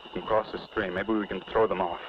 We can cross the stream. Maybe we can throw them off.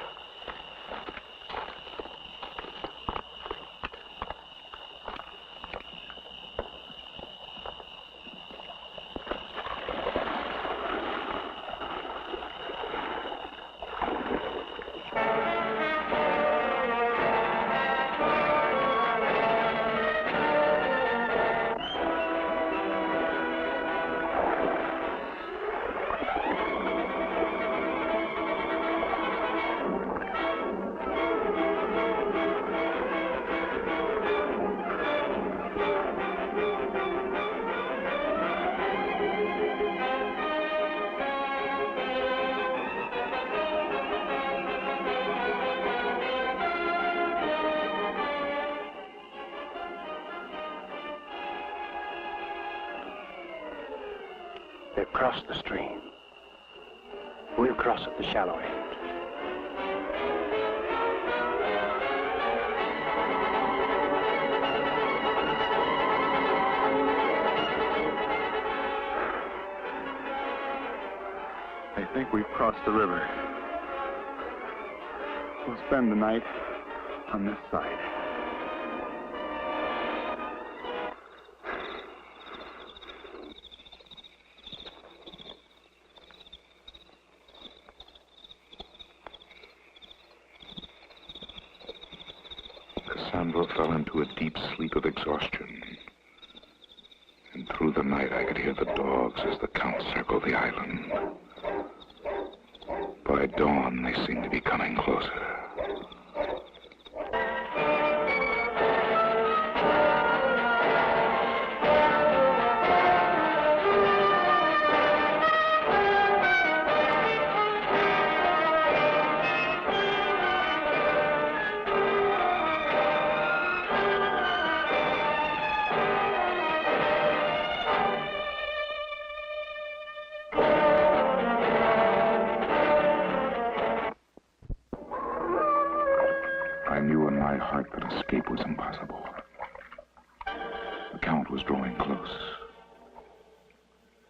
They've crossed the stream. We'll cross at the shallow end. I think we've crossed the river. We'll spend the night on this side. Cassandra fell into a deep sleep of exhaustion. And through the night I could hear the dogs as the Count circled the island. By dawn, they seemed to be coming closer. I knew in my heart that escape was impossible. The Count was drawing close.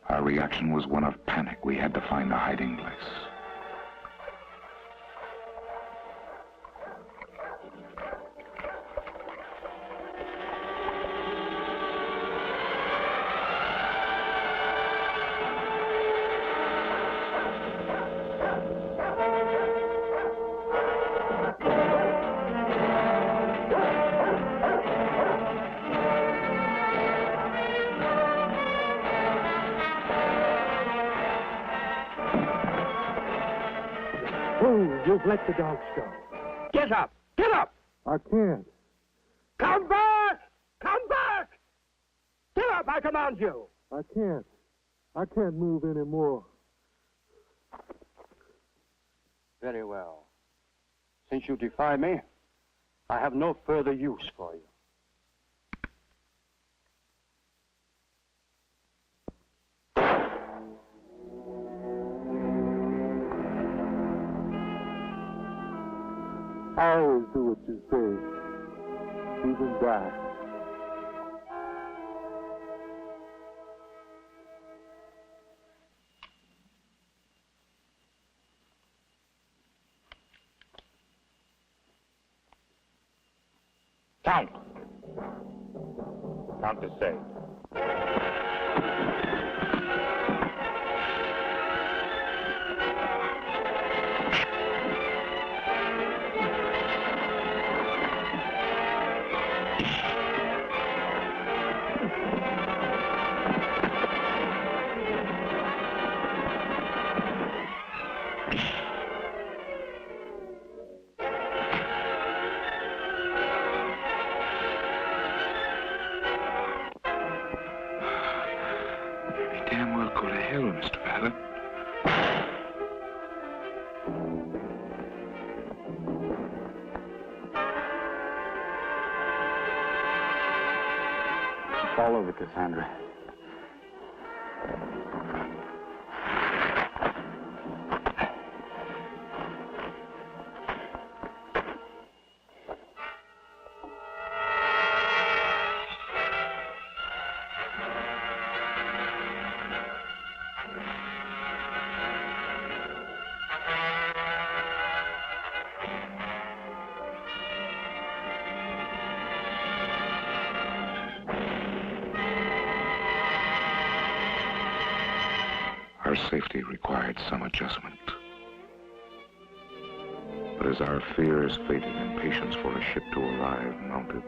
Our reaction was one of panic. We had to find a hiding place. You've let the dogs go. Get up! Get up! I can't. Come back! Come back! Get up, I command you! I can't. I can't move anymore. Very well. Since you defy me, I have no further use for you. I always do what you say, even die. Count. Count to say. Damn well go to hell, Mr. Fallon. It's all over, Cassandra. Our safety required some adjustment. But as our fears faded and patience for a ship to arrive mounted,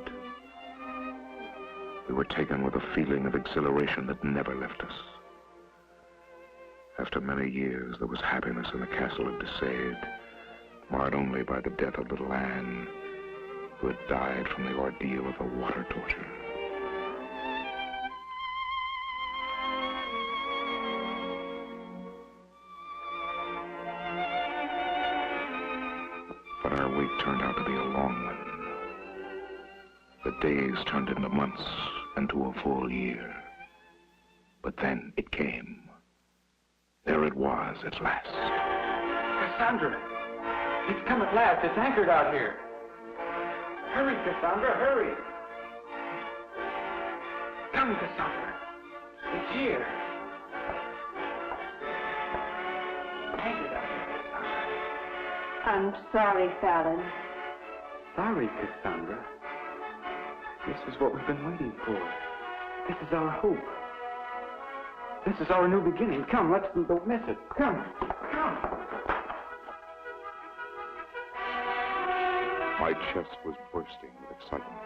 we were taken with a feeling of exhilaration that never left us. After many years, there was happiness in the castle of Desaid, marred only by the death of little Anne, who had died from the ordeal of the water torture. But our wait turned out to be a long one. The days turned into months, and to a full year. But then it came. There it was at last. Cassandra! It's come at last. It's anchored out here. Hurry, Cassandra, hurry! Come, Cassandra. It's here. Anchored out here, Cassandra. I'm sorry, Fallon. Sorry, Cassandra. This is what we've been waiting for. This is our hope. This is our new beginning. Come, don't miss it. Come, come. My chest was bursting with excitement.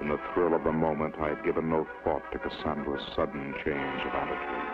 In the thrill of the moment, I had given no thought to Cassandra's sudden change of attitude.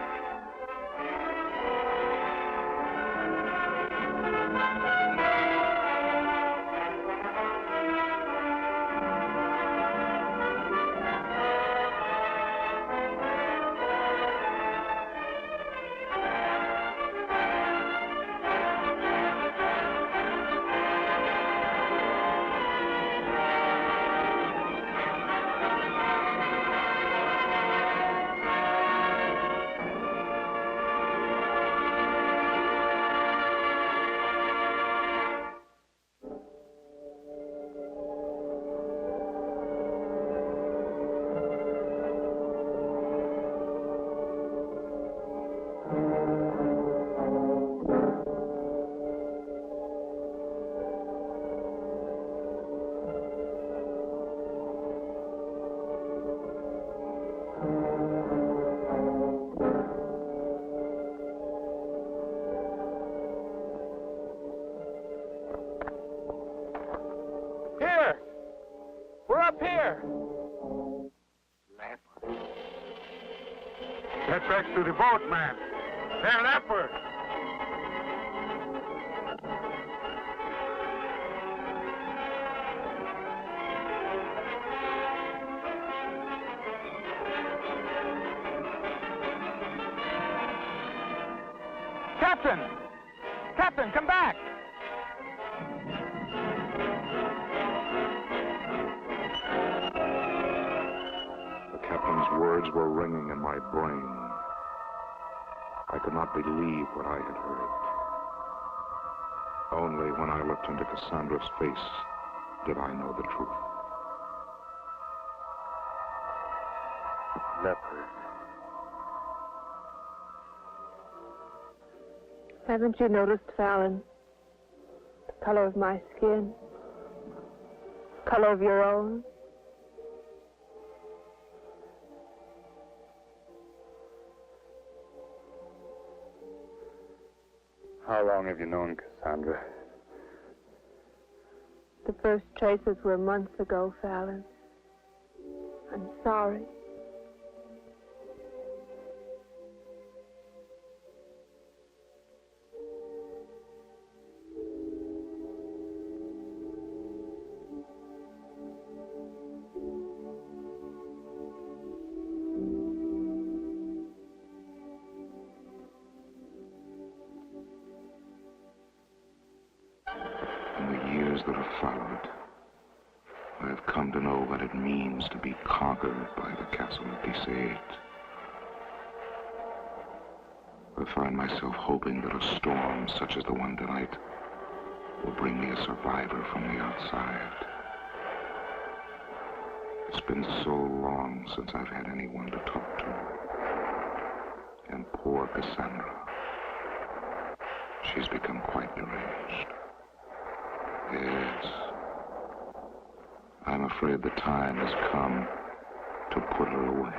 up here. Get back to the boat, man. They're leopards. Captain! Captain, come back! The captain's words were ringing in my brain. I could not believe what I had heard. Only when I looked into Cassandra's face did I know the truth. Leopard. Haven't you noticed, Fallon, the color of my skin? Color of your own? How long have you known Cassandra? The first traces were months ago, Fallon. I'm sorry. That have followed, I have come to know what it means to be conquered by the castle of Deceit. I find myself hoping that a storm such as the one tonight will bring me a survivor from the outside. It's been so long since I've had anyone to talk to. And poor Cassandra, she's become quite deranged. Yes. I'm afraid the time has come to put her away.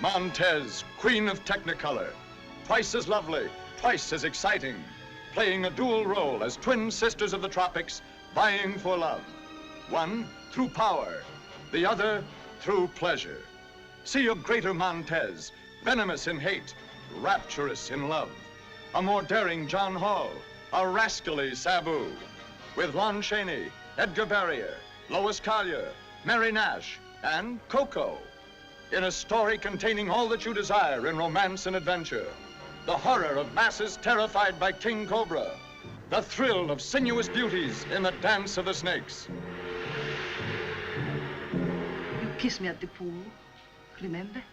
Montez, Queen of Technicolor. Twice as lovely, twice as exciting. Playing a dual role as twin sisters of the tropics, vying for love. One through power, the other through pleasure. See a greater Montez, venomous in hate, rapturous in love. A more daring John Hall, a rascally Sabu. With Lon Chaney, Edgar Barrier, Lois Collier, Mary Nash, and Coco. In a story containing all that you desire in romance and adventure. The horror of masses terrified by King Cobra. The thrill of sinuous beauties in the dance of the snakes. You kissed me at the pool, remember?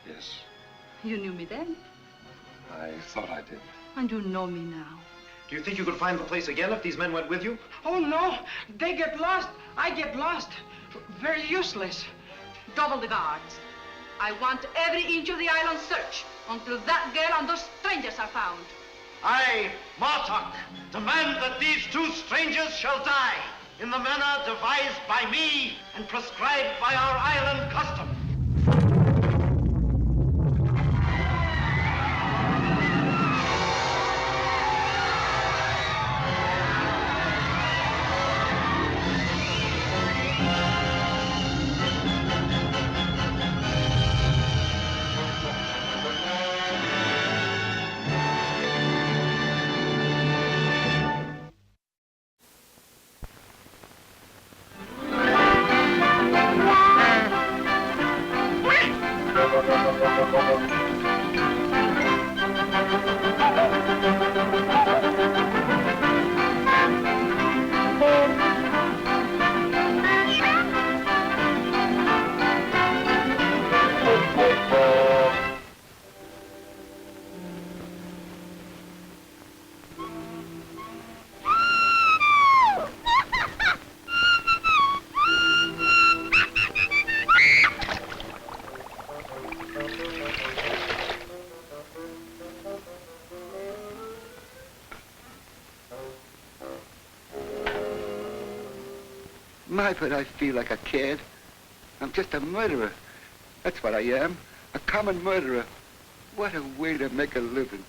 Yes, You knew me then, I thought I did. and you know me now. Do you think you could find the place again if these men went with you? Oh, no. They get lost. I get lost. Very useless. Double the guards. I want every inch of the island searched until that girl and those strangers are found. I, Martok, demand that these two strangers shall die in the manner devised by me and prescribed by our island custom. My, but I feel like a kid. I'm just a murderer. That's what I am. A common murderer. What a way to make a living.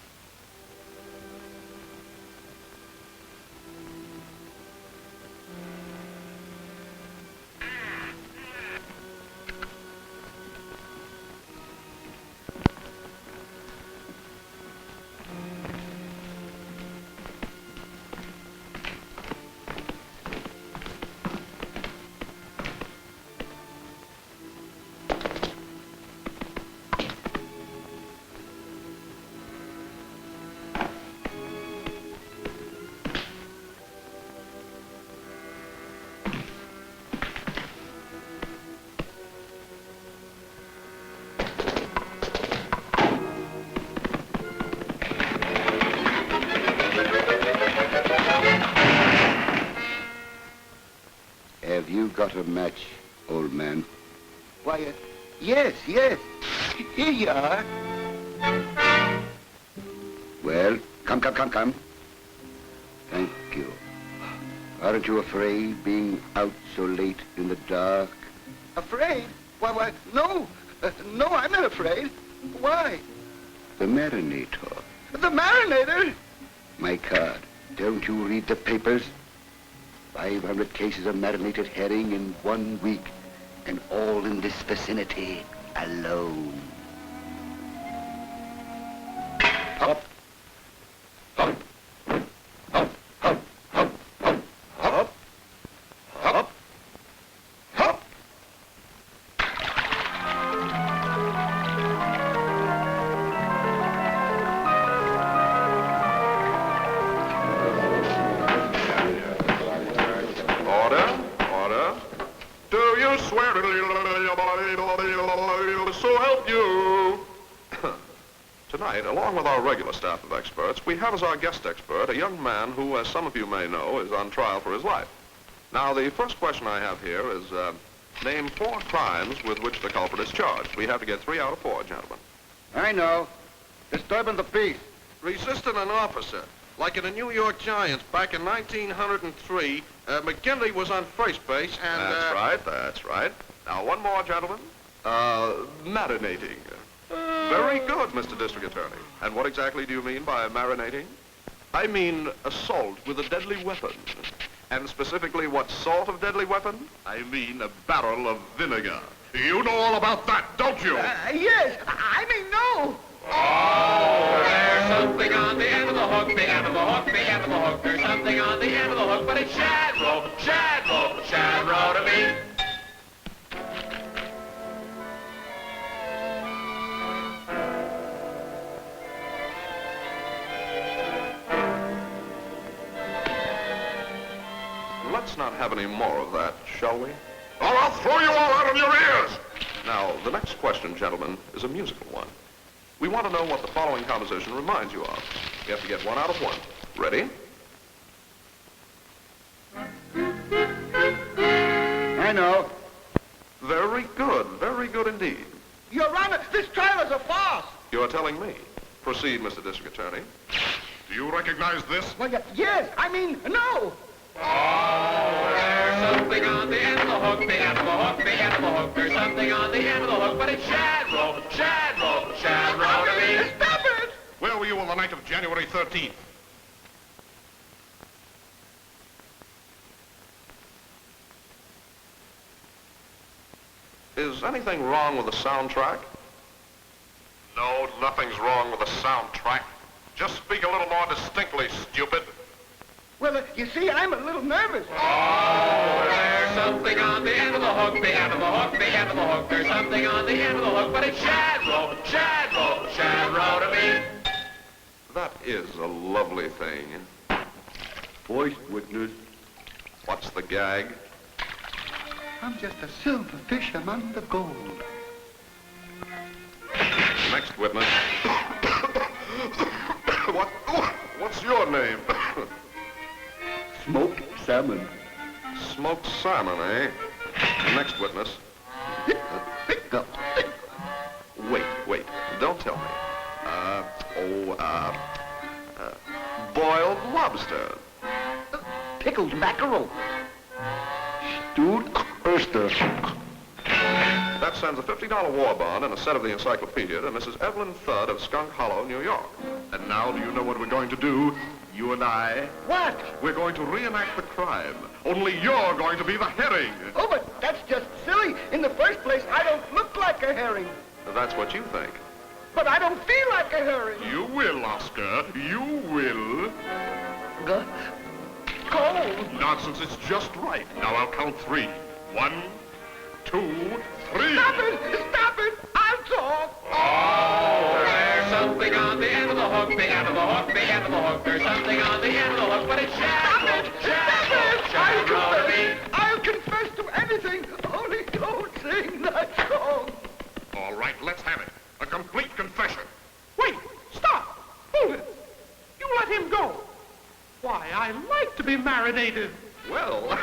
Have you got a match, old man? Why, yes. Here you are. Well, come. Thank you. Aren't you afraid being out so late in the dark? Afraid? Why, no. No, I'm not afraid. Why? The marinator. The marinator? My card. Don't you read the papers? 500 cases of marinated herring in 1 week, and all in this vicinity alone. Up. Up. Up. Up. Up. Up. Up. Up. Order. Do you swear to so help you? Tonight, along with our regular staff of experts, we have as our guest expert a young man who, as some of you may know, is on trial for his life. Now, the first question I have here is, name 4 crimes with which the culprit is charged. We have to get 3 out of 4, gentlemen. I know. Disturbing the peace. Resisting an officer. Like in the New York Giants back in 1903, McGinley was on first base and... That's right. Now, one more, gentlemen. Marinating. Very good, Mr. District Attorney. And what exactly do you mean by marinating? I mean assault with a deadly weapon. And specifically, what sort of deadly weapon? I mean a barrel of vinegar. You know all about that, don't you? Yes. I mean, no. Oh, there's something on the end of the hook, the end of the hook, the end of the hook. There's something on the end of the hook, but it's shad rope to me. Let's not have any more of that, shall we? Or I'll throw you all out of your ears! Now, the next question, gentlemen, is a musical one. We want to know what the following composition reminds you of. You have to get 1 out of 1. Ready? I know. Very good indeed. Your Honor, this trial is a farce. You are telling me. Proceed, Mr. District Attorney. Do you recognize this? Well, yes, I mean, no. Oh, there's something on the end of the hook, the end of the hook, the end of the hook. There's something on the end of the hook, but it's shad rope to me. Stop it! Where were you on the night of January 13th? Is anything wrong with the soundtrack? No, nothing's wrong with the soundtrack. Just speak a little more distinctly, stupid. Well, you see, I'm a little nervous. Oh, there's something on the end of the hook, the end of the hook, the end of the hook. There's something on the end of the hook, but it's shad rope to me. That is a lovely thing. Voice witness. What's the gag? I'm just a silver fish among the gold. Next witness. What's your name? Smoked salmon. Smoked salmon, eh? Next witness. Wait. Don't tell me. Boiled lobster. Pickled mackerel. Stewed oyster. That sends a $50 war bond and a set of the encyclopedia to Mrs. Evelyn Thud of Skunk Hollow, New York. And now do you know what we're going to do? You and I? What? We're going to reenact the crime. Only you're going to be the herring. Oh, but that's just silly. In the first place, I don't look like a herring. That's what you think. But I don't feel like a herring. You will, Oscar. You will. Cold. Nonsense, it's just right. Now I'll count 3. 1, 2, 3. Stop it! I'll talk. Oh, there's something on the end of the hook, the end of the hook, the end of the hook. There's something on the end of the hook, but it's shad rope to me. I'll confess to anything, only don't sing that song. All right, let's have it. A complete confession. Wait, stop. Hold it. You let him go. Why, I like to be marinated. Well,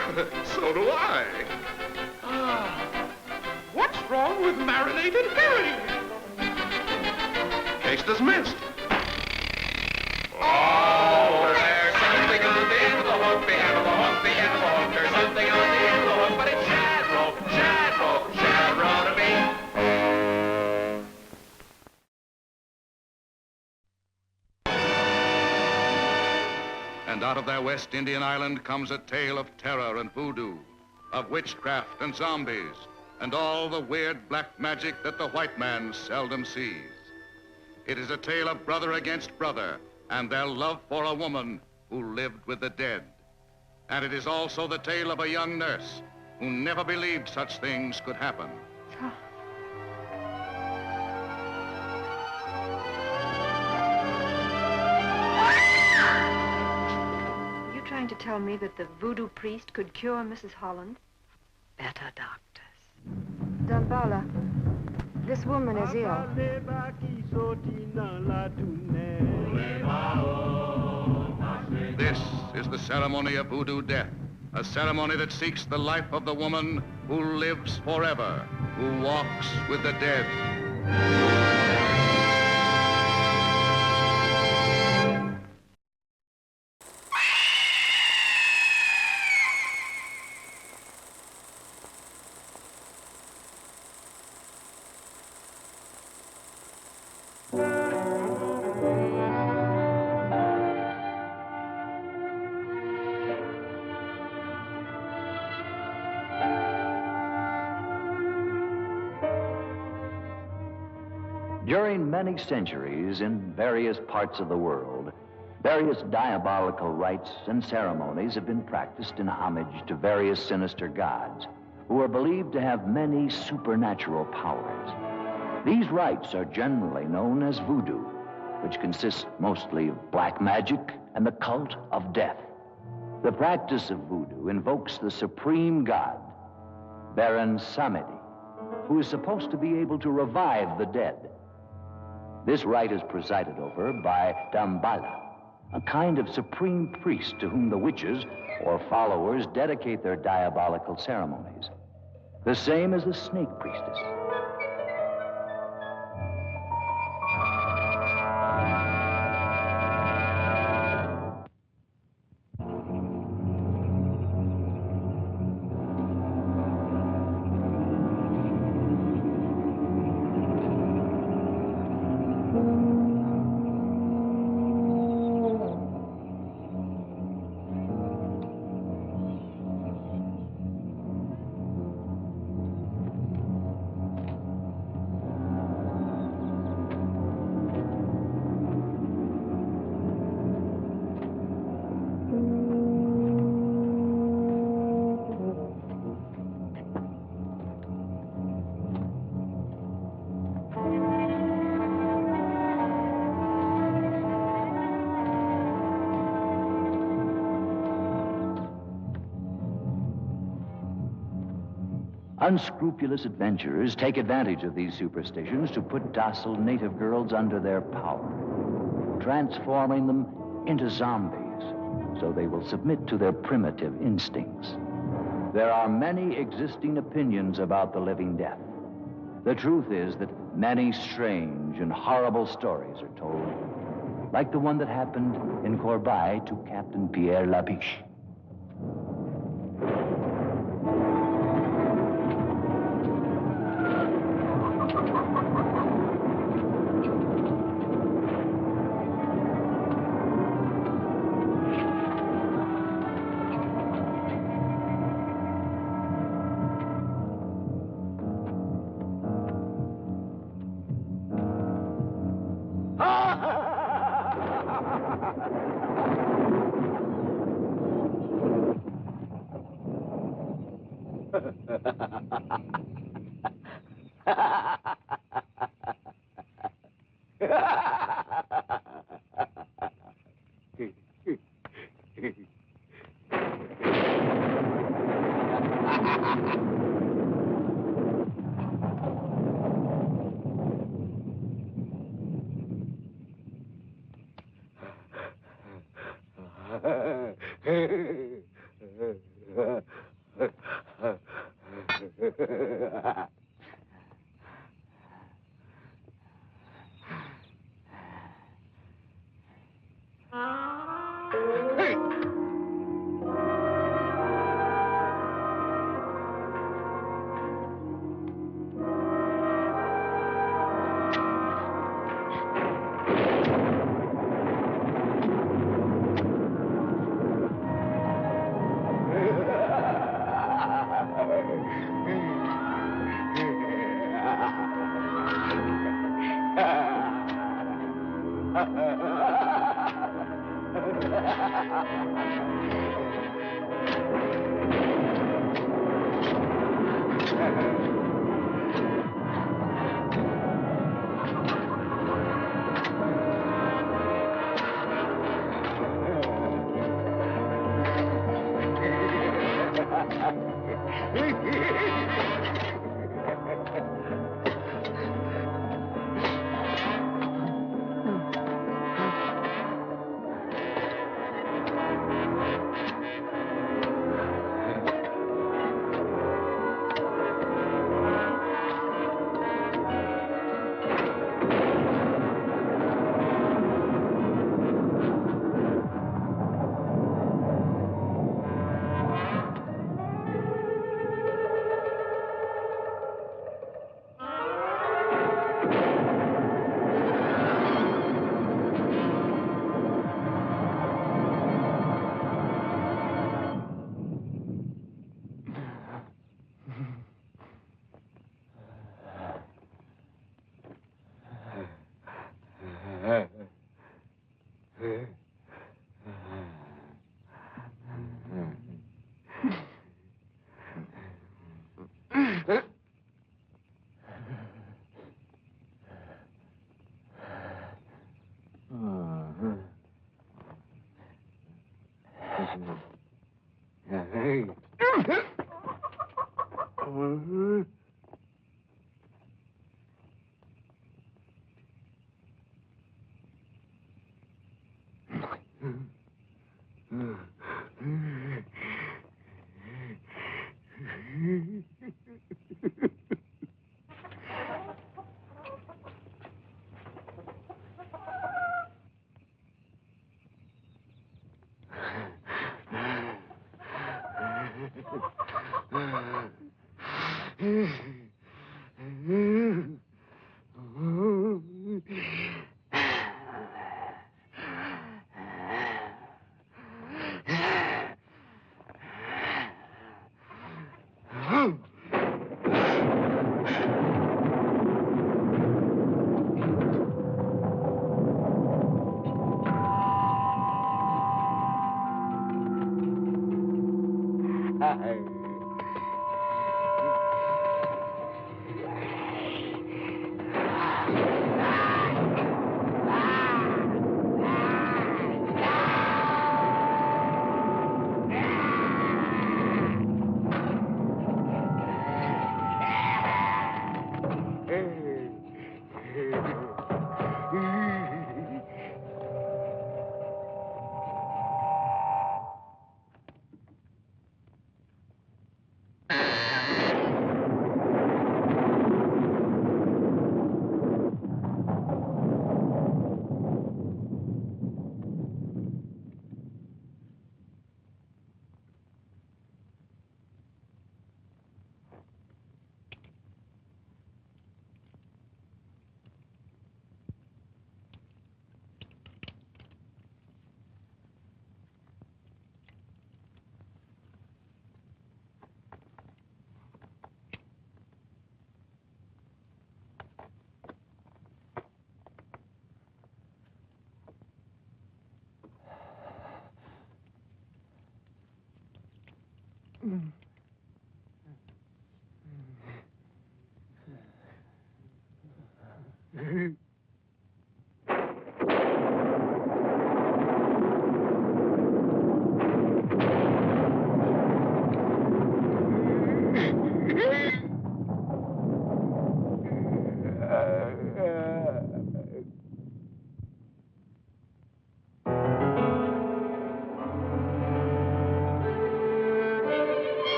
so do I. What's wrong with marinated herring? Case dismissed. Oh, there's something on the end of the hook, the end of the hook, the end of the hook. There's something on the end of the hook, but it's shad rope to me. And out of their West Indian island comes a tale of terror and voodoo, of witchcraft and zombies, and all the weird black magic that the white man seldom sees. It is a tale of brother against brother and their love for a woman who lived with the dead. And it is also the tale of a young nurse who never believed such things could happen. Are you trying to tell me that the voodoo priest could cure Mrs. Holland? Better doctors. Dambala, this woman is ill. This is the ceremony of voodoo death, a ceremony that seeks the life of the woman who lives forever, who walks with the dead. During many centuries in various parts of the world, various diabolical rites and ceremonies have been practiced in homage to various sinister gods who are believed to have many supernatural powers. These rites are generally known as voodoo, which consists mostly of black magic and the cult of death. The practice of voodoo invokes the supreme god, Baron Samedi, who is supposed to be able to revive the dead. This rite is presided over by Dambala, a kind of supreme priest to whom the witches or followers dedicate their diabolical ceremonies. the same as the snake priestess. Unscrupulous adventurers take advantage of these superstitions to put docile native girls under their power, transforming them into zombies so they will submit to their primitive instincts. There are many existing opinions about the living death. The truth is that many strange and horrible stories are told, like the one that happened in Corbeil to Captain Pierre Labiche.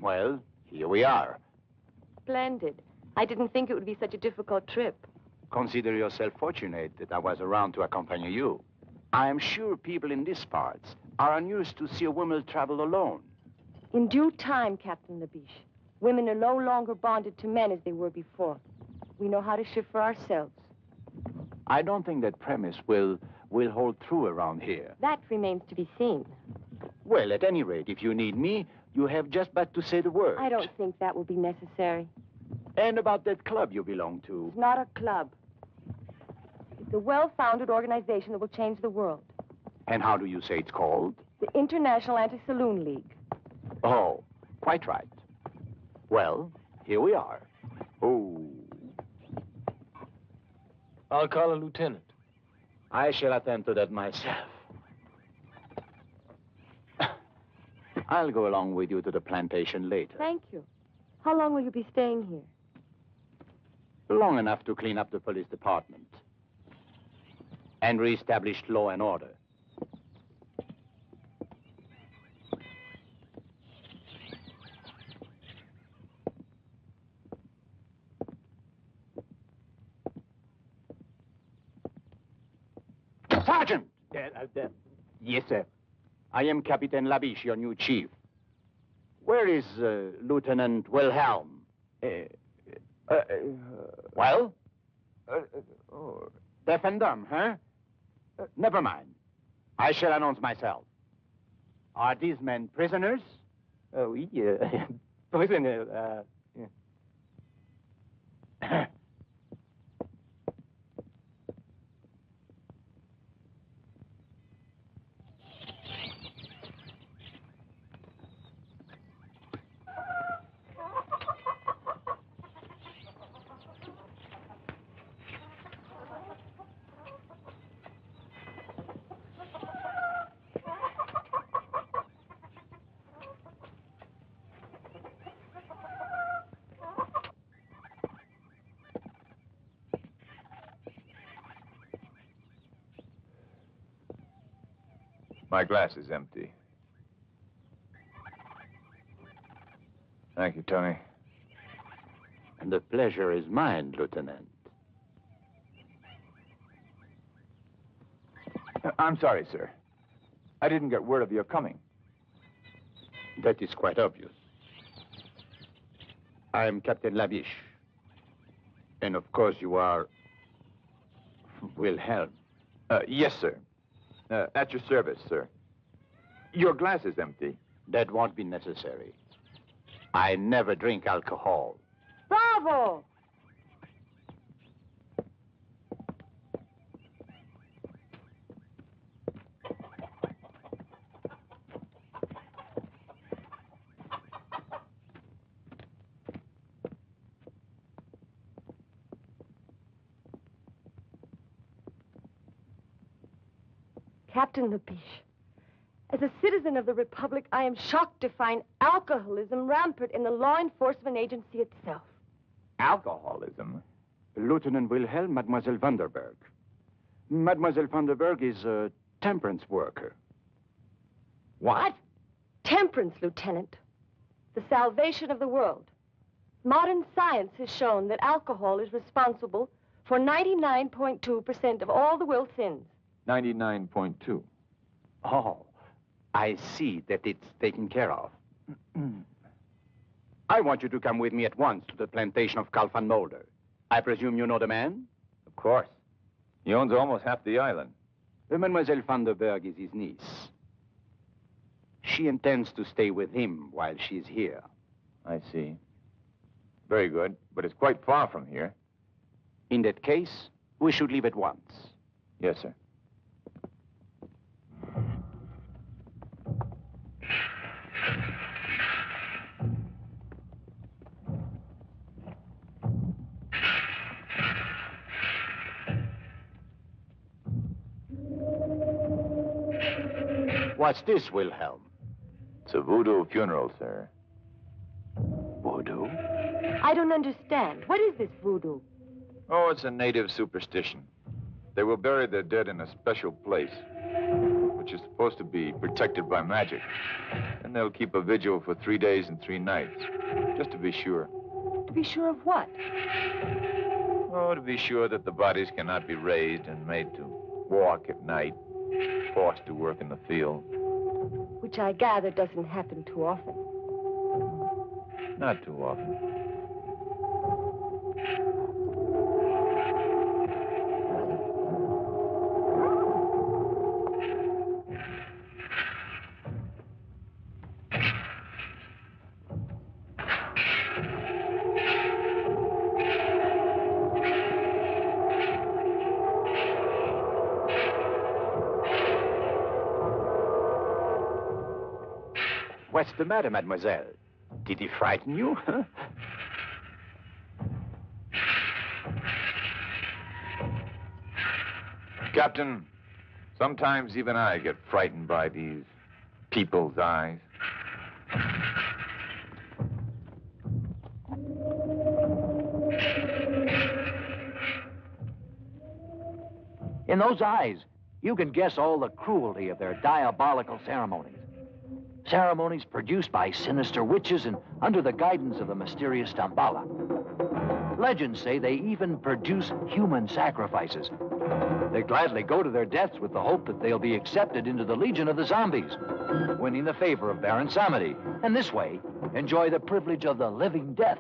Well, here we are. Splendid. I didn't think it would be such a difficult trip. Consider yourself fortunate that I was around to accompany you. I am sure people in these parts are unused to see a woman travel alone. In due time, Captain Labiche. Women are no longer bonded to men as they were before. We know how to shift for ourselves. I don't think that premise will will hold true around here. That remains to be seen. Well, at any rate, if you need me, you have just but to say the word. I don't think that will be necessary. And about that club you belong to. It's not a club. It's a well-founded organization that will change the world. And how do you say it's called? The International Anti-Saloon League. Oh, quite right. Well, here we are. Oh. I'll call a lieutenant. I shall attend to that myself. I'll go along with you to the plantation later. Thank you. How long will you be staying here? Long enough to clean up the police department and reestablish law and order. Sergeant! Yes, sir. I am Captain Labiche, your new chief. Where is Lieutenant Wilhelm? Well? Deaf and dumb, huh? Never mind. I shall announce myself. Are these men prisoners? Oui, prisoners. My glass is empty. Thank you, Tony. And the pleasure is mine, Lieutenant. I'm sorry, sir. I didn't get word of your coming. That is quite obvious. I am Captain Labiche. And of course you are Wilhelm. Yes, sir. At your service, sir. Your glass is empty. That won't be necessary. I never drink alcohol. Bravo! Captain Labiche, as a citizen of the Republic, I am shocked to find alcoholism rampant in the law enforcement agency itself. Alcoholism? Lieutenant Wilhelm, Mademoiselle Vanderberg. Mademoiselle Vanderberg is a temperance worker. What? Temperance, Lieutenant. The salvation of the world. Modern science has shown that alcohol is responsible for 99.2% of all the world's sins. 99.2. Oh, I see that it's taken care of. I want you to come with me at once to the plantation of Karloff and Mulder. I presume you know the man? Of course. He owns almost half the island. Mademoiselle Vanderberg is his niece. She intends to stay with him while she's here. I see. Very good, but it's quite far from here. In that case, we should leave at once. Yes, sir. What's this, Wilhelm? It's a voodoo funeral, sir. Voodoo? I don't understand. What is this voodoo? Oh, it's a native superstition. They will bury their dead in a special place, which is supposed to be protected by magic. And they'll keep a vigil for 3 days and 3 nights, just to be sure. To be sure of what? Oh, to be sure that the bodies cannot be raised and made to walk at night, forced to work in the field. Which I gather doesn't happen too often. Not too often. What's the matter, mademoiselle? Did he frighten you? Huh? Captain, sometimes even I get frightened by these people's eyes. In those eyes, you can guess all the cruelty of their diabolical ceremonies. Ceremonies produced by sinister witches and under the guidance of the mysterious Damballa. Legends say they even produce human sacrifices. They gladly go to their deaths with the hope that they'll be accepted into the legion of the zombies, winning the favor of Baron Samedi, and this way, enjoy the privilege of the living death.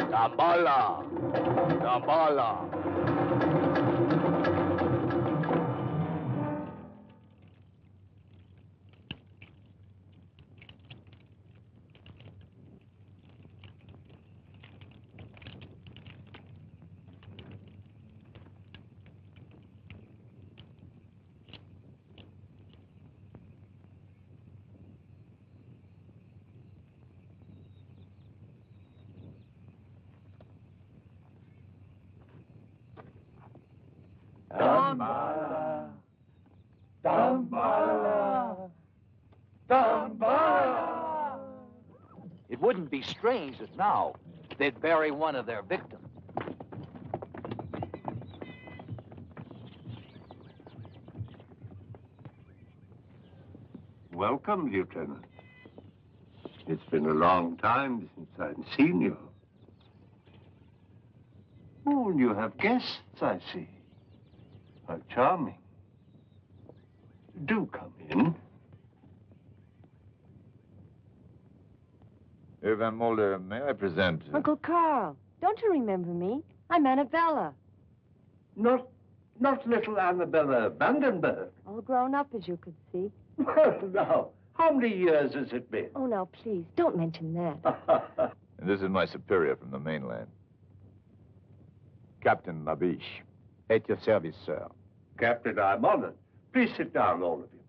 Damballa! Damballa! Damballa! Damballa! Damballa! It wouldn't be strange if now they'd bury one of their victims. Welcome, Lieutenant. It's been a long time since I've seen you. Oh, and you have guests, I see. How charming. Do come in. Herr Van Mulder, may I present... Uncle Carl, don't you remember me? I'm Annabella. Not little Annabella Vandenberg. All grown up, as you could see. Well, now, how many years has it been? Oh, now, please, don't mention that. And this is my superior from the mainland. Captain Labiche. At your service, sir. Captain, I'm honored. Please sit down, all of you.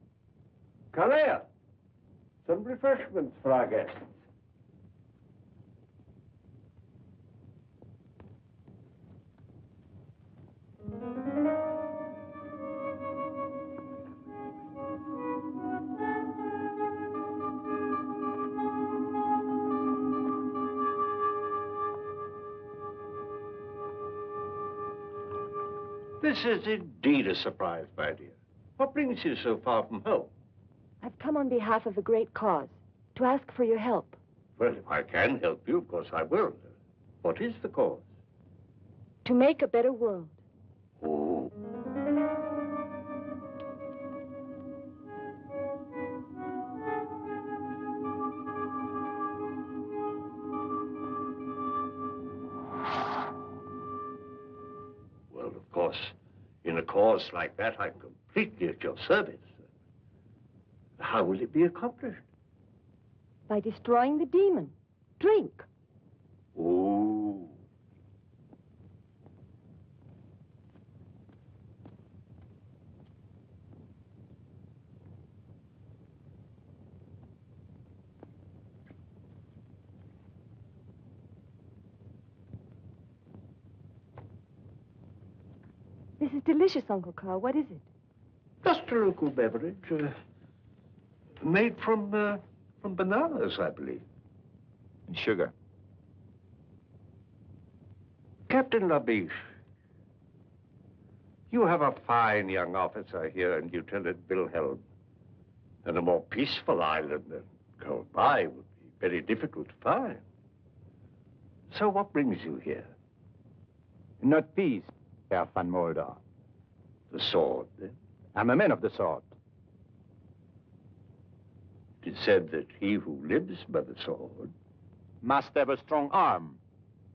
Calais, some refreshments for our guests. This is indeed a surprise, my dear. What brings you so far from home? I've come on behalf of a great cause, to ask for your help. Well, if I can help you, of course I will. What is the cause? To make a better world. Oh. Well, of course, in a cause like that, I'm completely at your service. How will it be accomplished? By destroying the demon. Drink. Oh. This is delicious, Uncle Carl. What is it? Just a local beverage, made from bananas, I believe. And sugar. Captain Labiche, you have a fine young officer here in Lieutenant Wilhelm. And a more peaceful island than close by would be very difficult to find. So what brings you here? Not peace, Herr Van Mulder. The sword, then? I'm a man of the sword. It is said that he who lives by the sword must have a strong arm,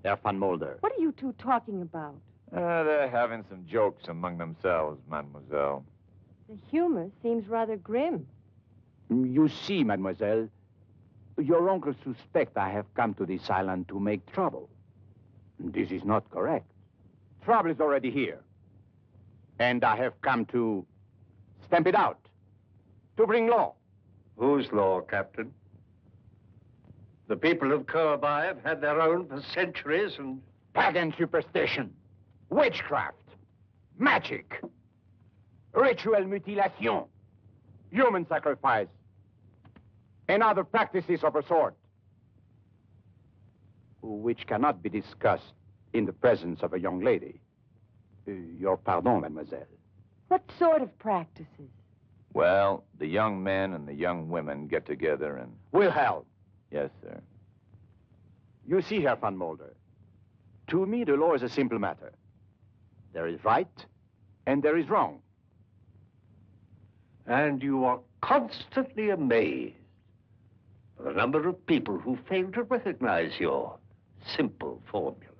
Herr Van Mulder. What are you two talking about? They're having some jokes among themselves, mademoiselle. The humor seems rather grim. You see, mademoiselle, your uncle suspects I have come to this island to make trouble. This is not correct. Trouble is already here. And I have come to stamp it out, to bring law. Whose law, Captain? The people of Kirby have had their own for centuries and... Pagan superstition, witchcraft, magic, ritual mutilation, human sacrifice, and other practices of a sort, which cannot be discussed in the presence of a young lady. Your pardon, mademoiselle. What sort of practices? Well, the young men and the young women get together and... Wilhelm. Yes, sir. You see, Herr Van Mulder, to me, the law is a simple matter. There is right, and there is wrong. And you are constantly amazed by the number of people who fail to recognize your simple formula.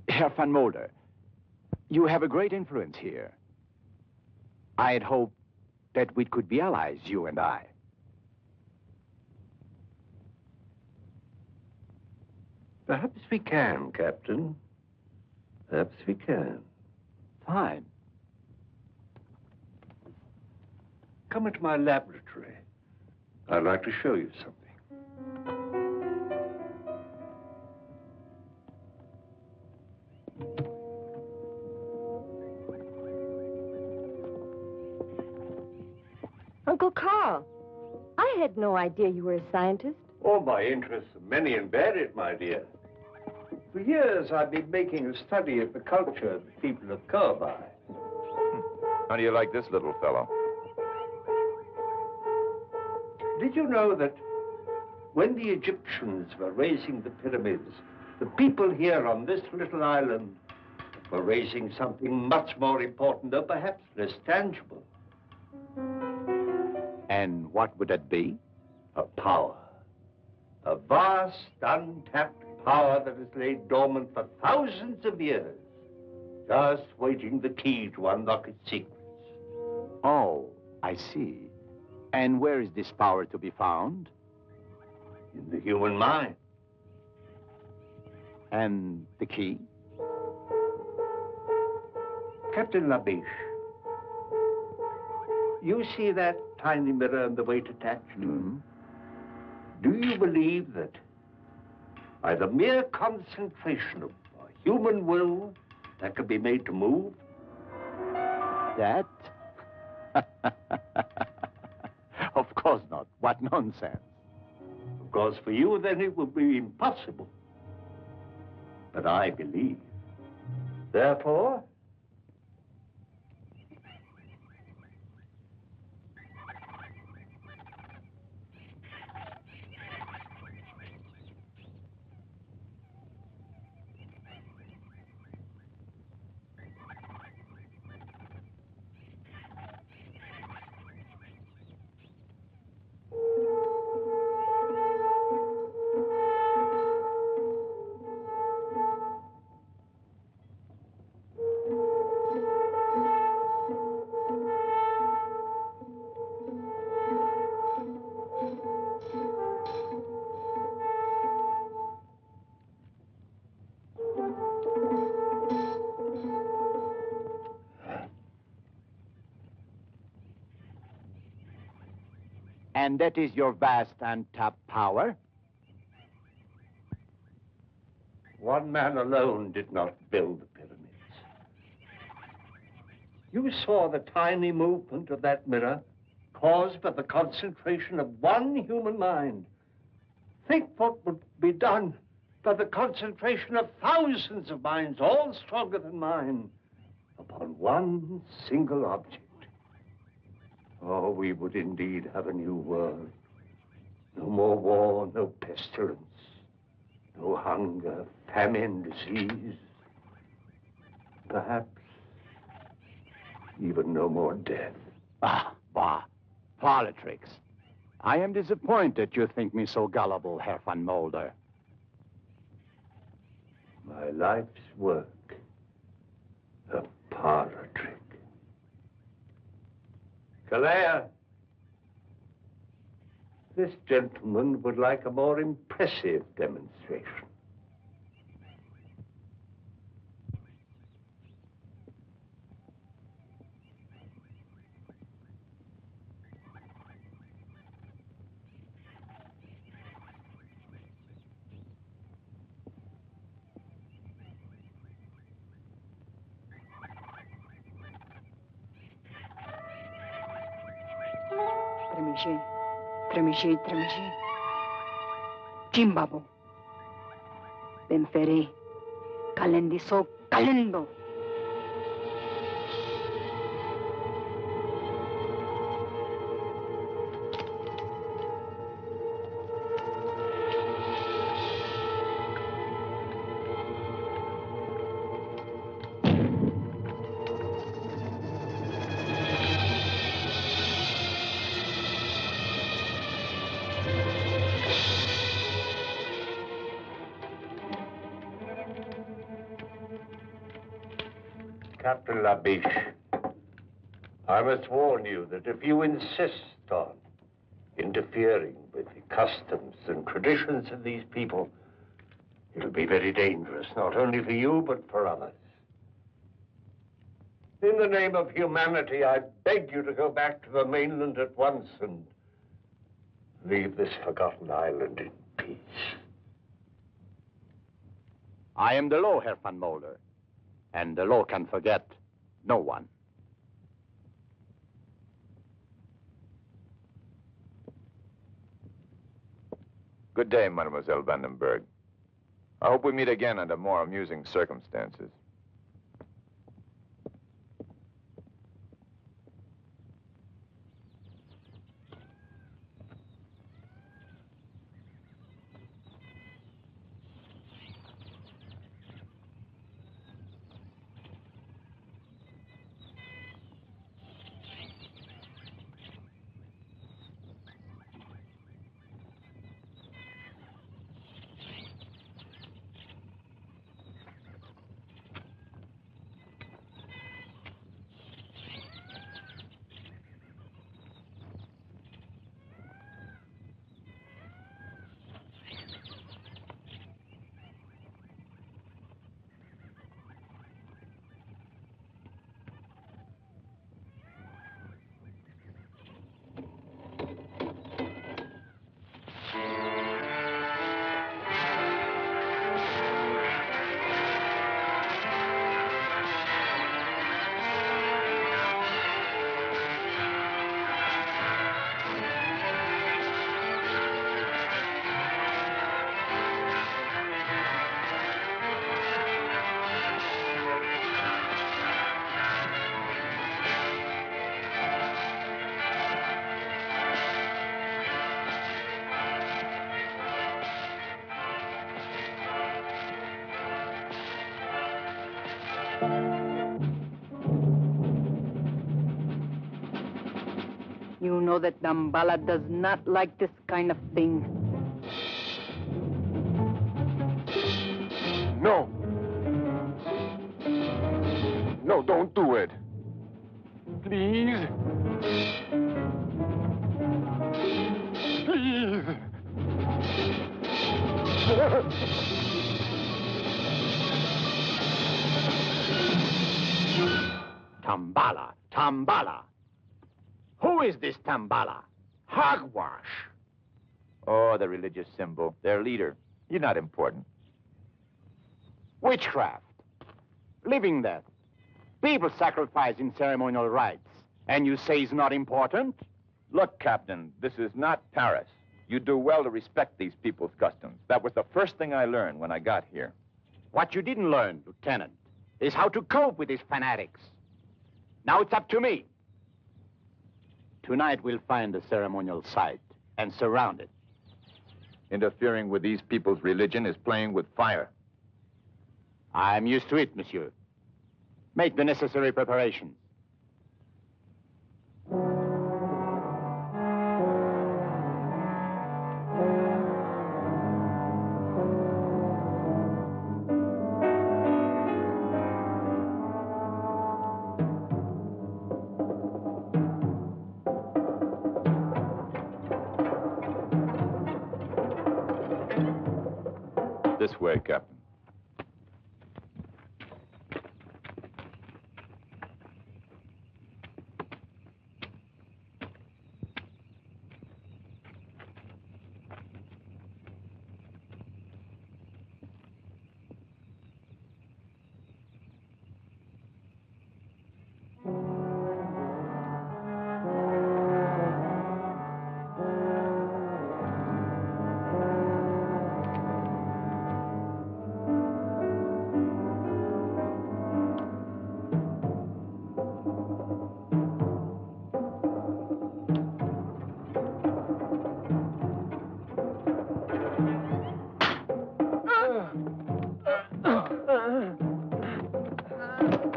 Herr Van Mulder, you have a great influence here. I had hoped that we could be allies, you and I. Perhaps we can, Captain. Perhaps we can. Fine. Come into my laboratory. I'd like to show you something. Uncle Carl, I had no idea you were a scientist. Oh, my interests are many and varied, my dear. For years, I've been making a study of the culture of the people of Kirby. How do you like this little fellow? Did you know that when the Egyptians were raising the pyramids, the people here on this little island were raising something much more important, though perhaps less tangible? And what would that be? A power. A vast, untapped power that has laid dormant for thousands of years, just waiting the key to unlock its secrets. Oh, I see. And where is this power to be found? In the human mind. And the key? Captain Labiche, you see that tiny mirror and the weight attached to it? Do you believe that by the mere concentration of a human will that can be made to move? That? Of course not. What nonsense. Of course, for you, then it would be impossible. But I believe. Therefore, And that is your vast untapped power? one man alone did not build the pyramids. You saw the tiny movement of that mirror caused by the concentration of one human mind. Think what would be done by the concentration of thousands of minds, all stronger than mine, upon one single object. Oh, we would indeed have a new world. No more war, no pestilence, no hunger, famine, disease. Perhaps even no more death. Ah, bah. Politics. I am disappointed you think me so gullible, Herr van Mulder. My life's work, a parlor trick. Kalea, this gentleman would like a more impressive demonstration. Tremeshe. Jimbabo. Benfere. Kalendiso, kalendo. Captain Labiche, I must warn you that if you insist on interfering with the customs and traditions of these people, it'll be very dangerous, not only for you, but for others. In the name of humanity, I beg you to go back to the mainland at once and leave this forgotten island in peace. I am the law, Herr van Mulder. And the law can forget no one. Good day, Mademoiselle Vandenberg. I hope we meet again under more amusing circumstances. You know that Dambala does not like this kind of thing. No. No, don't do it. Please. Please. Tambala, Tambala. Who is this Tambala? Hogwash. Oh, the religious symbol. Their leader. You're not important. Witchcraft. Living death. People sacrifice in ceremonial rites. And you say it's not important? Look, Captain, this is not Paris. You do well to respect these people's customs. That was the first thing I learned when I got here. What you didn't learn, Lieutenant, is how to cope with these fanatics. Now it's up to me. Tonight we'll find the ceremonial site and surround it. Interfering with these people's religion is playing with fire. I'm used to it, monsieur. Make the necessary preparations. This way, Captain.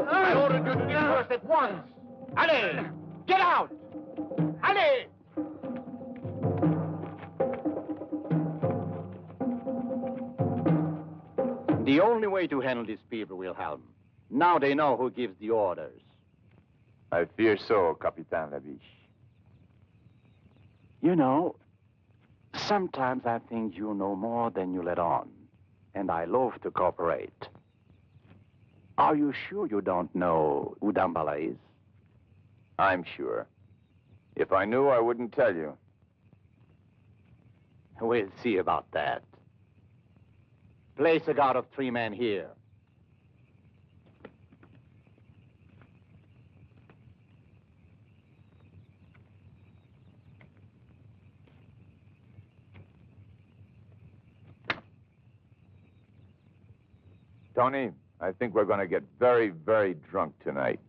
I ordered you to disperse at once. Allez, get out! Allez! The only way to handle these people, Wilhelm. Now they know who gives the orders. I fear so, Capitan Laviche. You know, sometimes I think you know more than you let on. And I love to cooperate. Are you sure you don't know who Dambala is? I'm sure. If I knew, I wouldn't tell you. We'll see about that. Place a guard of 3 men here. Tony, I think we're going to get very, very drunk tonight.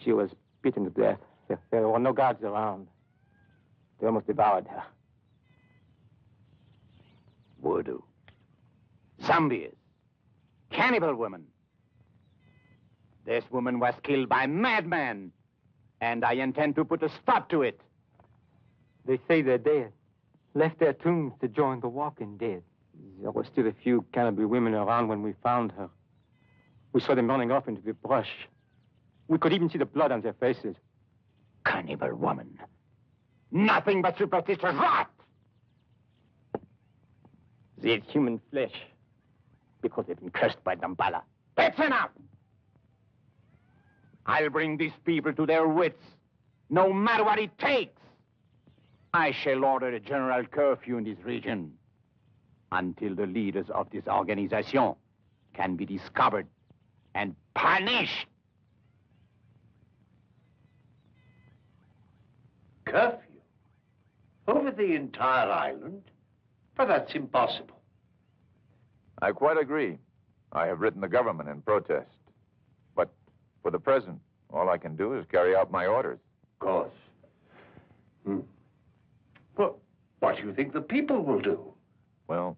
She was beaten to death. There were no guards around. They almost devoured her. Voodoo. Zombies. Cannibal women. This woman was killed by madmen, and I intend to put a stop to it. They say they're dead. Left their tombs to join the walking dead. There were still a few cannibal women around when we found her. We saw them running off into the brush. We could even see the blood on their faces. Cannibal woman. Nothing but superstitious rot! They ate human flesh because they've been cursed by Damballa. That's enough! I'll bring these people to their wits, no matter what it takes. I shall order a general curfew in this region until the leaders of this organization can be discovered and punished. Curfew? Over the entire island? But that's impossible. I quite agree. I have written the government in protest. But for the present, all I can do is carry out my orders. Of course. Well, what do you think the people will do? Well,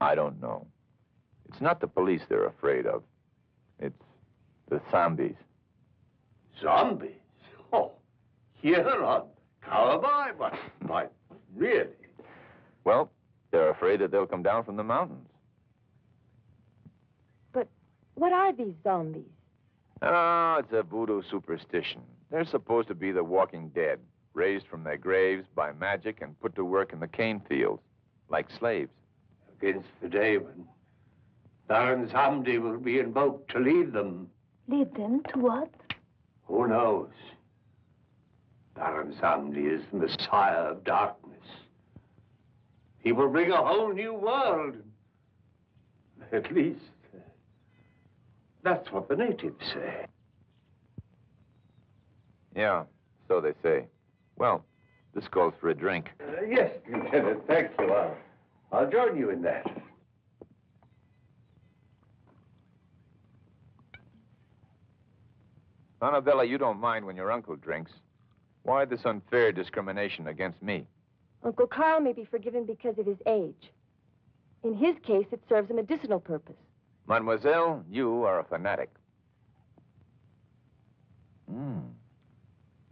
I don't know. It's not the police they're afraid of. It's the zombies. Zombies? Oh, here on Cowboy? But really? Well, they're afraid that they'll come down from the mountains. But what are these zombies? Oh, it's a voodoo superstition. They're supposed to be the walking dead, raised from their graves by magic and put to work in the cane fields, like slaves. Against the day when Baron Samdi will be invoked to lead them. Lead them to what? Who knows? Baron Samdi is the Messiah of darkness. He will bring a whole new world. At least, that's what the natives say. Yeah, so they say. Well, this calls for a drink. Yes, Lieutenant, thank you. I'll join you in that. Annabella, you don't mind when your uncle drinks. Why this unfair discrimination against me? Uncle Carl may be forgiven because of his age. In his case, it serves a medicinal purpose. Mademoiselle, you are a fanatic.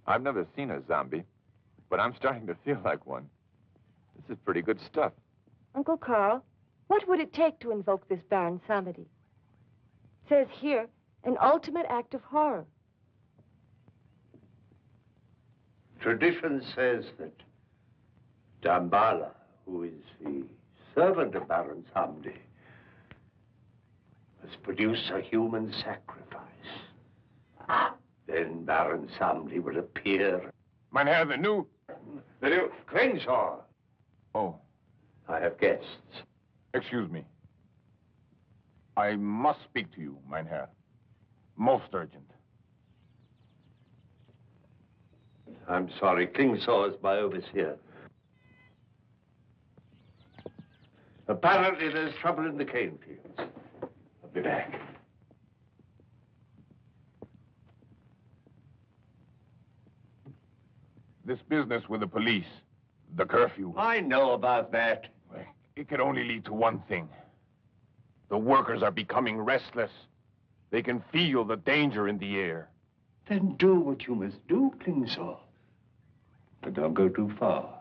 I've never seen a zombie, but I'm starting to feel like one. This is pretty good stuff. Uncle Carl, what would it take to invoke this Baron Samedi? It says here, an ultimate act of horror. Tradition says that Damballa, who is the servant of Baron Samdi, must produce a human sacrifice. Then Baron Samdi will appear. Mein Herr, the new Crenshaw. Oh. I have guests. Excuse me. I must speak to you, mein Herr. Most urgent. I'm sorry, Klingsaw is my overseer. Apparently there's trouble in the cane fields. I'll be back. This business with the police, the curfew. I know about that. It could only lead to one thing. The workers are becoming restless. They can feel the danger in the air. Then do what you must do, Klingsaw. But don't go too far.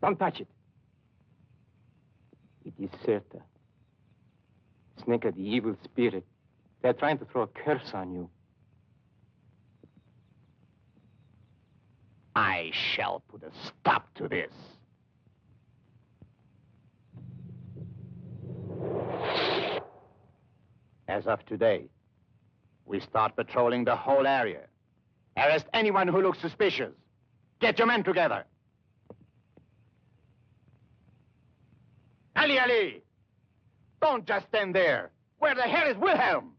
Don't touch it. It is Serta. Sneka, the evil spirit. They're trying to throw a curse on you. I I shall put a stop to this. As of today, we start patrolling the whole area. Arrest anyone who looks suspicious. Get your men together. Ali! Don't just stand there. Where the hell is Wilhelm?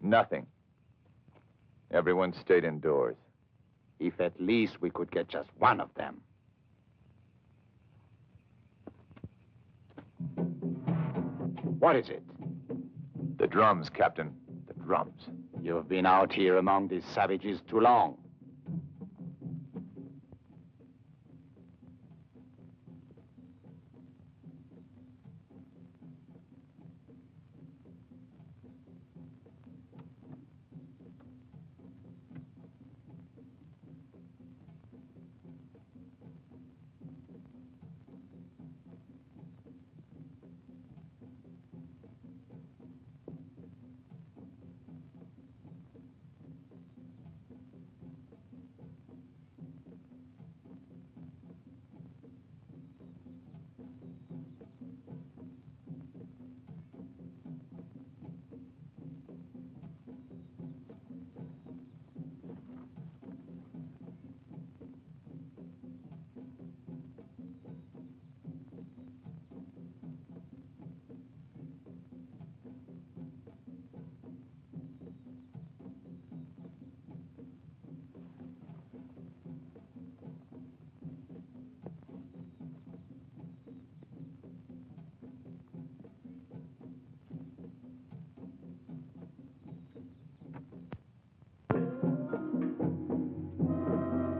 Nothing. Everyone stayed indoors. If at least we could get just one of them. What is it? The drums, Captain. The drums. You've been out here among these savages too long.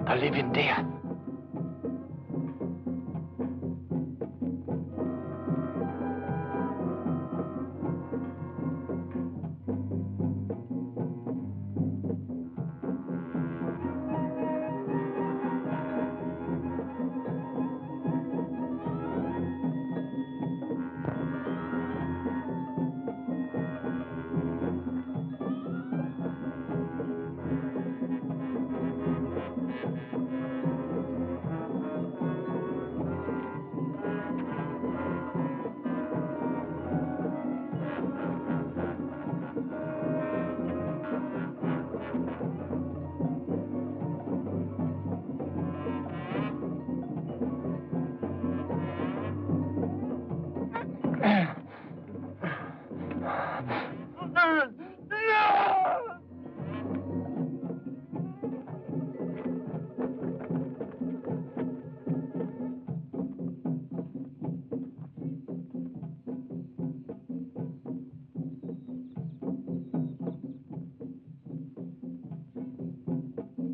I live in there.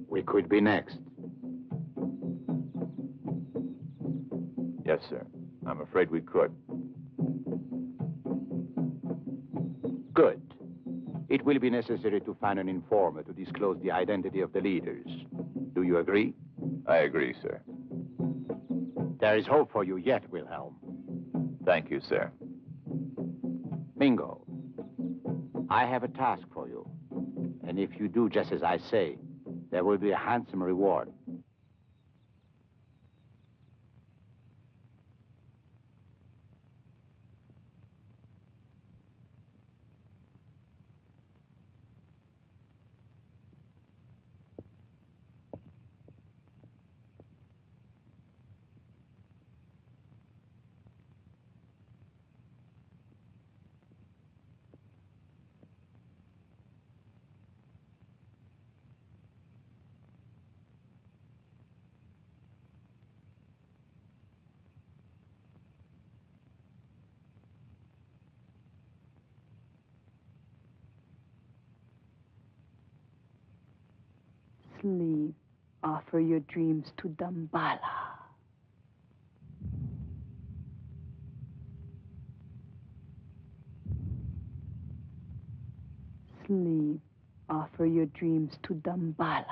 We could be next. Yes, sir. I'm afraid we could. Good. It will be necessary to find an informer to disclose the identity of the leaders. Do you agree? I agree, sir. There is hope for you yet, Wilhelm. Thank you, sir. Mingo, I have a task for you. And if you do just as I say, there will be a handsome reward. Sleep. Offer your dreams to Damballa. Sleep. Offer your dreams to Damballa.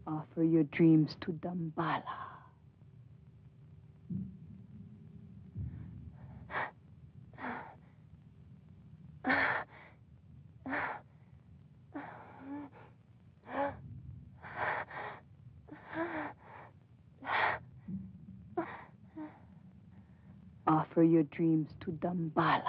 Offer your dreams to Damballa. Offer your dreams to Damballa.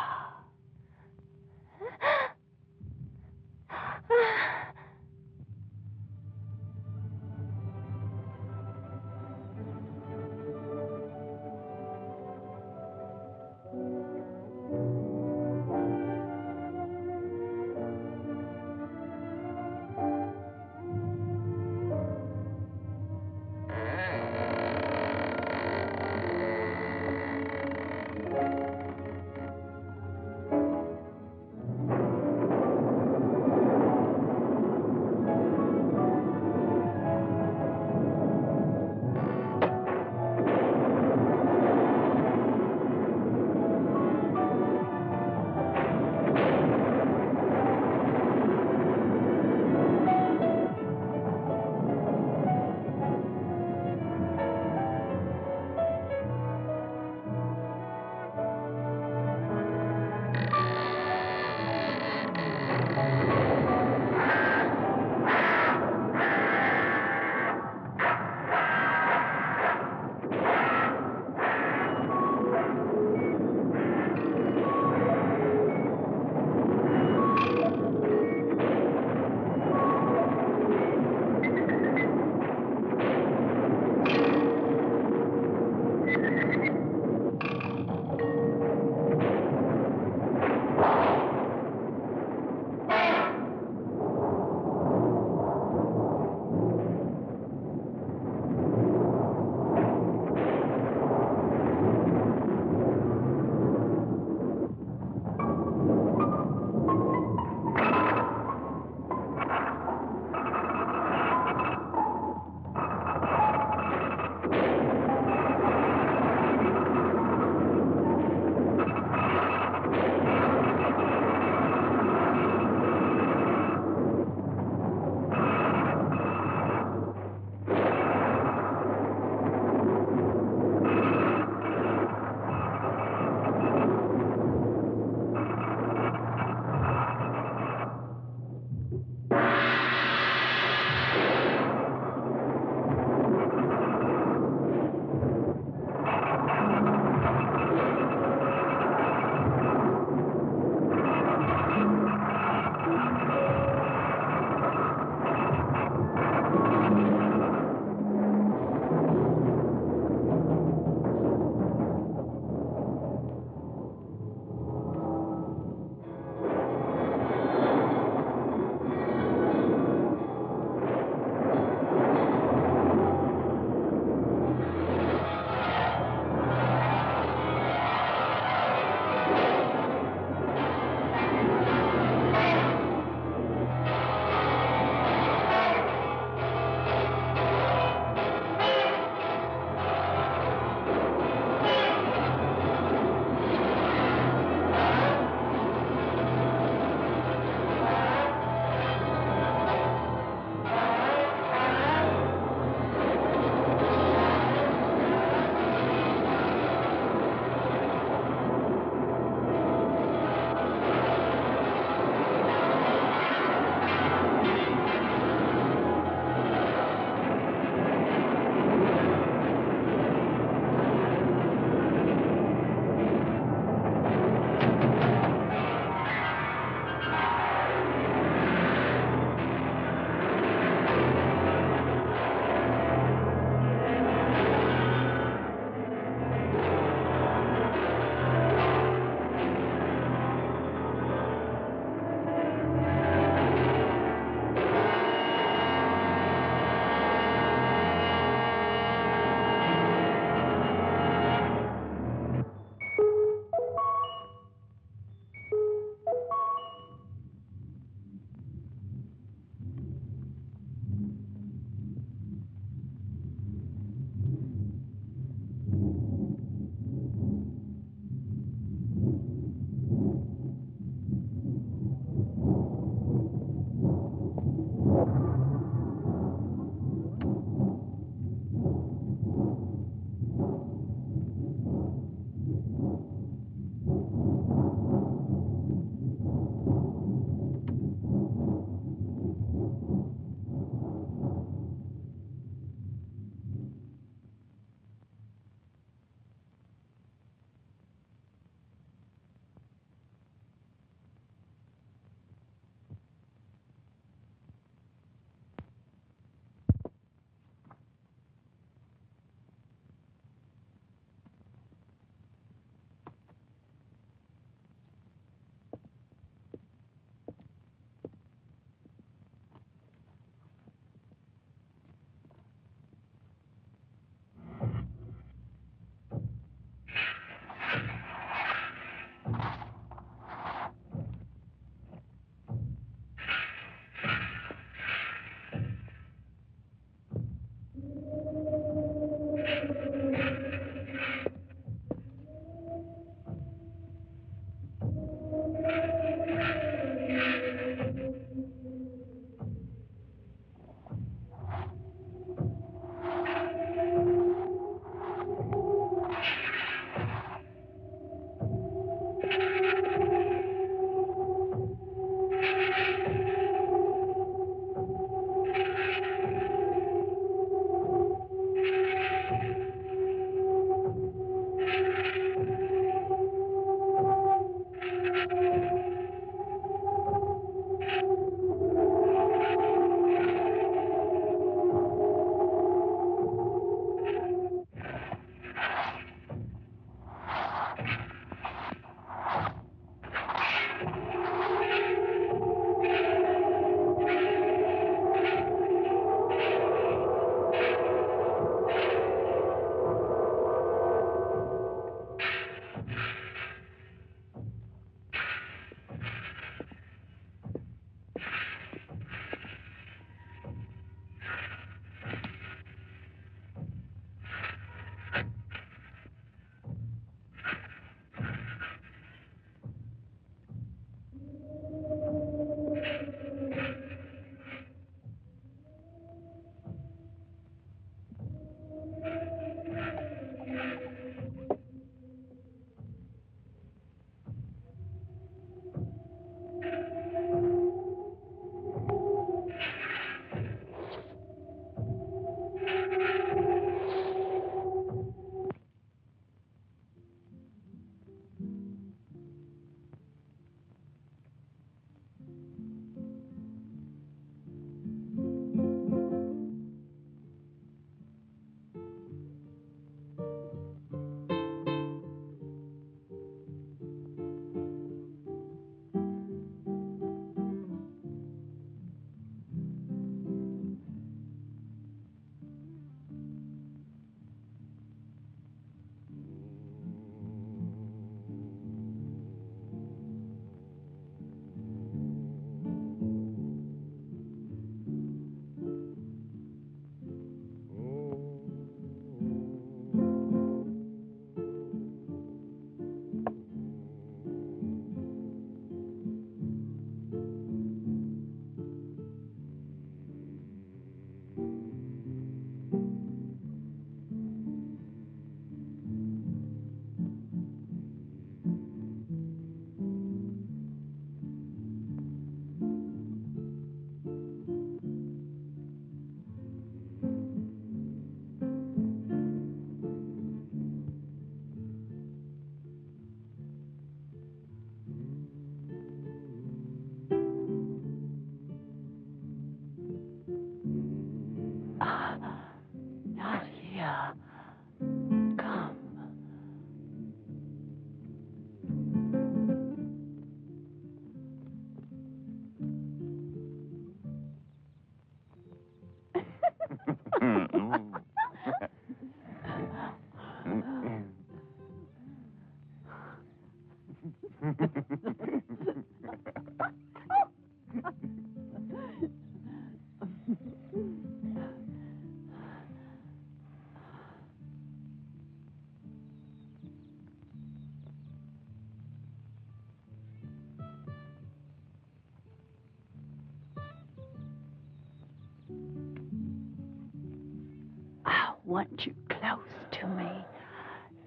I want you close to me.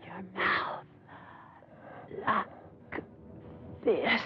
Your mouth like this.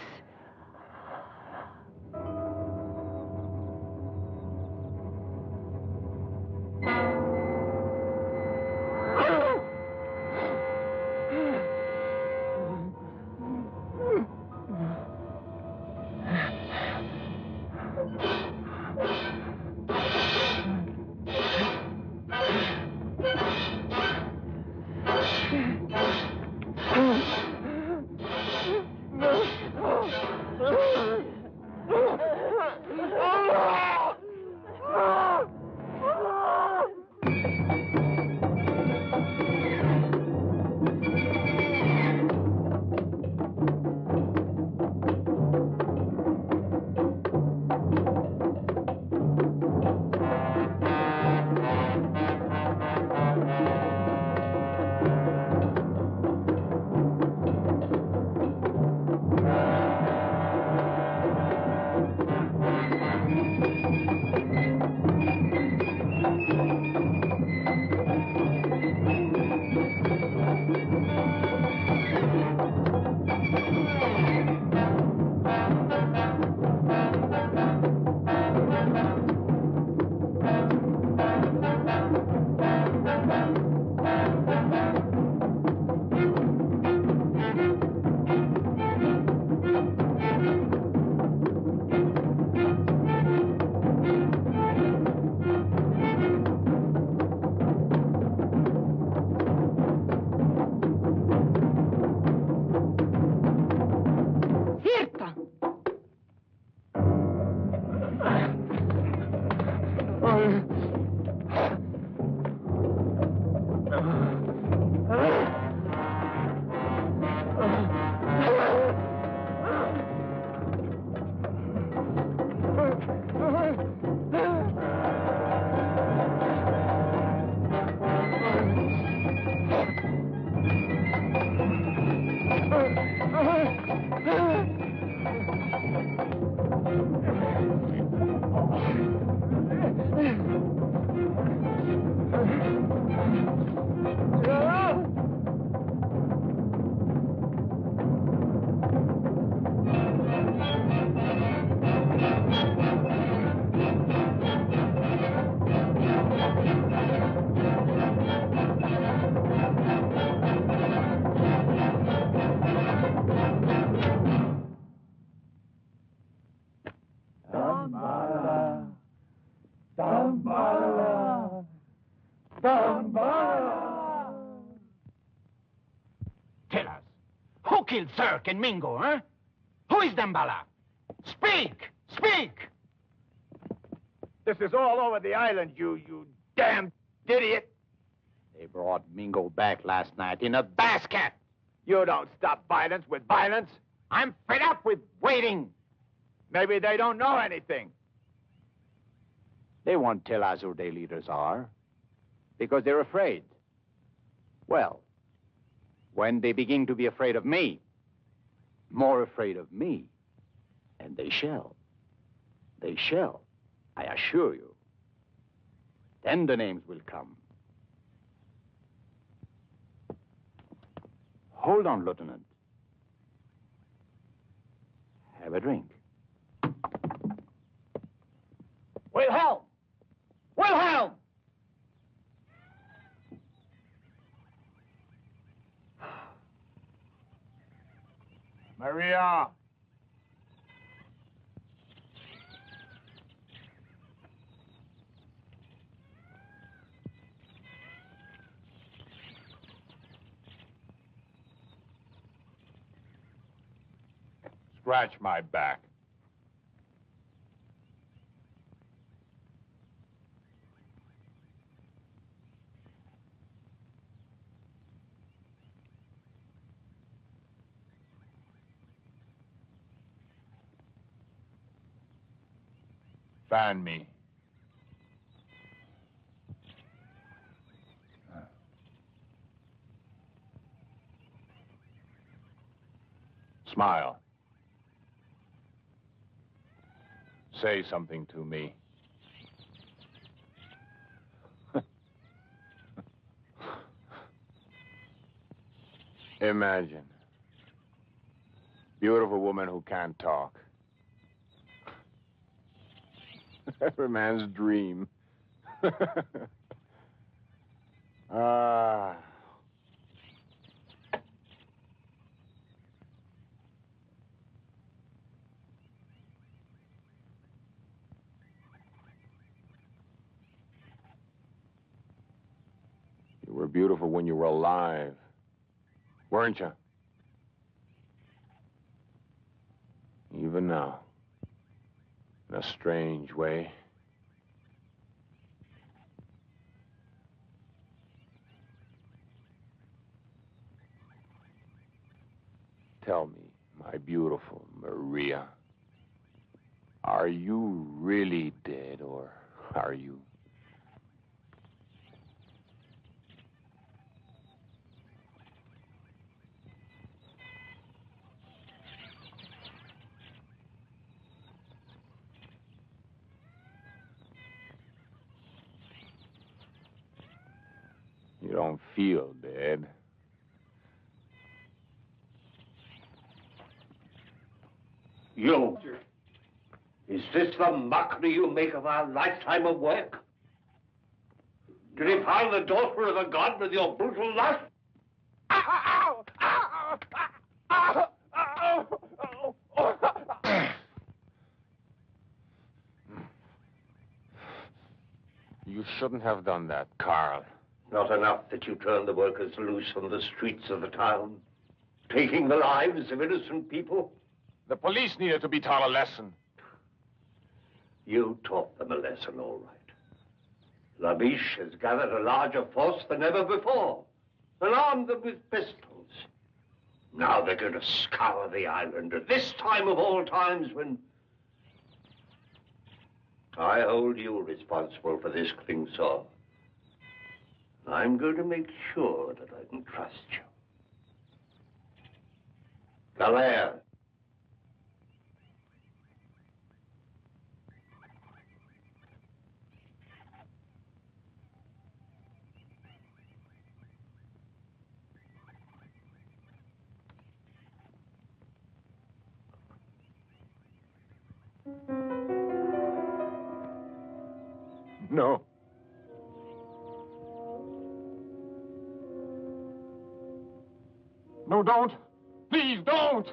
Tell us, who killed Zerk and Mingo, huh? Who is Dambala? Speak! Speak! This is all over the island, you damn idiot. They brought Mingo back last night in a basket. You don't stop violence with violence. I'm fed up with waiting. Maybe they don't know anything. They won't tell us who their leaders are because they're afraid. Well, when they begin to be afraid of me, more afraid of me, and they shall, I assure you, then the names will come. Hold on, Lieutenant. Have a drink. Wilhelm! Wilhelm! Maria! scratch my back. Fan me. Smile. Say something to me. Imagine. Beautiful woman who can't talk. Every man's dream. Ah. You were beautiful when you were alive, weren't you? Even now, in a strange way. Tell me, my beautiful Maria, are you really dead, or are you? You don't feel dead. You! Is this the mockery you make of our lifetime of work? To defile the daughter of a god with your brutal lust? Ow! Ow! Ow! Ow! Ow! You shouldn't have done that, Carl. Not enough that you turned the workers loose on the streets of the town, taking the lives of innocent people? The police needed to be taught a lesson. You taught them a lesson, all right. La Biche has gathered a larger force than ever before and armed them with pistols. Now they're going to scour the island at this time of all times when I hold you responsible for this Klingsor. I'm going to make sure that I can trust you. Galère. No. No, don't. Please, don't.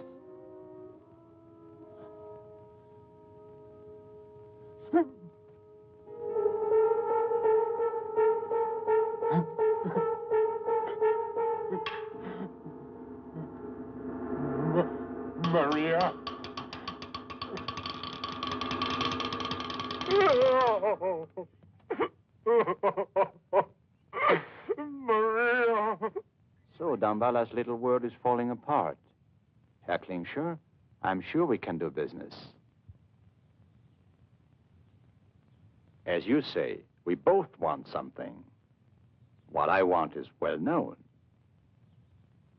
Maria. Maria. So Dambala's little world is falling apart. Herr Klingsor, I'm sure we can do business. As you say, we both want something. What I want is well known.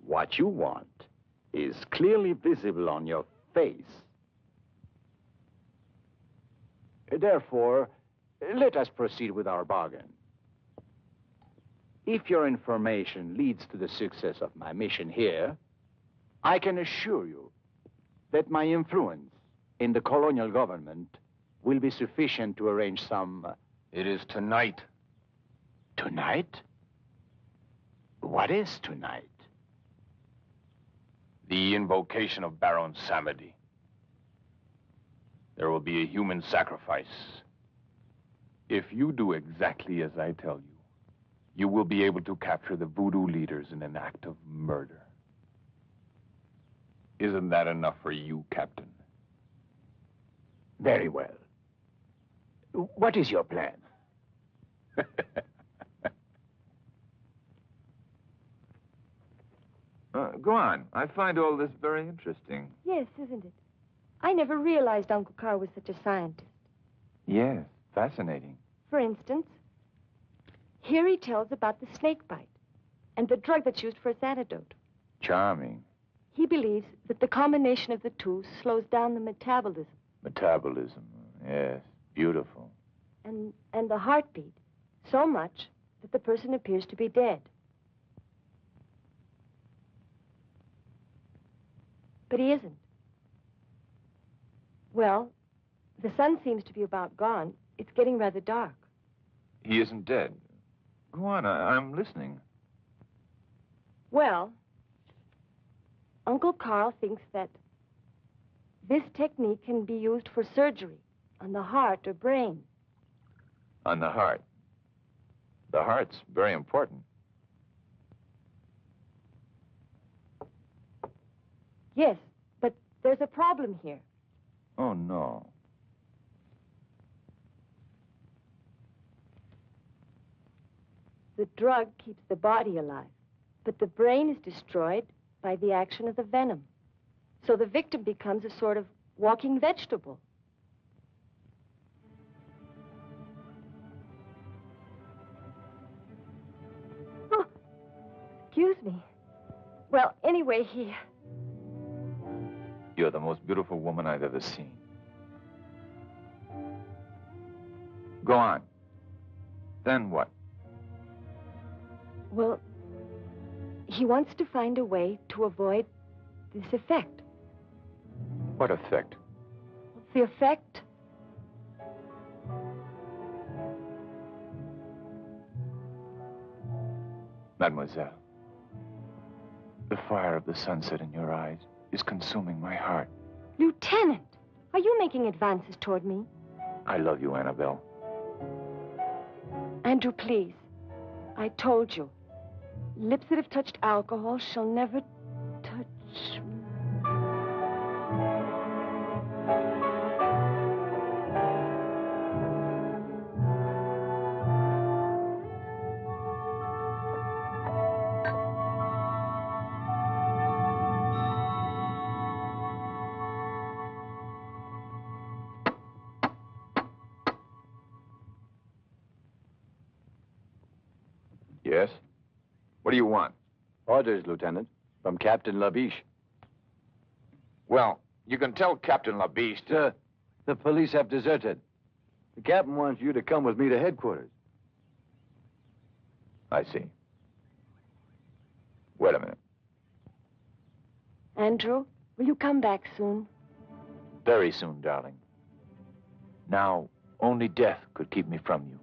What you want is clearly visible on your face. Therefore, let us proceed with our bargain. If your information leads to the success of my mission here, I can assure you that my influence in the colonial government will be sufficient to arrange some... It is tonight. Tonight? What is tonight? The invocation of Baron Samedi. There will be a human sacrifice. If you do exactly as I tell you, you will be able to capture the voodoo leaders in an act of murder. Isn't that enough for you, Captain? Very well. What is your plan? Go on. I find all this very interesting. Yes, isn't it? I never realized Uncle Carl was such a scientist. Yes, fascinating. For instance, here he tells about the snake bite and the drug that's used for its antidote. Charming. He believes that the combination of the two slows down the metabolism. Metabolism. Yes, beautiful. And the heartbeat, so much that the person appears to be dead. But he isn't. Well, the sun seems to be about gone. It's getting rather dark. He isn't dead. Go on, I'm listening. Well, Uncle Carl thinks that this technique can be used for surgery on the heart or brain. On the heart. The heart's very important. Yes, but there's a problem here. Oh, no. The drug keeps the body alive, but the brain is destroyed by the action of the venom. So the victim becomes a sort of walking vegetable. Oh, excuse me. Well, anyway, You're the most beautiful woman I've ever seen. Go on. Then what? Well, he wants to find a way to avoid this effect. What effect? The effect? Mademoiselle, the fire of the sunset in your eyes is consuming my heart. Lieutenant, are you making advances toward me? I love you, Annabelle. Andrew, please. I told you. Lips that have touched alcohol shall never touch... Yes? What do you want? Orders, Lieutenant, from Captain Labiche. Well, you can tell Captain Labiche... Sir, the police have deserted. The captain wants you to come with me to headquarters. I see. Wait a minute. Andrew, will you come back soon? Very soon, darling. Now, only death could keep me from you.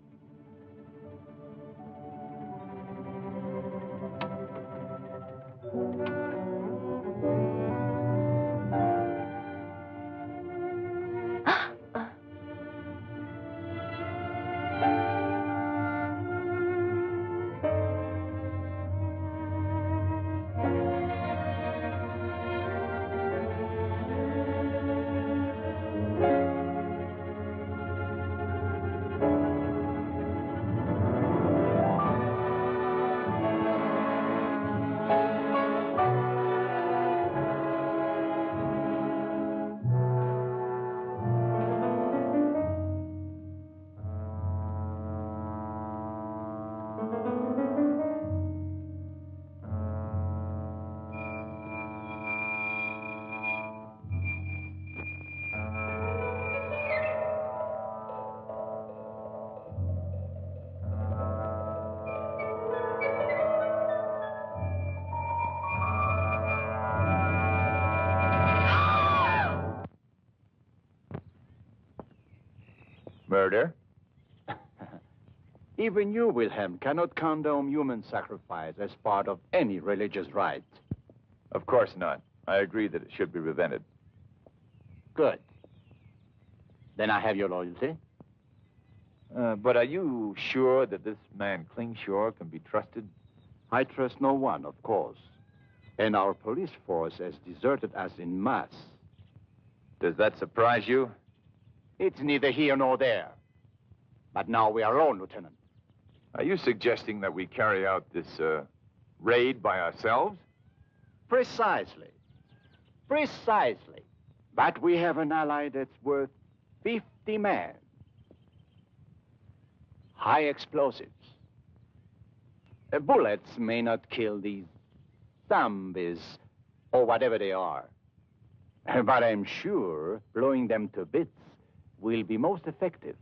Murder? Even you, Wilhelm, cannot condone human sacrifice as part of any religious rite. Of course not. I agree that it should be prevented. Good. Then I have your loyalty. But are you sure that this man Klingshore can be trusted? I trust no one, of course. And our police force has deserted us en masse. Does that surprise you? It's neither here nor there. But now we are alone, Lieutenant. Are you suggesting that we carry out this, raid by ourselves? Precisely. Precisely. But we have an ally that's worth 50 men. High explosives. Bullets may not kill these zombies, or whatever they are. But I'm sure blowing them to bits will be most effective.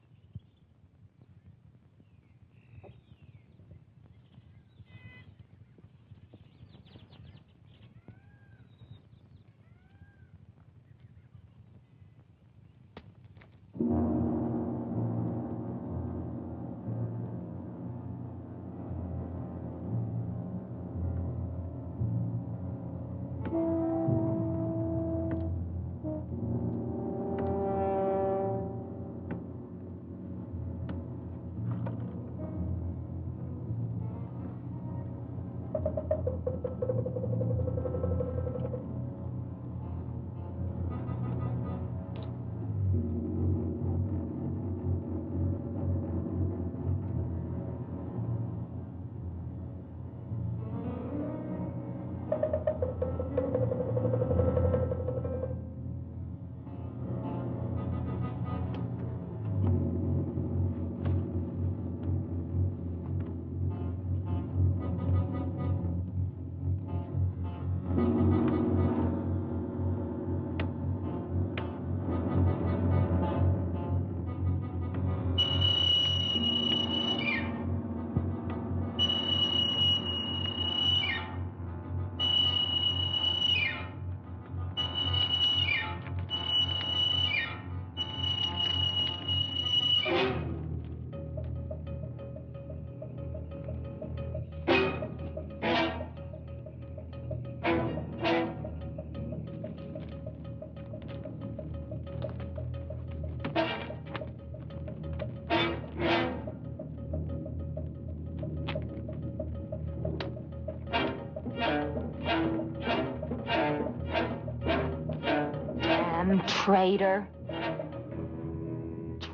Traitor.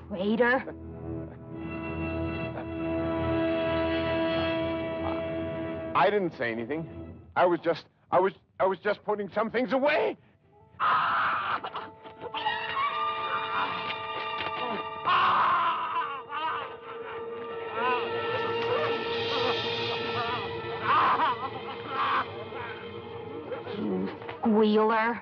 Traitor. I didn't say anything. I was just putting some things away. You squealer.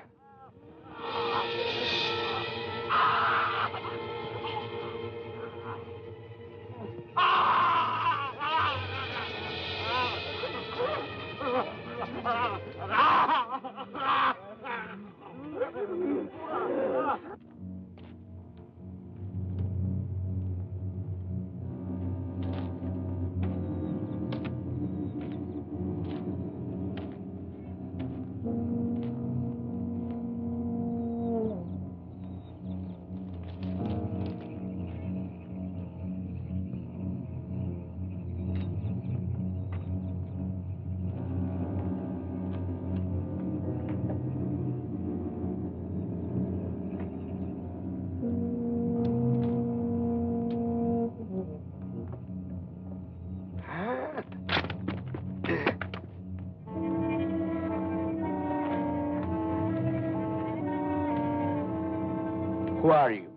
Who are you?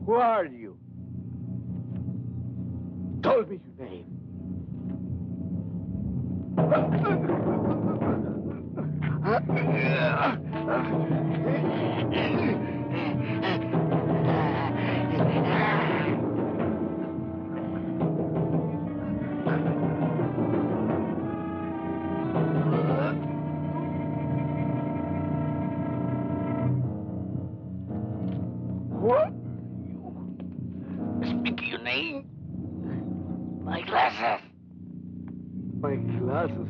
Who are you? Tell me your name. What? Speak your name. My glasses. My glasses.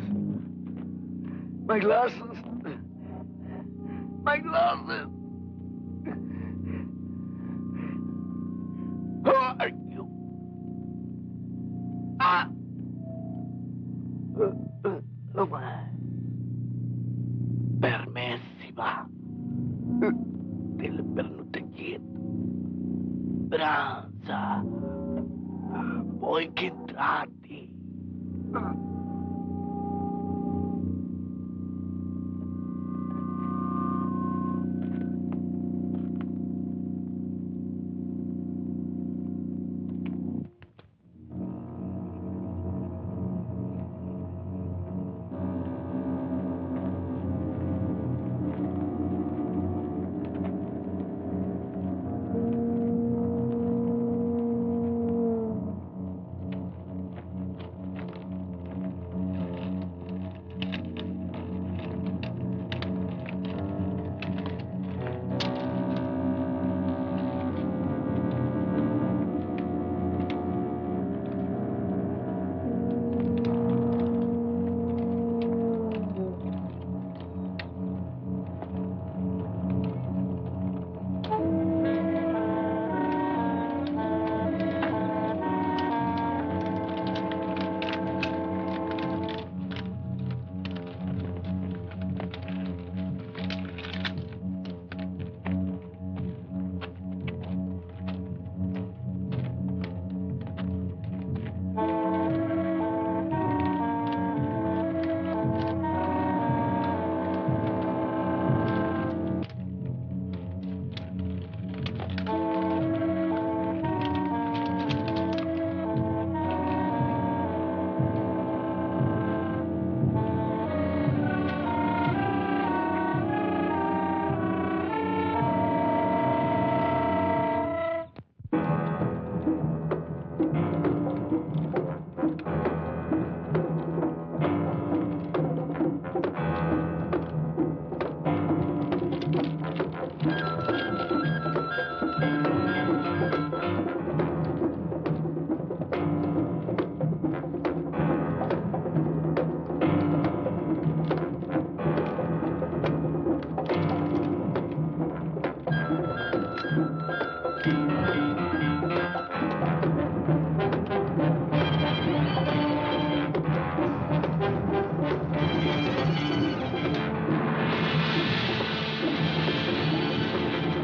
My glasses. My glasses. Who are you? Ah. Permessi va. Del pernuteggiet. Branza. Poi che tratti.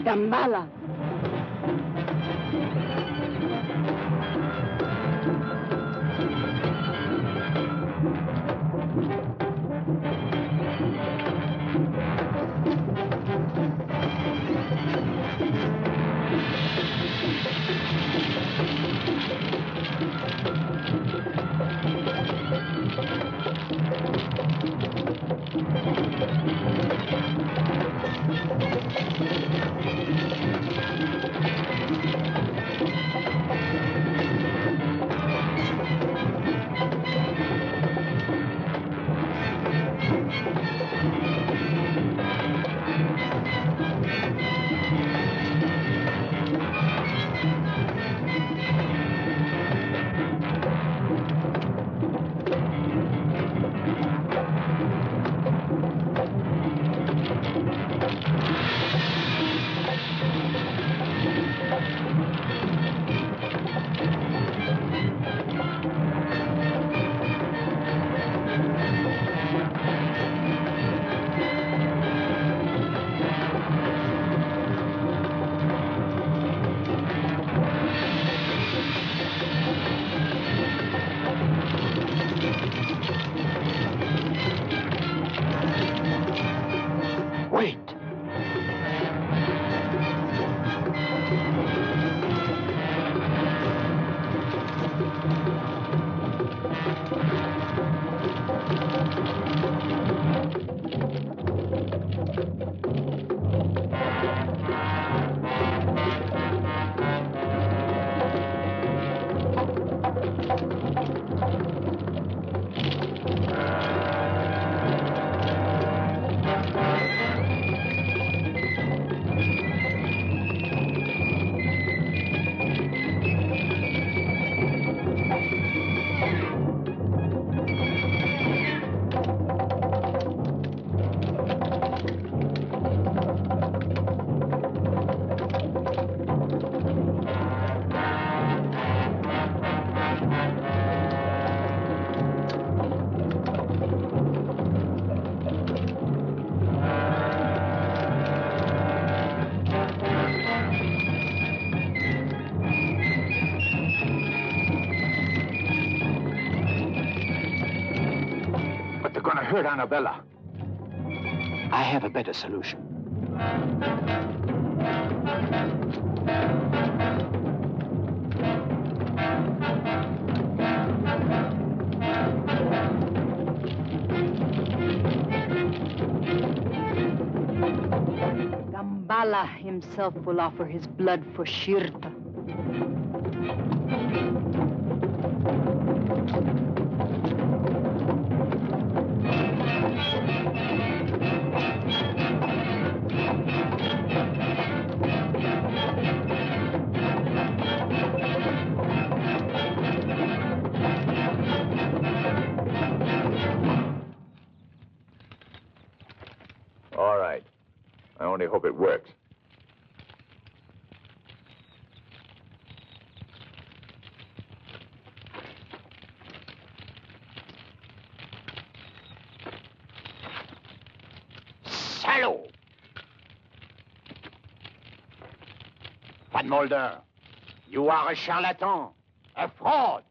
Dambala. gonna hurt Annabella. I have a better solution. Allah himself will offer his blood for Shirta. All right. I only hope it works. Salaud! Van Mulder, you are a charlatan, a fraud.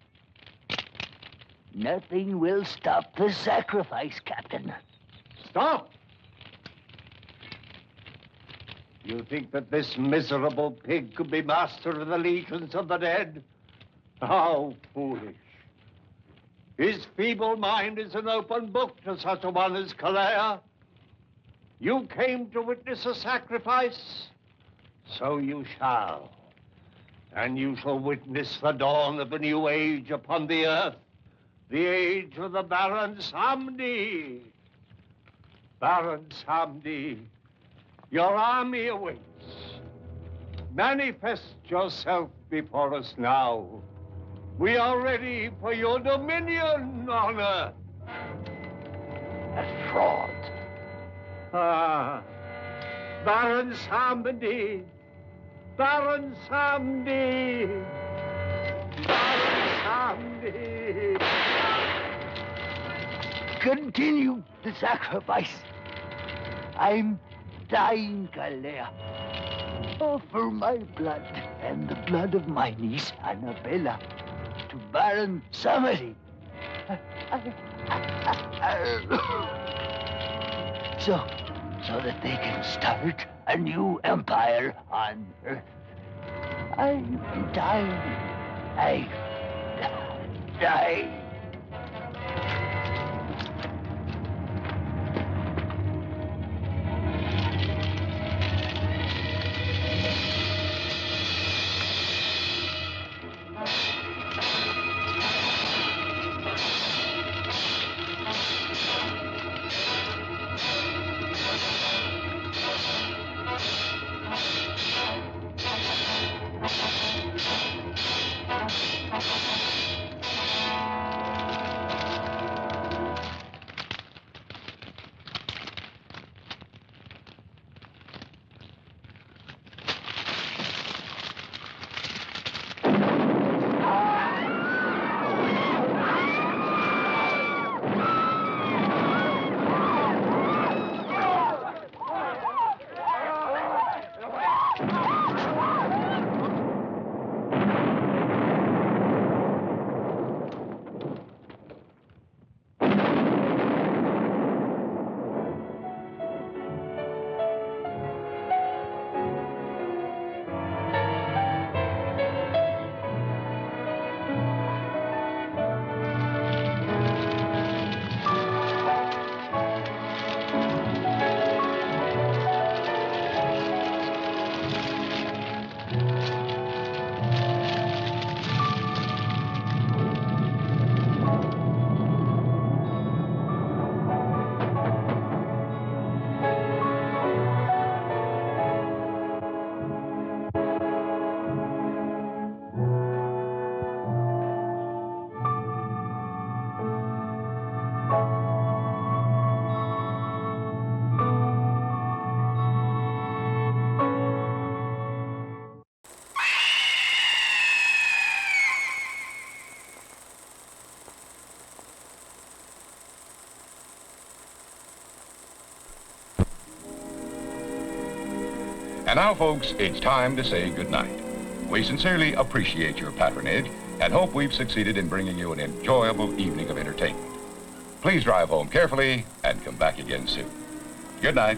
Nothing will stop the sacrifice, Captain. Stop! You think that this miserable pig could be master of the legions of the dead? How foolish. His feeble mind is an open book to such a one as Calais. You came to witness a sacrifice, so you shall. And you shall witness the dawn of a new age upon the earth, the age of the Baron Samedi. Baron Samedi, your army awaits. Manifest yourself before us now. We are ready for your dominion on earth. A fraud. Ah, Baron Samedi. Baron Samedi. Baron Samedi. Continue the sacrifice. I'm dying, Calais. Offer my blood and the blood of my niece, Annabella, to Baron Samedi. So that they can start a new empire on Earth. I'm dying. I'm dying. And now, folks, it's time to say goodnight. We sincerely appreciate your patronage and hope we've succeeded in bringing you an enjoyable evening of entertainment. Please drive home carefully and come back again soon. Good night.